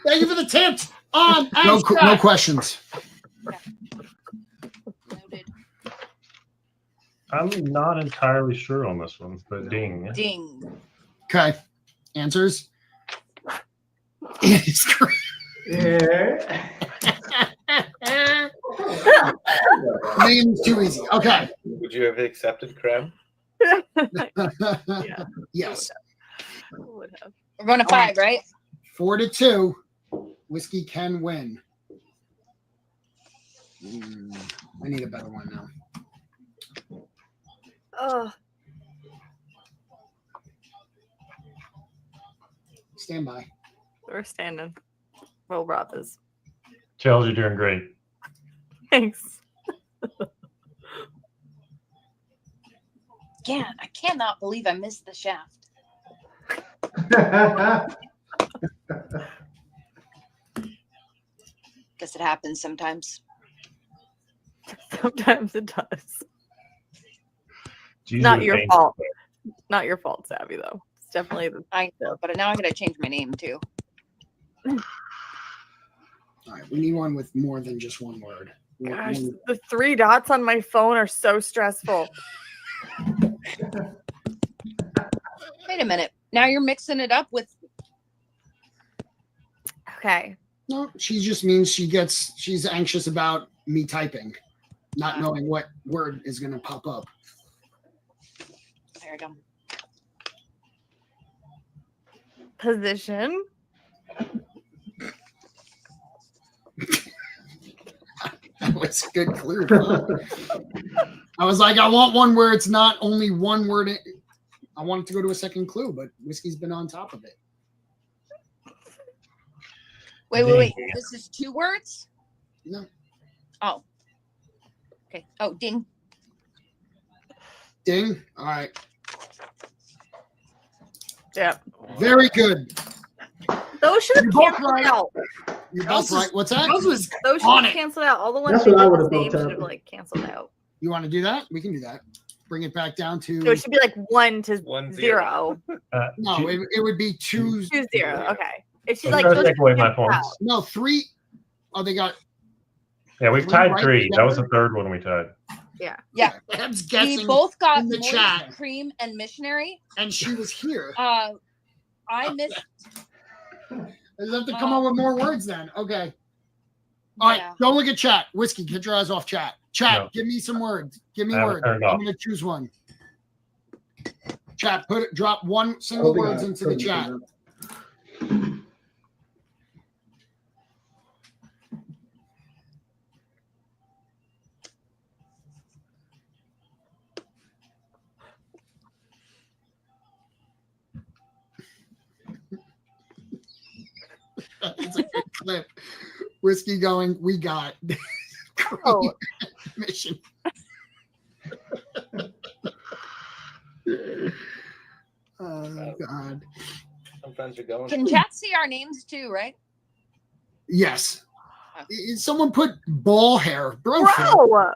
Thank you for the tips. No questions. Noted. I'm not entirely sure on this one, but ding. Ding. Okay. Answers? It's great. Yeah. Name's too easy. Okay. Would you have accepted Krem? Yes. Would have. We're going to 5, right? 4-2. Whiskey can win. I need a better one now. Oh, Stand by. we're standing. Well, Rob is. Chels, you're doing great. Thanks. Yeah, I cannot believe I missed the shaft. Guess it happens sometimes. Sometimes it does. It's usually Not your painful. fault. Not your fault, Savvy, though. It's definitely the. I know, but now I got to change my name too. All right. We need one with more than just one word. Gosh, the 3 dots on my phone are so stressful. Wait a minute. Now you're mixing it up with. Okay. No, she just means she's anxious about me typing, not knowing what word is going to pop up. There we go. Position. That was a good clue. Huh? I was like, I want one where it's not only one word. I want it to go to a second clue, but Whiskey's been on top of it. Wait. This is 2 words? No. Oh. Okay. Oh, ding. Ding. All right. Yep. Very good. Those should have You're both canceled right. out. You're both right. What's that? Those should on have it. canceled out. All the ones That's that what I did would the have same thought, should have too. like canceled out. You want to do that? We can do that. Bring it back down to. So it should be like 1 to 1-0. 0. No, it would be 2. 2-0. Okay. If she's I'm like, trying to those take away my should be canceled points. No, 3. Oh, they got. Yeah, we've Three tied right 3. That was the together? 3rd one we tied. Yeah. Deb's We guessing, both got in the moist, chat. cream, and missionary. and she was here. I missed. They have to come up with more words then. Okay. All right. Yeah. Don't look at chat. Whiskey, get your eyes off chat. Chat, No. give me some words. Give me I have it words. turned I'm off. going to choose one. Chat, drop one single Hoping words I into the couldn't chat. do that. It's a good clip. Whiskey going, we got Oh. mission. Oh God. Sometimes you're going. Can chat see our names too, right? Yes. Someone put ball hair. Bro, Bro!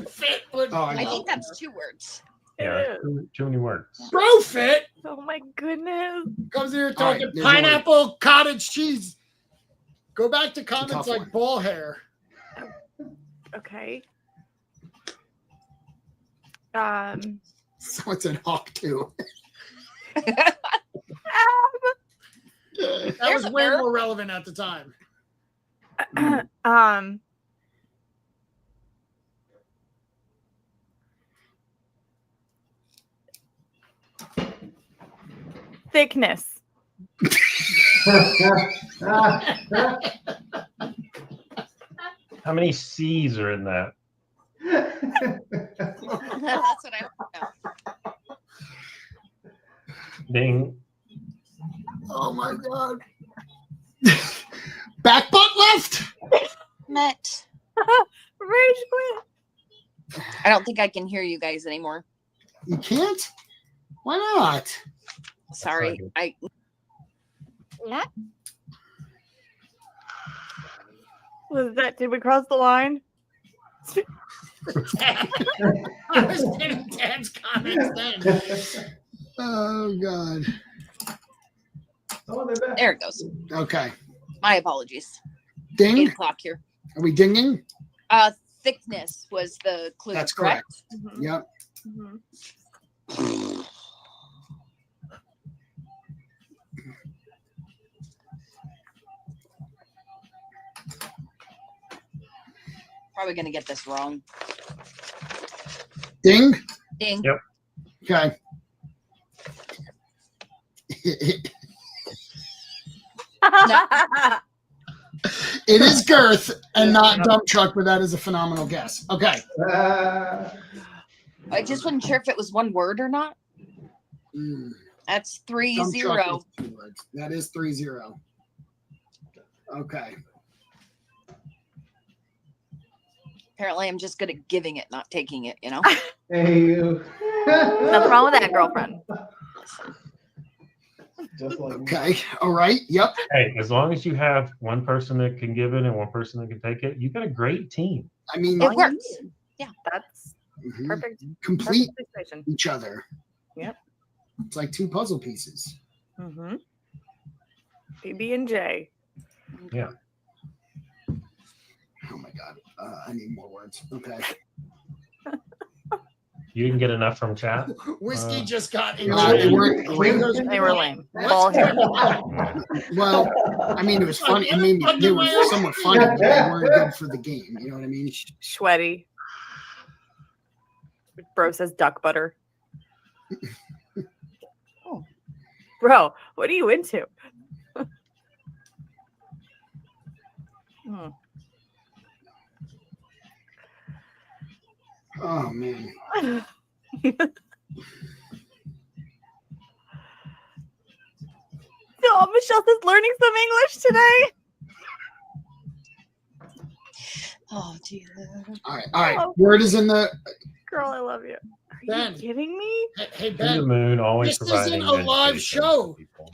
fit. Oh, I think that's 2 words. Yeah, too many words. Bro fit Oh my goodness. comes here All talking right, there's pineapple cottage cheese. Go back to a comments tough like one. ball hair. Okay. Someone said hawk too. Um, That There's was a way verb. more relevant at the time. Thickness. How many C's are in that? That's what I want to know. Ding. Oh my God. Back butt left. Met. Rage quit. I don't think I can hear you guys anymore. You can't? Why not? Sorry. Sorry. Was that, did we cross the line? I was getting Dad's comments then. Oh God. Oh, they're back. There it goes. Okay. My apologies. 8 Ding. o'clock here. Are we dinging? Thickness was the clue. That's correct. Mhm, Yep. mhm. Probably gonna get this wrong. Ding. Ding. Yep. Okay. It is girth and not dump truck, but that is a phenomenal guess. Okay. I just wasn't sure if it was 1 word or not. Mm, That's dump truck 3-0. is 2 words. That is 3-0. Okay. Apparently, I'm just good at giving it, not taking it. You know. Hey, you. Nothing wrong with that, girlfriend. Just like Okay. All right. Yep. Hey, as long as you have one person that can give it and one person that can take it, you've got a great team. I mean, It works. That's mhm, perfect. complete Perfect situation. each other. Yep. It's like 2 puzzle pieces. Mm-hmm. BB and J. Oh my God. I need more words. Okay. You didn't get enough from chat. Whiskey just got they into weren't They were lame. Ball hair. Well, I mean, it was funny. I mean, they were somewhat funny, but they weren't good for the game. You know what I mean? Sweaty. Bro says duck butter. Oh. Bro, what are you into? Hmm. Oh man. Oh, Michelle says learning some English today. Oh dear. All right. All right. Word is in the. Girl, I love you. Are Ben. you kidding me? Hey To the Ben. moon, always This providing isn't a live education show. to people,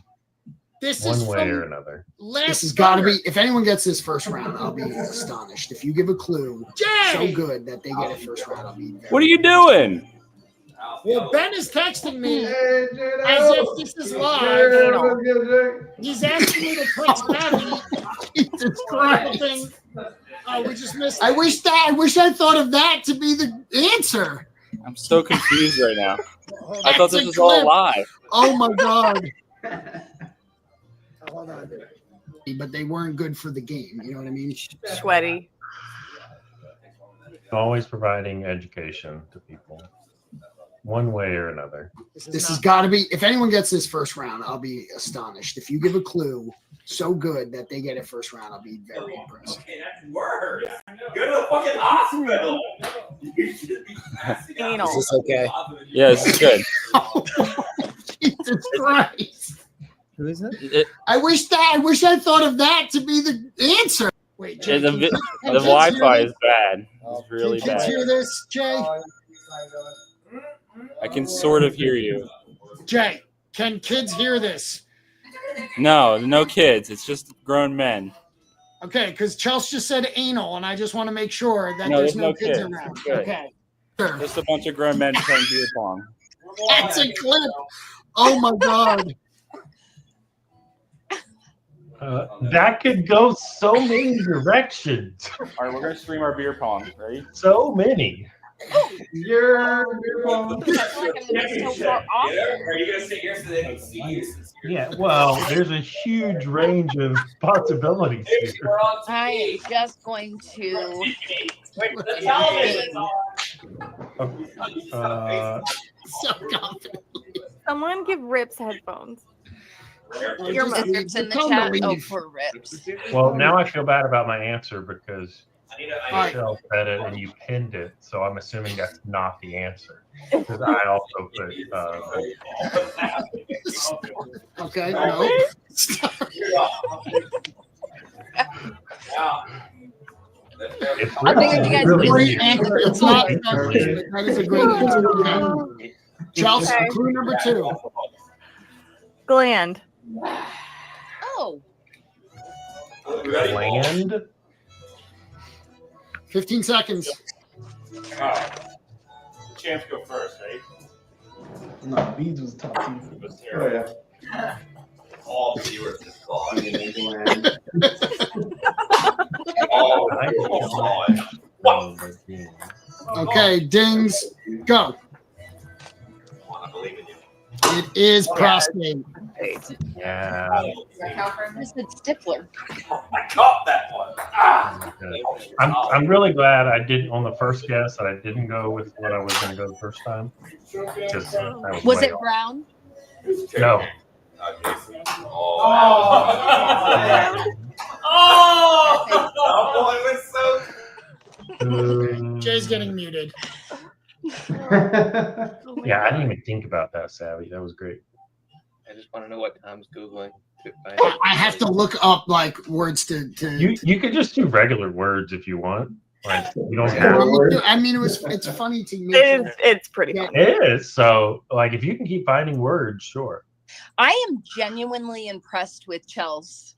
This is one way or from another. last. This has got to summer. be. If anyone gets this first round, I'll be astonished. If you give a clue so Jay! good that they get it first round, I'll be. What are you doing? Well, Ben is texting me Hey, Jay, as if this is live. Jay, let's give Jay. He's asking me to click Snappy. Jesus Christ. Oh, we just missed. I wish I thought of that to be the answer. I'm so confused right now. I That's thought this a was all clip. live. Oh my God. Hold on. But they weren't good for the game. You know what I mean? Sweaty. Always providing education to people, one way or another. This has got to be. If anyone gets this first round, I'll be astonished. If you give a clue so good that they get it first round, I'll be very impressed. Okay, that's worse. Go to the fucking hospital. You should be passing out. Anal. Is this okay? Yeah, this is good. Jesus Christ. Who is it? I wish I thought of that to be the answer. Wait, Jay, The can kids Wi-Fi hear is bad. It's this? really Can kids bad. hear this, Jay? I can sort of hear you. Jay, can kids hear this? No kids. It's just grown men. Okay, because Chelsea just said anal, and I just want to make sure that No, there's there's no no kids kids. around. Good. Okay. Sure. Just a bunch of grown men playing beer pong. That's a clip. Oh my God. That could go so many directions. All right, we're gonna stream our beer pong. Ready? So many. You're I feel like I'm gonna be so far off. Are you gonna sit here so they don't see you? Yeah, well, there's a huge range of possibilities here. We're on I TV. am just going to. Wait, the television's on. So confident. Someone give Rips headphones. Your Just- Rips in the tell them chat. to Oh, leave. for Rips. Well, now I feel bad about my answer because I need to- All right. Michelle said it and you pinned it, so I'm assuming that's not the answer. Because I also put. Okay, no. It's I figured you guys really would- Great answer. It's not. That is a great answer. Okay. Chelsea, Okay. clue number 2. Gland. Oh, Land. 15 seconds. Chance go first, right? No, Beads was top 2. Oh, yeah. All viewers is gone. Land. All I gone. Okay, dings, go. I believe in you. It is prostate. Yeah. I said Stifler. I caught that one. Ah! I'm really glad I did on the first guess that I didn't go with what I was going to go the first time. Because that Was way it off. Brown? No. Oh, it was so. Jay's getting muted. Yeah, I didn't even think about that, Savvy. That was great. I just want to know what Tom's googling. I have to look up like words to. You could just do regular words if you want. Like you don't I have. mean, it's funny to me. It's pretty Yeah. funny. It is. So like if you can keep finding words, sure. I am genuinely impressed with Chelsea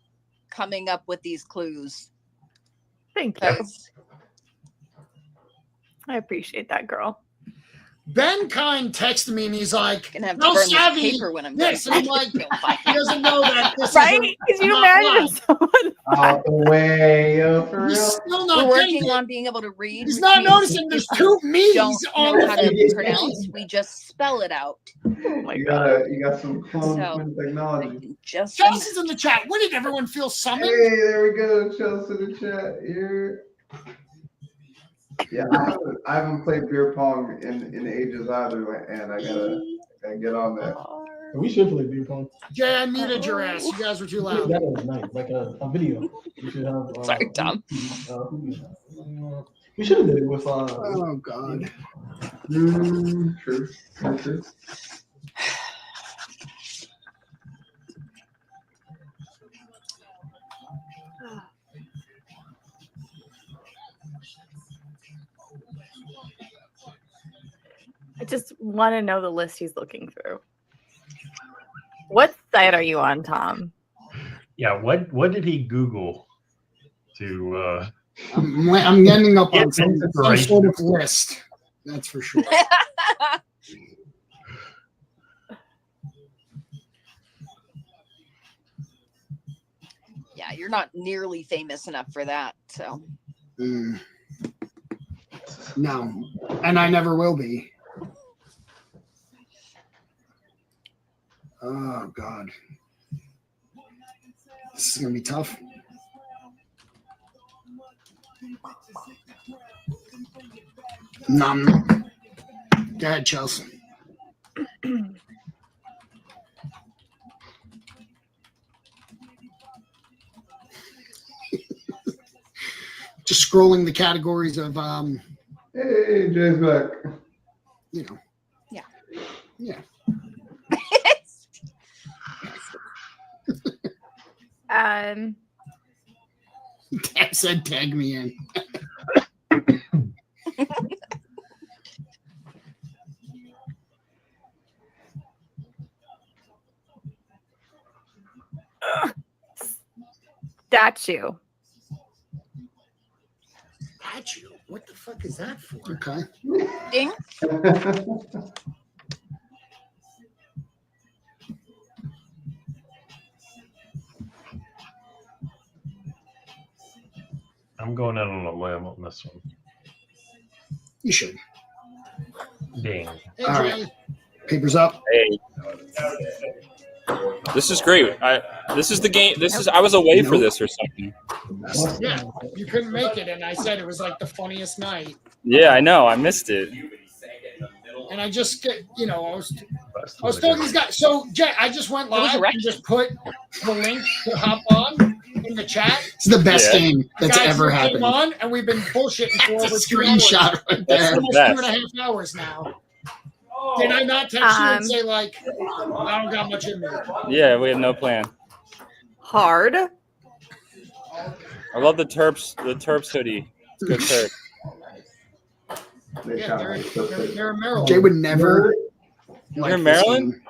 coming up with these clues. Thank you. Because I appreciate that, girl. Ben Kind texted me and he's like, I'm gonna have to "No burn this savvy." paper when I'm Yes, done. and I'm like, he doesn't know that this Right? is Could you not imagine live. if someone Out the way, yo, for He's real. still We're not getting working it. on being able to read. He's which not means noticing there's two we me's don't on know how the to pronounce. We just spell it out. oh my You god. got some clone So- twin technology. Just Chelsea's in the chat. What did everyone feel Hey, summoned? there we go, Chelsea in the chat here. Yeah, I haven't played beer pong in ages either, and I gotta get on that. We should play beer pong. Jay, I muted your ass. You guys were too loud. That was nice, like a video. We should have. Sorry, Tom. Who we have? We should have did it with. Oh God. True. I just want to know the list he's looking through. What site are you on, Tom? Yeah. What did he Google to? I'm ending up on Get some inspiration. sort of list. That's for sure. Yeah, you're not nearly famous enough for that. So Mm. No, and I never will be. Oh God, this is gonna be tough. Go ahead, Chelsea. Just scrolling the categories of Hey, Jay's back. you know. Yeah. Yeah. Um, Dad said tag me in. statue. Statue? What the fuck is that for? Okay. Ding. I'm going out on a limb on this one. You should. Ding. Hey, All Jay. Papers up. Hey, this is great. This is the game. I was away for this or something. Yeah, you couldn't make it, and I said it was like the funniest night. Yeah, I know. I missed it. And I just, I was told these guys. So, Jay, I just went live and just put the link to hop on in the chat. It's the best thing that's Guys, ever we came happened. on, and we've been bullshitting for That's over a 2 hours. screenshot right That's there. almost That's 2.5 hours now. Did I not text you and say like, I don't got much in me? Yeah, we have no plan. Hard. I love the Terps hoodie. It's good Terp. Yeah, they're in Maryland. Jay would never. You're in Maryland?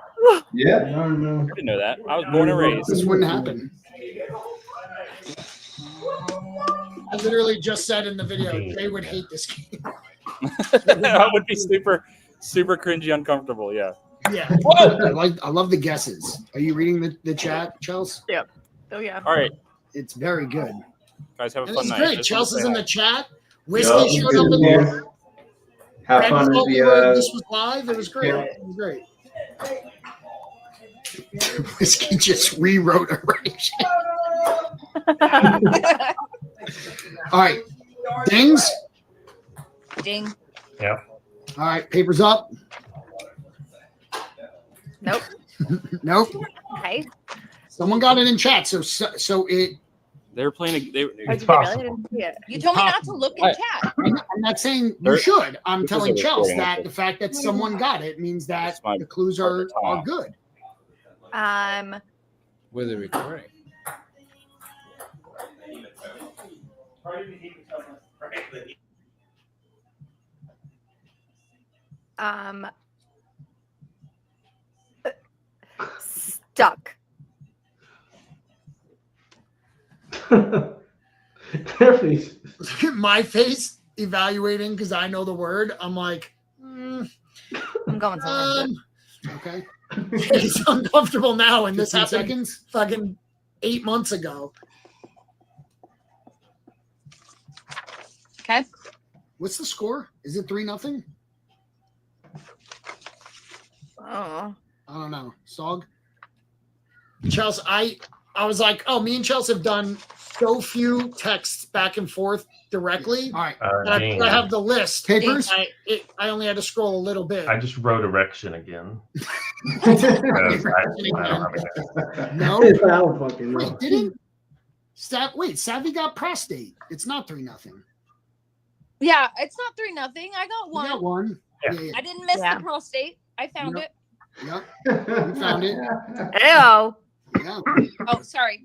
Yeah. I didn't know that. I was born and raised. This wouldn't happen. I literally just said in the video, Jay would hate this game. That would be super cringy, uncomfortable. Yeah. Yeah. I love the guesses. Are you reading the chat, Chelsea? Yep. Oh yeah. All right, It's very good. guys, have a And fun it's night. great. Just wanna Chelsea's say in hi. the chat. Whiskey showed up in there. Have Brent fun at told me the. this was live. It was great. Yeah. It was great. Whiskey just rewrote a race. All right, dings. Ding. Yeah. All right, papers up. Nope. Nope. Okay. Someone got it in chat, so it. They were playing. Oh, did you really? I possible. didn't see it. You told me not to look in chat. I'm not saying you There- should. I'm this is telling a Chelsea recording, that okay. the fact that someone got it means that That's my the clues part are of the top. good. With a recording. Stuck. Their face. My face evaluating because I know the word. I'm like, I'm going somewhere. Okay. it's uncomfortable now, and this 15 happened seconds. fucking 8 months ago. Okay. What's the score? Is it 3-0? Oh. I don't know. Sog. Chelsea, I was like, oh, me and Chelsea have done so few texts back and forth directly. All right. that Ding. I have the list. Papers? I only had to scroll a little bit. I just wrote erection again. Because I don't have a- No. I don't fucking know. Wait, didn't Savvy got prostate. It's not 3-0. Yeah, it's not 3-0. I got You one. got one. Yeah. Yeah, I didn't miss Yeah. the prostate. I found Yep. it. yeah. You found it. Ew. Yeah. Oh, sorry.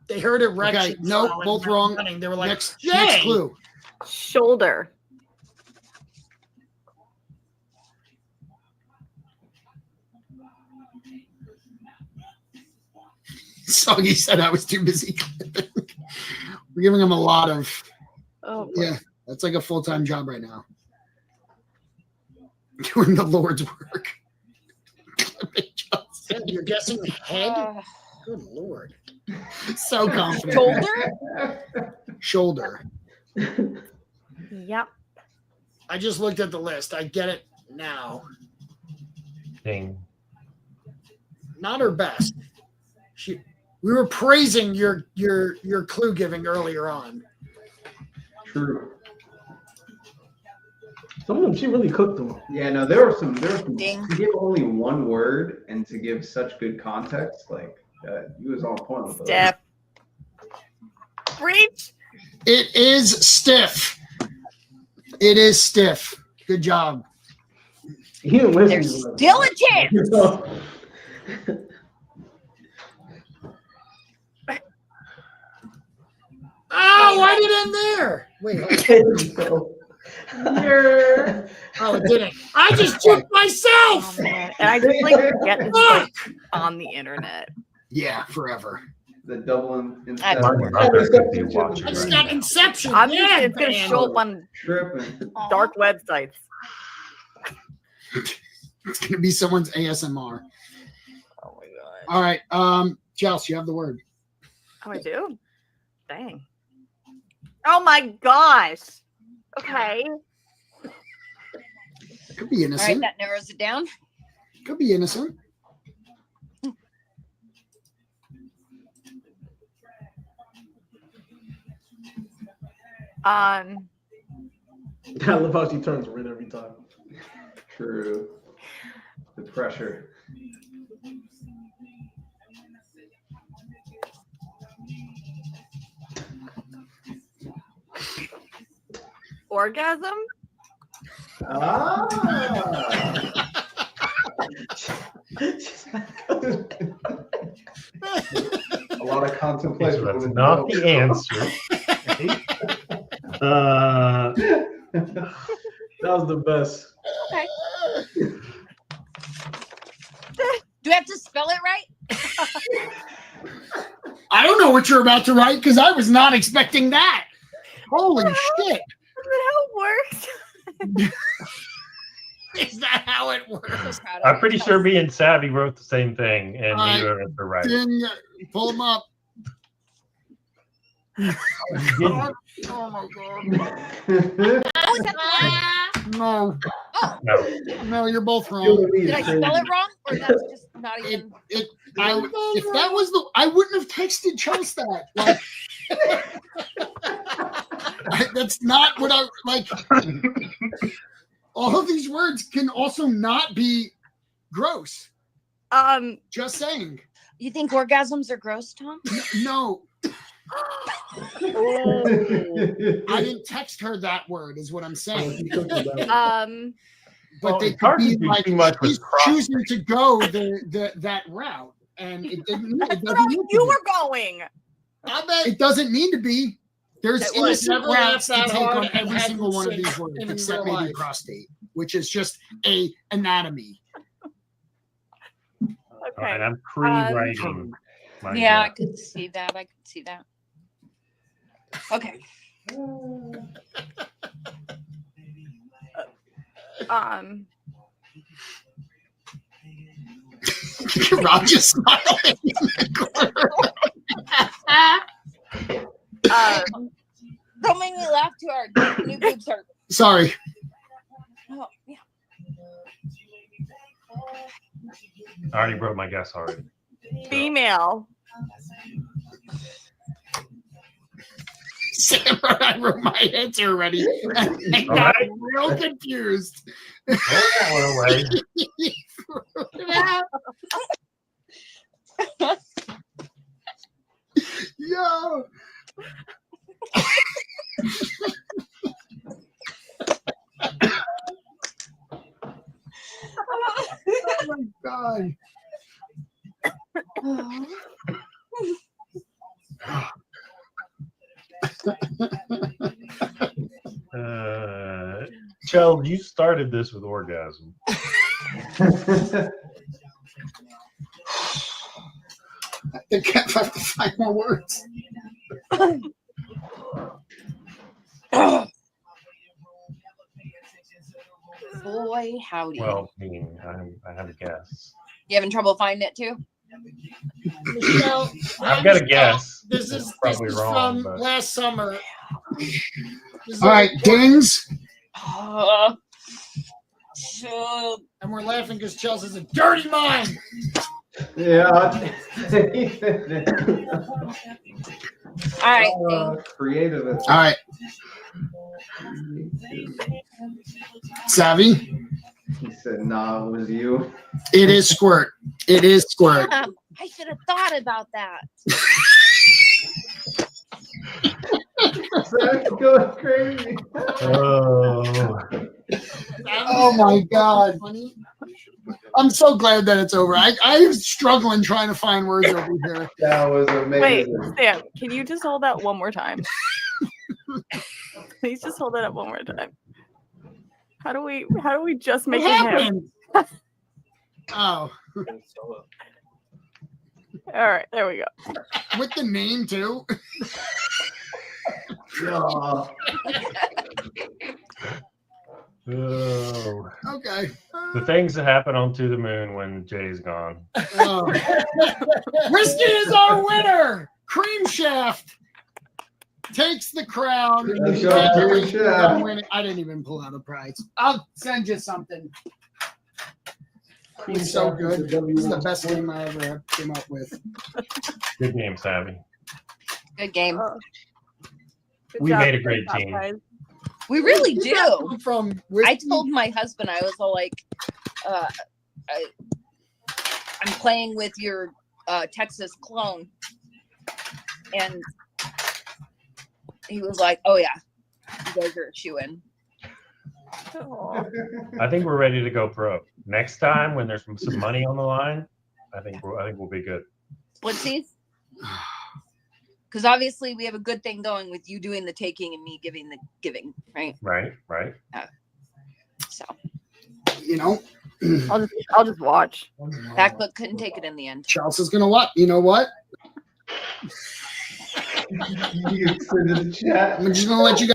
They heard erection. Okay, nope, so both in wrong. running, They were like, Next Jay! clue. Shoulder. Soggy said I was too busy. We're giving him a lot of. Oh. boy. Yeah, that's like a full-time job right now. Doing the Lord's work. You're guessing head? Uh, Good Lord. So confident. shoulder? Shoulder. Yep. I just looked at the list. I get it now. Ding. Not her best. We were praising your clue giving earlier on. True. Some of them, she really cooked them. Yeah, no, there were some Ding. to give only one word and to give such good context, like he was on point with those. Stiff. Reach. It is stiff. It is stiff. Good job. He didn't listen. There's to us. still a chance. Oh, why did it end there? Wait. Oh, it didn't. I just took Oh, myself. man. And I just like forget it's like on the internet. Yeah, forever. The double I- My brother could be watching I just right got now. Inception. I'm yeah, just, it's gonna man. show up on tripping. dark websites. It's gonna be someone's ASMR. Oh my god. All right, Chelsea, you have the word. Oh, I do? Dang. Oh my gosh. Okay. Could be All right, innocent. that narrows it down. Could be innocent. I love how she turns red every time. True. The pressure. Orgasm? Ah. A lot of Okay, contemplation. so that's went not into the answer. That was the best. Okay. Do I have to spell it right? I don't know what you're about to write because I was not expecting that. Holy shit. Is that how it works? Is that how it works? I'm so proud of I'm pretty myself. sure me and Savvy wrote the same thing, and neither of us are right. Ding, pull them up. You didn't. Oh my god. Oh, is that the one? No, No. no, you're both wrong. Did I spell it wrong, or that's just not It, even? it, if that was the, I wouldn't have texted Chelsea that. Like, that's not what I like. All of these words can also not be gross. Just saying. You think orgasms are gross, Tom? No, Oh. I didn't text her that word. Is what I'm saying. But Well, they it's could hard to be do like too much with she's cross- choosing to go that route, and it didn't. It That's doesn't how need to you be. were going. It doesn't need to be. There's It was innocent never routes to that take hard on and every had single one of sex these words, in except real maybe life. prostate, which is just a anatomy. All right, Okay. I'm pre-writing. my Yeah, I guess. could see that. I could see that. Okay. Rob just smiling in the corner. Don't make me laugh too hard. New boobs hurt. Sorry. Oh, yeah. I already wrote my guess already. Female. Sam, I wrote my answer already. And I All got right. real confused. Roll that one away. Yo. Oh my god. Chell, you started this with orgasm. I think I have to find more words. Boy, howdy. Well, I mean, I have a guess. You having trouble finding it too? Michelle, I've got a guess. This It's is probably wrong, from but last summer. All right, dings. So, And we're laughing because Chelsea's a dirty mind. Yeah. all right. Creative. All right. Savvy. He said, "Nah, it was you." It is squirt. It is squirt. Damn, I should have thought about that. Zach's going crazy. oh, Oh my god. I'm so glad that it's over. I was struggling trying to find words over here. That was Wait, amazing. Sam, can you just hold that one more time? Please just hold it up one more time. How do we just make What it him? happened? Oh, All right, there we go. with the name too. No. Oh, Okay. the things that happen on To the Moon when Jay's gone. Oh. Whiskey is our winner. Cream Shaft takes the crown. Cream Shaft, Cream Shaft. I didn't even pull out a prize. I'll send you something. It's so good. This is the best game I ever came up with. Good game, Savvy. Good game. Good We job, made a great top team. guys. We really do. From I whiskey. told my husband, I was all like, I'm playing with your Texas clone. And he was like, oh, yeah, you guys are a shoo-in. Aw. I think we're ready to go pro. Next time when there's some money on the line, I think we'll be good. Splitsies? Because obviously we have a good thing going with you doing the taking and me giving the giving, right? Right. So You know, I'll just watch. Backbook couldn't take it in the end. Chelsea's gonna what? You know what? You extended the chat. I'm just gonna let you go.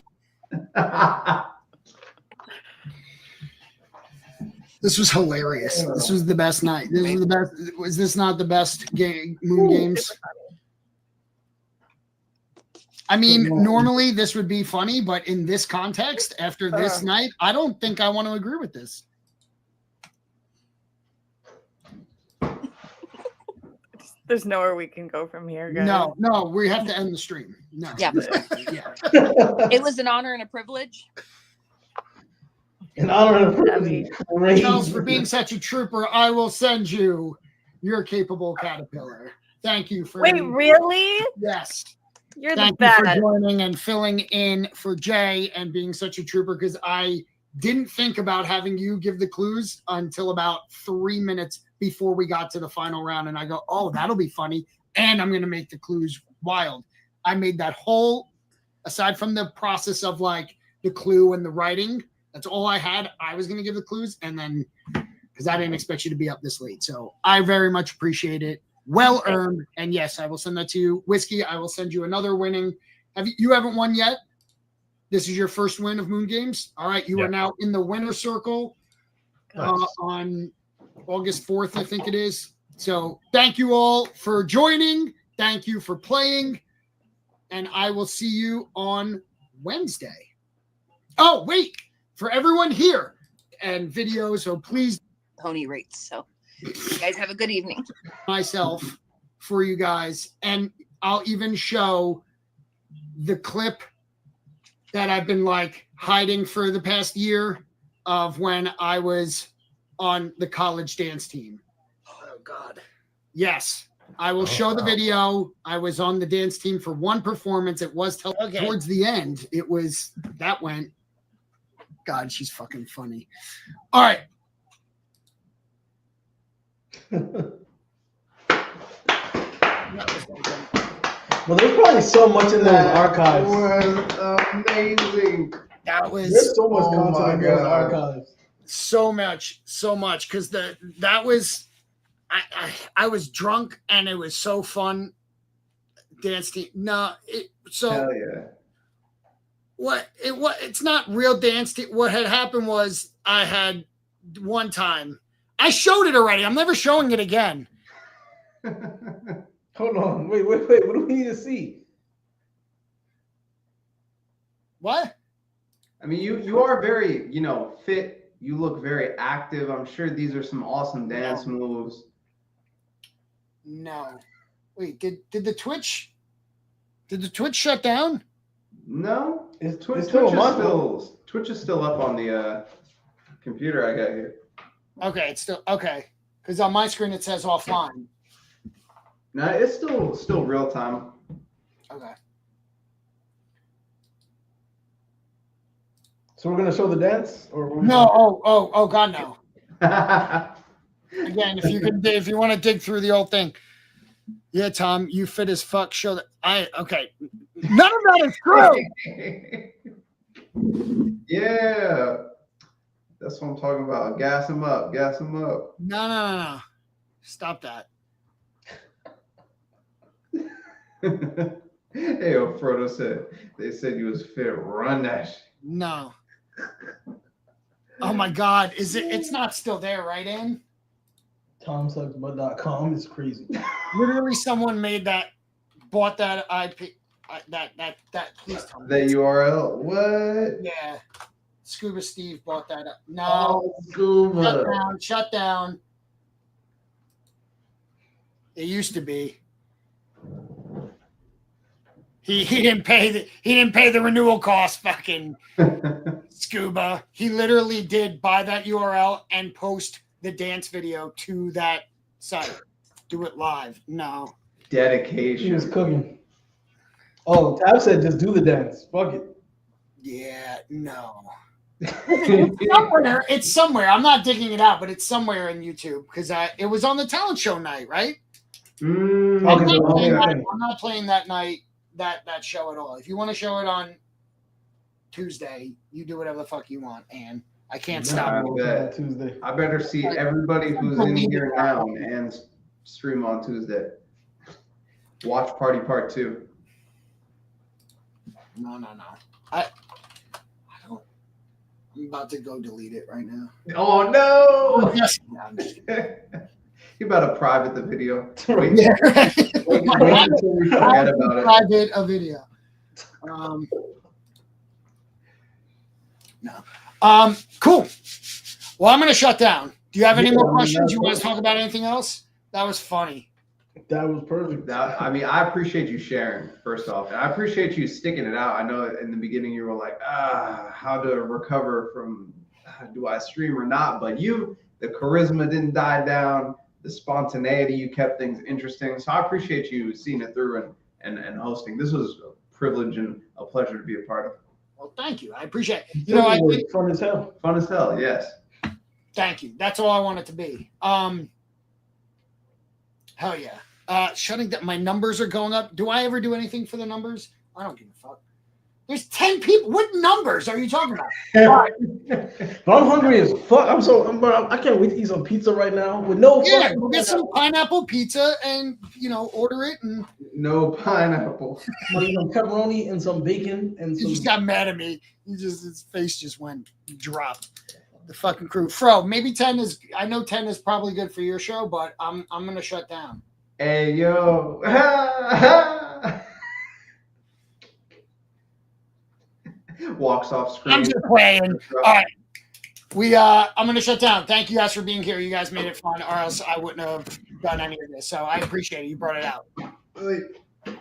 This was hilarious. This was the best night. This was the best. Was this not the best game? Moon games. I mean, normally this would be funny, but in this context, after this night, I don't think I want to agree with this. There's nowhere we can go from here, guys. No, we have to end the stream. No. Yeah. Yeah. It was an honor and a privilege. In honor of Savvy. Charles, for being such a trooper, I will send you your capable caterpillar. Thank you for. Wait, really? Yes. You're Thank the you for best. joining and filling in for Jay and being such a trooper, because I didn't think about having you give the clues until about 3 minutes before we got to the final round. And I go, oh, that'll be funny. And I'm going to make the clues wild. I made that whole, aside from the process of like the clue and the writing, that's all I had. I was going to give the clues. And then, because I didn't expect you to be up this late. So I very much appreciate it. Well earned. And yes, I will send that to you. Whiskey, I will send you another winning. You haven't won yet? This is your first win of Moon Games. All right. You are now in the winner circle on August 4th, I think it is. So thank you all for joining. Thank you for playing. And I will see you on Wednesday. Oh, wait. For everyone here and video, so please. Pony rates. So you guys have a good evening. Myself for you guys. And I'll even show the clip that I've been like hiding for the past year of when I was on the college dance team. Oh God. Yes. I will show the video. I was on the dance team for one performance. It was towards the end. It was that went. God, she's fucking funny. All right. Well, there's probably so much in those archives. Was amazing. That was There's so much Oh content my in those God. archives. so much, because that was I was drunk and it was so fun. Dance team. No, Hell yeah. It's not real dance team. What had happened was I had one time. I showed it already. I'm never showing it again. Hold on. Wait. What do we need to see? What? I mean, you are very, fit. You look very active. I'm sure these are some awesome dance moves. No. Wait, did the Twitch shut down? No, It's Twitch still is a month. Twitch is still up on the computer I got here. Okay, it's still okay. Because on my screen it says offline. No, it's still real time. Okay. So we're gonna show the dance, or No. Oh God, no. Again, if you want to dig through the old thing. Yeah, Tom, you fit as fuck. Show that okay. None of that is true. Yeah. That's what I'm talking about. Gas him up. Gas him up. No. Stop that. Hey, Frodo said they said you was fit. Run that shit. No. Oh my God. It's not still there, right, Ann? TomSucksButt.com is crazy. Literally someone bought that IP please tell me. The URL. What? Yeah. Scuba Steve bought that up. No. Oh, Scuba. Shut down. It used to be. He didn't pay the renewal cost, fucking Scuba. He literally did buy that URL and post the dance video to that site. Do it live. No. He was Dedication. cooking. Oh, Tab said just do the dance. Fuck it. Yeah, no. It's somewhere. I'm not digging it out, but it's somewhere in YouTube because it was on the talent show night, right? Mm, I'm not playing that night, that show at all. If you want to show it on Tuesday, you do whatever the fuck you want, and I can't stop you. Tuesday. I better see everybody who's in here now and stream on Tuesday. Watch Party Part 2. No. I don't. I'm about to go delete it right now. Oh no! Yes. No, I'm just kidding. You better private the video. Wait, Yeah. wait until we forget about it. I did a video. No. Cool. Well, I'm going to shut down. Do you have any more questions? You want to talk about anything else? That was funny. That was perfect. I mean, I appreciate you sharing, first off. And I appreciate you sticking it out. I know in the beginning you were like, how to recover from, do I stream or not? But the charisma didn't die down. The spontaneity, you kept things interesting. So I appreciate you seeing it through and hosting. This was a privilege and a pleasure to be a part of. Well, thank you. I appreciate it. You know, I think, fun as hell. Fun as hell, yes. thank you. That's all I want it to be. Hell yeah. Shutting down. My numbers are going up. Do I ever do anything for the numbers? I don't give a fuck. There's 10 people. What numbers are you talking about? But I'm hungry as fuck. I can't wait to eat some pizza right now with no Yeah, fucking- go get some pineapple pizza and order it. And No pineapple. I'm gonna eat some pepperoni and some bacon and he some. just got mad at me. His face just went dropped. The fucking crew. Fro, maybe 10 is. I know 10 is probably good for your show, but I'm gonna shut down. Hey, yo. Walks off screen. I'm just playing. All right. I'm gonna shut down. Thank you guys for being here. You guys made it fun, or else I wouldn't have done any of this. So I appreciate it. You brought it out. We'll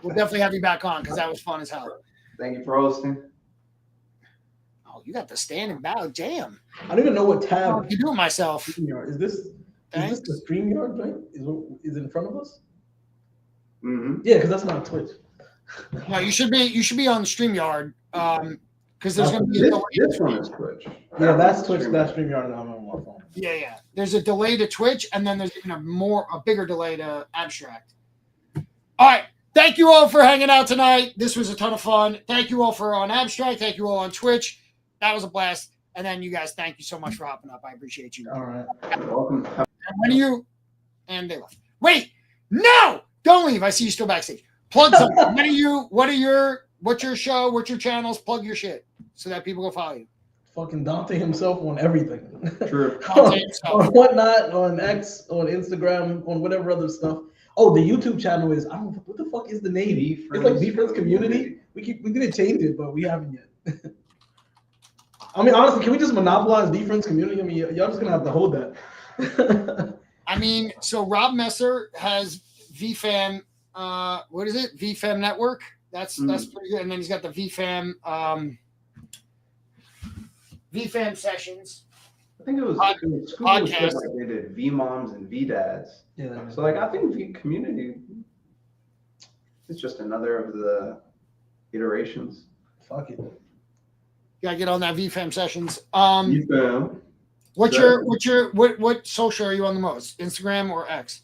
definitely have you back on because that was fun as hell. Thank you for hosting. Oh, you got the stand and bow. Damn. I don't even know what I tab. can do it myself. StreamYard. Is this Thanks. the StreamYard right? Is it in front of us? Mm-hmm. Yeah, because that's not Twitch. No, you should be on StreamYard. Because there's gonna be a delay. This one is Twitch. Yeah, that's Twitch. That's StreamYard, and I'm on my phone. Yeah. There's a delay to Twitch, and then there's even a bigger delay to Abstract. All right. Thank you all for hanging out tonight. This was a ton of fun. Thank you all for on Abstract. Thank you all on Twitch. That was a blast. And then you guys, thank you so much for hopping up. I appreciate you. All right. Welcome. And when are you? And they left. Wait, no, don't leave. I see you still backstage. Plug something. What's your show? What's your channels? Plug your shit so that people go follow you. Fucking Dante himself on everything. True. Dante himself. On whatnot, on X, on Instagram, on whatever other stuff. Oh, the YouTube channel is I don't know what the fuck is the name? It's like Defense Community. We didn't change it, but we haven't yet. I mean, honestly, can we just monopolize Defense Community? I mean, y'all just gonna have to hold that. I mean, so Rob Messer has VFam. What is it? VFam Network. That's pretty good. And then he's got the VFam sessions. I think it was podcast. like they did V moms and V dads. Yeah. So like I think V community is just another of the iterations. Fuck it. Gotta get on that VFam sessions. VFam. What social are you on the most? Instagram or X?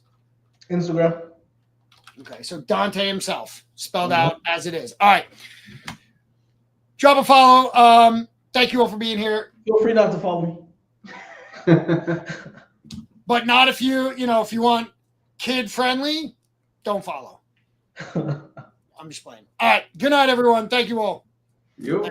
Instagram. Okay, so Dante himself, spelled out as it is. All right. Drop a follow. Thank you all for being here. Feel free not to follow me. But not if you want kid friendly, don't follow. I'm just playing. All right. Good night, everyone. Thank you all. You.